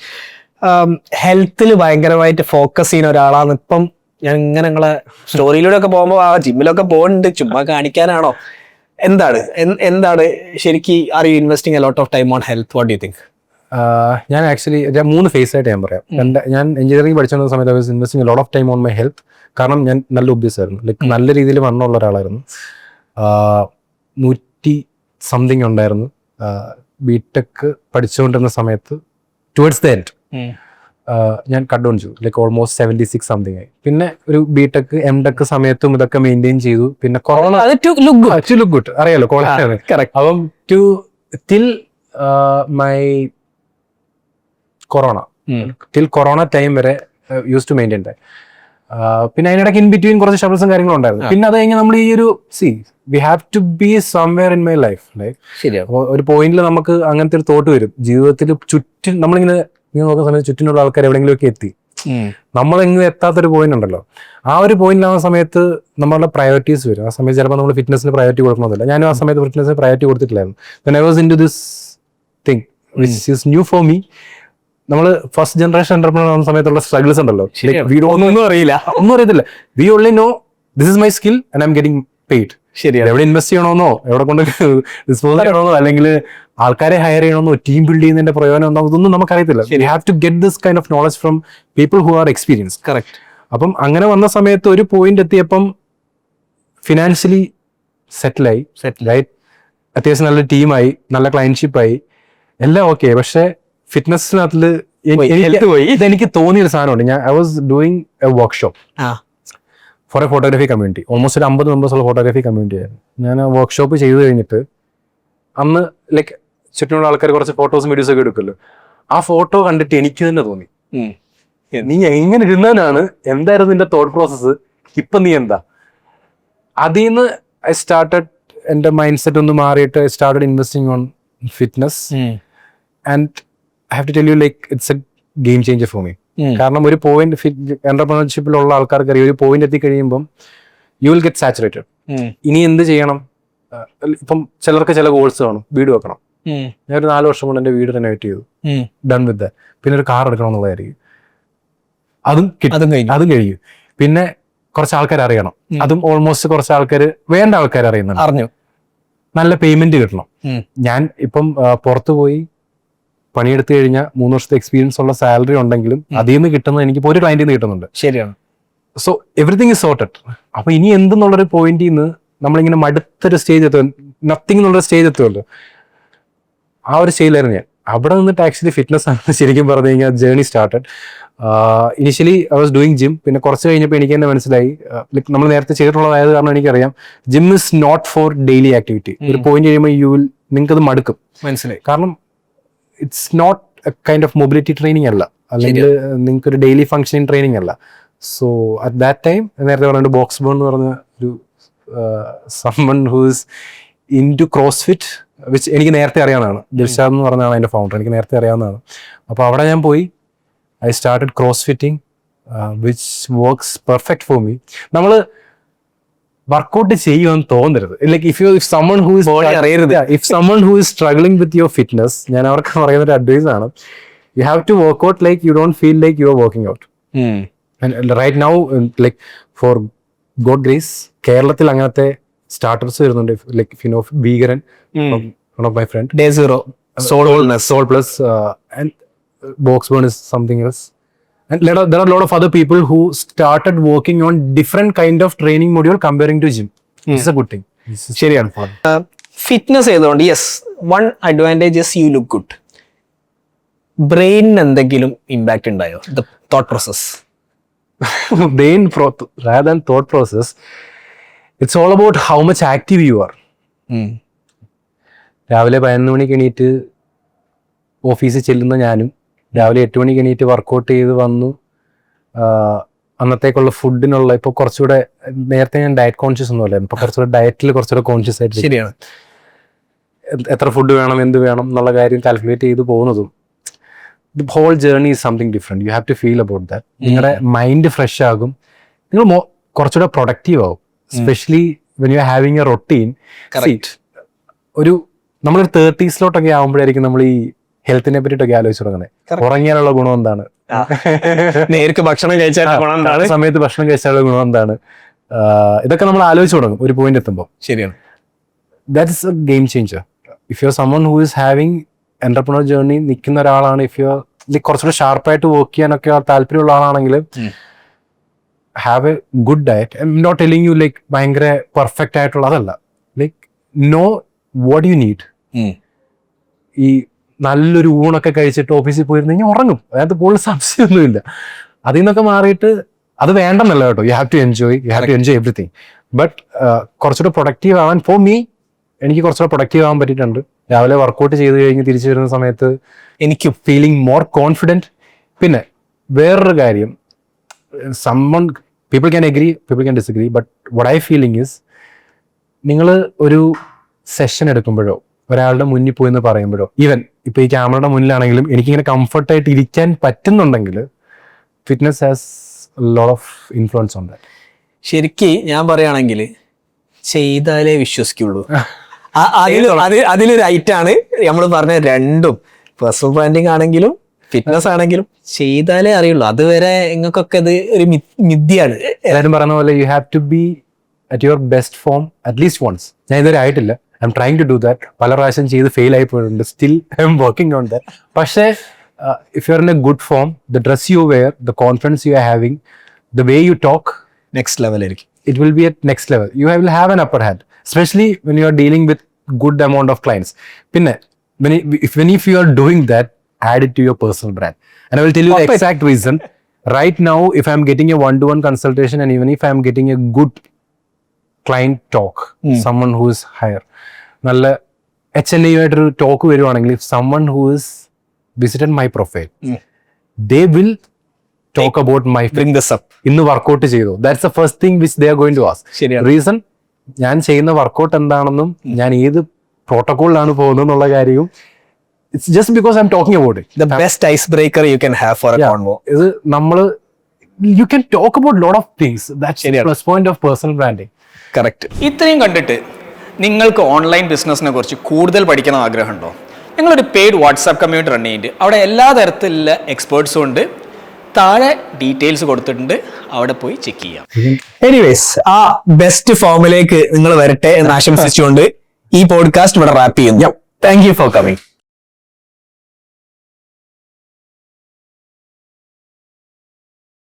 ഹെൽത്തിൽ ഭയങ്കരമായിട്ട് ഫോക്കസ് ചെയ്യുന്ന ഒരാളാണ്. ഇപ്പം ഞാൻ ഇങ്ങനെ നിങ്ങളെ സ്റ്റോറിയിലൂടെ ഒക്കെ പോകുമ്പോൾ ആ ജിമ്മിലൊക്കെ പോകുന്നുണ്ട്, ചുമ്മാ കാണിക്കാനാണോ, എന്താണ് ശരിക്കും? Are you investing A lot of time on health? What do you think? ഞാൻ ആക്ച്വലി 3 ഫേസ് ആയിട്ട് ഞാൻ പറയാം. ഞാൻ എഞ്ചിനീയറിംഗ് പഠിച്ചുകൊണ്ട സമയത്ത് I was investing A lot of time on my health. കാരണം ഞാൻ നല്ല ഒബ്വിയസായിരുന്നു, ലൈക്ക് നല്ല രീതിയിൽ വണ്ണമുള്ള ഒരാളായിരുന്നു. 100 ഉണ്ടായിരുന്നു. ബിടെക് പഠിച്ചുകൊണ്ടിരുന്ന സമയത്ത് ടുവേർഡ്സ് ദ എൻഡ് ഞാൻ കട്ട് ഡൗൺ ചെയ്തു, ലൈക്ക് ഓൾമോസ്റ്റ് 76 ആയി. പിന്നെ ഒരു ബിടെക് എംടെക് സമയത്തും ഇതൊക്കെ മെയിൻറ്റെയിൻ ചെയ്തു. പിന്നെ കൊറോണ ലുക്ക് ഗുഡ് അറിയാലോ, കോളേജ്. അപ്പം ടിൽ മൈ കൊറോണ ടൈം വരെ യൂസ് ടു മെയിൻറ്റെയിൻ ദാറ്റ്. പിന്നെ അതിനിടയ്ക്ക് ഇൻ ബിറ്റ്വീൻ കുറച്ച് ഷബിൾസും കാര്യങ്ങളും ഉണ്ടായിരുന്നു. പിന്നെ അത് കഴിഞ്ഞ് നമ്മൾ ഈ ഒരു we have to be somewhere in my life. ഒരു പോയിന്റിൽ നമുക്ക് അങ്ങനത്തെ ഒരു തോട്ട് വരും ജീവിതത്തിൽ. ചുറ്റും നമ്മളിങ്ങനെ നോക്കുന്ന സമയത്ത് ചുറ്റിനുള്ള ആൾക്കാർ എവിടെയെങ്കിലും ഒക്കെ എത്തി, നമ്മളെങ്ങനെ എത്താത്തൊരു പോയിന്റ് ഉണ്ടല്ലോ. ആ ഒരു പോയിന്റിലാവുന്ന സമയത്ത് നമ്മളുടെ പ്രയോറിറ്റീസ് വരും. ആ സമയത്ത് ചിലപ്പോൾ നമ്മൾ ഫിറ്റ്നസിന് പ്രയോറിറ്റി കൊടുക്കണമെന്നില്ല. ഞാനും ആ സമയത്ത് ഫിറ്റ്നസിന് priority കൊടുത്തിട്ടില്ലായിരുന്നു. When I was into this thing which is new for me, നമ്മൾ ഫസ്റ്റ് ജനറേഷൻ എന്റർപ്രണർ ആവുന്ന സമയത്തുള്ള സ്ട്രഗിൾസ് ഉണ്ടല്ലോ, ഒന്നും അറിയത്തില്ല. We only know this is my skill and I'm getting paid. എവിടെ ഇൻവെസ്റ്റ് ചെയ്യണമെന്നോ, എവിടെ കൊണ്ട് ഡിസ്പോസ് ചെയ്യണമെന്നോ, അല്ലെങ്കിൽ ആൾക്കാരെ ഹയർ ചെയ്യണമെന്നോ, ടീം ബിൽഡ് ചെയ്യുന്നതിന്റെ പ്രയോജനം എന്താ, ഇതൊന്നും നമുക്കറിയത്തില്ല. We have to get this kind of knowledge from people who are experience. Correct. അപ്പം അങ്ങനെ വന്ന സമയത്ത് ഒരു പോയിന്റ് എത്തിയപ്പം ഫിനാൻഷ്യലി സെറ്റിലായി, റൈറ്റ്? അത്യാവശ്യം നല്ല ടീമായി, നല്ല ക്ലയൻഷിപ്പായി, എല്ലാം ഓക്കെ. പക്ഷെ ഫിറ്റ്നസിനകത്തില് ഇതെനിക്ക് തോന്നിയൊരു സാധനമുണ്ട്. I was doing a workshop for a photography community. Almost ഒരു 50 members ഉള്ള ഫോട്ടോഗ്രാഫി കമ്മ്യൂണിറ്റി ആയിരുന്നു. ഞാൻ ആ വർക്ക്ഷോപ്പ് ചെയ്ത് കഴിഞ്ഞിട്ട് അന്ന് ലൈക്ക് ചുറ്റുമുള്ള ആൾക്കാർ കുറച്ച് ഫോട്ടോസും വീഡിയോസും ഒക്കെ എടുക്കുമല്ലോ. ആ ഫോട്ടോ കണ്ടിട്ട് എനിക്ക് തന്നെ തോന്നി, നീ എങ്ങനെ ഇരുന്നാലാണ്, എന്തായിരുന്നു നിന്റെ തോട്ട് പ്രോസസ്സ്, ഇപ്പൊ നീ എന്താ? അതിൽ നിന്ന് ഐ സ്റ്റാർട്ടഡ്, എൻ്റെ മൈൻഡ് സെറ്റ് ഒന്ന് മാറിയിട്ട് I started investing on fitness. And I have to tell you like it's a game changer for me. കാരണം ഒരു പോയിന്റ് എന്റർപ്രണർഷിപ്പിലുള്ള ആൾക്കാർക്ക് അറിയാം, ഒരു പോയിന്റ് എത്തി കഴിയുമ്പം യു വിൽ ഗെറ്റ് സാച്ചുറേറ്റഡ്. ഇനി എന്ത് ചെയ്യണം? ഇപ്പം ചിലർക്ക് ചില ഗോൾസ് കാണും, വീട് വെക്കണം. ഞാൻ ഒരു 4 വർഷം കൊണ്ട് എന്റെ വീട് റെനോവേറ്റ് ചെയ്തു, ഡൺ വിത്ത് ദാറ്റ്. പിന്നെ ഒരു കാർ എടുക്കണം എന്നുള്ളതായിരിക്കും, അതും കഴിയും. പിന്നെ കുറച്ച് ആൾക്കാർ അറിയണം, അതും ഓൾമോസ്റ്റ് കുറച്ച് ആൾക്കാർ വേണ്ട ആൾക്കാർ അറിയുന്നുണ്ട്. നല്ല പേയ്മെന്റ് കിട്ടണം. ഞാൻ ഇപ്പം പുറത്തു പോയി പണിയെടുത്തു കഴിഞ്ഞാൽ 3 വർഷത്തെ എക്സ്പീരിയൻസ് ഉള്ള സാലറി ഉണ്ടെങ്കിലും അതിൽ നിന്ന് കിട്ടുന്നത് എനിക്ക് ഒരു ക്ലയന്റിൽ നിന്ന് കിട്ടുന്നുണ്ട്. ശരിയാണ്. So everything is sorted. അപ്പൊ ഇനി എന്തെന്നുള്ളൊരു പോയിന്റിൽ നിന്ന് നമ്മളിങ്ങനെ മടുത്തൊരു സ്റ്റേജ് എത്തും, നത്തിങ് എന്നുള്ളൊരു സ്റ്റേജ് എത്തുമല്ലോ. ആ ഒരു സ്റ്റേജിലായിരുന്നു ഞാൻ. അവിടെ നിന്നിട്ട് ആക്ച്വലി ഫിറ്റ്നസ് ആണ് ശരിക്കും പറഞ്ഞു കഴിഞ്ഞാൽ journey started. Initially I was doing gym. പിന്നെ കുറച്ച് കഴിഞ്ഞപ്പോൾ എനിക്ക് തന്നെ മനസ്സിലായി, നമ്മൾ നേരത്തെ ചെയ്തിട്ടുള്ളതായത് കാരണം എനിക്കറിയാം gym is not for daily activity. ഒരു പോയിന്റ് കഴിയുമ്പോൾ നിങ്ങൾക്ക് അത് മടുക്കും. മനസ്സിലായി. കാരണം it's not a kind of mobility training അല്ല, അല്ലെങ്കിൽ നിങ്ങൾക്ക് ഒരു ഡെയിലി ഫങ്ഷനിങ് ട്രെയിനിങ് അല്ല. സോ അറ്റ് ദാറ്റ് ടൈം നേരത്തെ പറഞ്ഞ ബോക്സ് ബോൺ എന്ന് പറഞ്ഞ ഒരു someone who is into CrossFit, which എനിക്ക് നേരത്തെ അറിയാവുന്നതാണ്. ദിൽഷാദ് എന്ന് പറഞ്ഞാണ് അതിന്റെ ഫൗണ്ടർ, എനിക്ക് നേരത്തെ അറിയാവുന്നതാണ്. അപ്പോൾ അവിടെ ഞാൻ പോയി, I started cross fitting, which works perfect for me. നമ്മൾ വർക്കൗട്ട് ചെയ്യുമെന്ന് തോന്നരുത്. Like if someone who is struggling with your fitness, ഞാൻ അവർക്ക് പറയുന്ന ഒരു അഡ്വൈസ് ആണ്, you have to work out like you don't feel like you are working out. And right now, like for God grace, കേരളത്തിൽ അങ്ങനത്തെ starters വരുന്നുണ്ട്. Like if you know ഭീകരൻ, one of my friend, Day Zero, Soul Plus, and Boxburn is something else. And there are a lot of other people who started working on different kind of training module comparing to gym. It's a good thing. ശരിയാണ്. Fitness ചെയ്തുകൊണ്ട് yes, one advantage is you look good. ബ്രെയിനിന് എന്തെങ്കിലും impact ഉണ്ടായോ? The thought process. Brain rather than thought process, it's all about how much active you are. രാവിലെ 11 മണിക്ക് എണീറ്റ് ഓഫീസിൽ ചെല്ലുന്ന ഞാനും രാവിലെ 8 മണിക്ക് എണീറ്റ് വർക്കൗട്ട് ചെയ്ത് വന്നു. അന്നത്തേക്കുള്ള ഫുഡിനുള്ള ഇപ്പോൾ കുറച്ചുകൂടെ, നേരത്തെ ഞാൻ ഡയറ്റ് കോൺഷ്യസ് ഒന്നും അല്ലായിരുന്നു, ഇപ്പോൾ കുറച്ചുകൂടെ ഡയറ്റിൽ കുറച്ചുകൂടെ കോൺഷ്യസ് ആയിട്ട്. ശരിയാണ്. എത്ര ഫുഡ് വേണം, എന്ത് വേണം എന്നുള്ള കാര്യം കാൽക്കുലേറ്റ് ചെയ്ത് പോകുന്നതും. The whole journey is something different. You have to feel about that. നിങ്ങളുടെ മൈൻഡ് ഫ്രഷ് ആകും, നിങ്ങൾ കുറച്ചുകൂടെ പ്രൊഡക്റ്റീവ് ആവും. Especially when you are having A routine. ഒരു നമ്മളൊരു 30s ആകുമ്പോഴായിരിക്കും നമ്മൾ ഈ ഹെൽത്തിനെ പറ്റിയിട്ടൊക്കെ ആലോചിച്ച് തുടങ്ങുന്നത്. ഉറങ്ങിയാലുള്ള ഗുണം എന്താണ്, നേർക്ക് ഭക്ഷണം കഴിച്ചാൽ സമയത്ത് ഭക്ഷണം കഴിച്ചാലുള്ള ഗുണം എന്താണ്, ഇതൊക്കെ നമ്മൾ ആലോചിച്ച് തുടങ്ങും ഒരു പോയിന്റ് എത്തുമ്പോൾ. ശരിയാണ്. That is A game changer. If you are someone who is having entrepreneur journey നിൽക്കുന്ന ഒരാളാണ്, ഇഫ് യു കുറച്ചുകൂടെ ഷാർപ്പായിട്ട് വർക്ക് ചെയ്യാനൊക്കെ താല്പര്യമുള്ള ആളാണെങ്കിൽ have a good diet. I'm not telling you like ഭയങ്കര പെർഫെക്റ്റ് ആയിട്ടുള്ള അതല്ല, like know what you need. ഈ നല്ലൊരു ഊണൊക്കെ കഴിച്ചിട്ട് ഓഫീസിൽ പോയിരുന്നു കഴിഞ്ഞാൽ ഉറങ്ങും, അതിനകത്ത് കൂടുതൽ സംശയമൊന്നുമില്ല. അതിൽ നിന്നൊക്കെ മാറിയിട്ട് അത് വേണ്ടെന്നല്ല കേട്ടോ, you have to enjoy everything. But കുറച്ചുകൂടെ പ്രൊഡക്റ്റീവ് ആവാൻ, ഫോർ മീ എനിക്ക് കുറച്ചുകൂടെ പ്രൊഡക്റ്റീവ് ആവാൻ പറ്റിയിട്ടുണ്ട്. രാവിലെ വർക്കൗട്ട് ചെയ്ത് കഴിഞ്ഞ് തിരിച്ചു വരുന്ന സമയത്ത് എനിക്ക് ഫീലിംഗ് മോർ കോൺഫിഡൻറ്റ്. പിന്നെ വേറൊരു കാര്യം, people can agree, people can disagree, but what I feeling is, നിങ്ങൾ ഒരു സെഷൻ എടുക്കുമ്പോഴോ ഒരാളുടെ മുന്നിൽ പോയി എന്ന് പറയുമ്പോഴോ, ഈവൻ ഇപ്പോൾ ഈ ക്യാമറയുടെ മുന്നിലാണെങ്കിലും എനിക്കിങ്ങനെ കംഫർട്ടായിട്ട് ഇരിക്കാൻ പറ്റുന്നുണ്ടെങ്കിൽ fitness has lot of influence on that. ശരിക്ക് ഞാൻ പറയുകയാണെങ്കിൽ ചെയ്താലേ വിശ്വസിക്കുള്ളൂ. അതിലൊരു ഐറ്റാണ് നമ്മൾ പറഞ്ഞ രണ്ടും. പേഴ്സണൽ ബ്രാൻഡിങ് ആണെങ്കിലും ഫിറ്റ്നസ് ആണെങ്കിലും ചെയ്താലേ അറിയുള്ളൂ. അതുവരെ നിങ്ങൾക്കൊക്കെ ഇത് ഒരു മിഥ്യയാണ്. എല്ലാവരും പറയുന്ന പോലെ you have to be at your best form at least once. ഞാൻ ഇതുവരെ ആയിട്ടില്ല, I'm trying to do that. പല പ്രാവശ്യം ചെയ്ത് ഫെയിൽ ആയി പോയിട്ടുണ്ട്, still I'm working on that. പക്ഷേ if you are in a good form, the dress you wear, the confidence you are having, the way you talk, next level ആയിരിക്കും. It will be at next level. You will have an upper hand, especially when you are dealing with good amount of clients. Pinne, if you are doing that, add it to your personal brand. And I will tell you the exact reason. Right now, if I am getting a one-to-one consultation, and even if I am getting a good client talk, someone who is higher, നല്ല HNA ആയിട്ടൊരു talk വരുവാണെങ്കിൽ, if someone who is visited my profile, they will talk about my bring this up. ഇന്ന് workout ചെയ്തു. That's the first thing which they are going to ask. Reason, ഞാൻ ചെയ്യുന്ന workout എന്താണെന്നും ഞാൻ ഏത് പ്രോട്ടോക്കോളിലാണ് പോകുന്നത് എന്നുള്ള കാര്യവും it's just because I'm talking about it. The best ice breaker you can have for a convo. ഇത് നമ്മള് you can talk about lot of things. That's ശരിയാണ്. Plus point of personal branding. Correct. ഇത്രയും കണ്ടിട്ട് നിങ്ങൾക്ക് online ബിസിനസ്സിനെ കുറിച്ച് കൂടുതൽ പഠിക്കണം ആഗ്രഹമുണ്ടോ? ഞങ്ങളൊരു പെയ്ഡ് വാട്സാപ്പ് കമ്മ്യൂണിറ്റി റൺ ചെയ്യുന്നുണ്ട്. അവിടെ എല്ലാ തരത്തിലുള്ള എക്സ്പേർട്സും ഉണ്ട്. താഴെ ഡീറ്റെയിൽസ് കൊടുത്തിട്ടുണ്ട്, അവിടെ പോയി ചെക്ക് ചെയ്യാം. എനിവേസ്, ആ ബെസ്റ്റ് ഫോമിലേക്ക് നിങ്ങൾ വരട്ടെ എന്ന് ആശംസിച്ചുകൊണ്ട് ഈ പോഡ്കാസ്റ്റ് ഇവിടെ റാപ്പ് ചെയ്യുന്നു. Thank you for coming.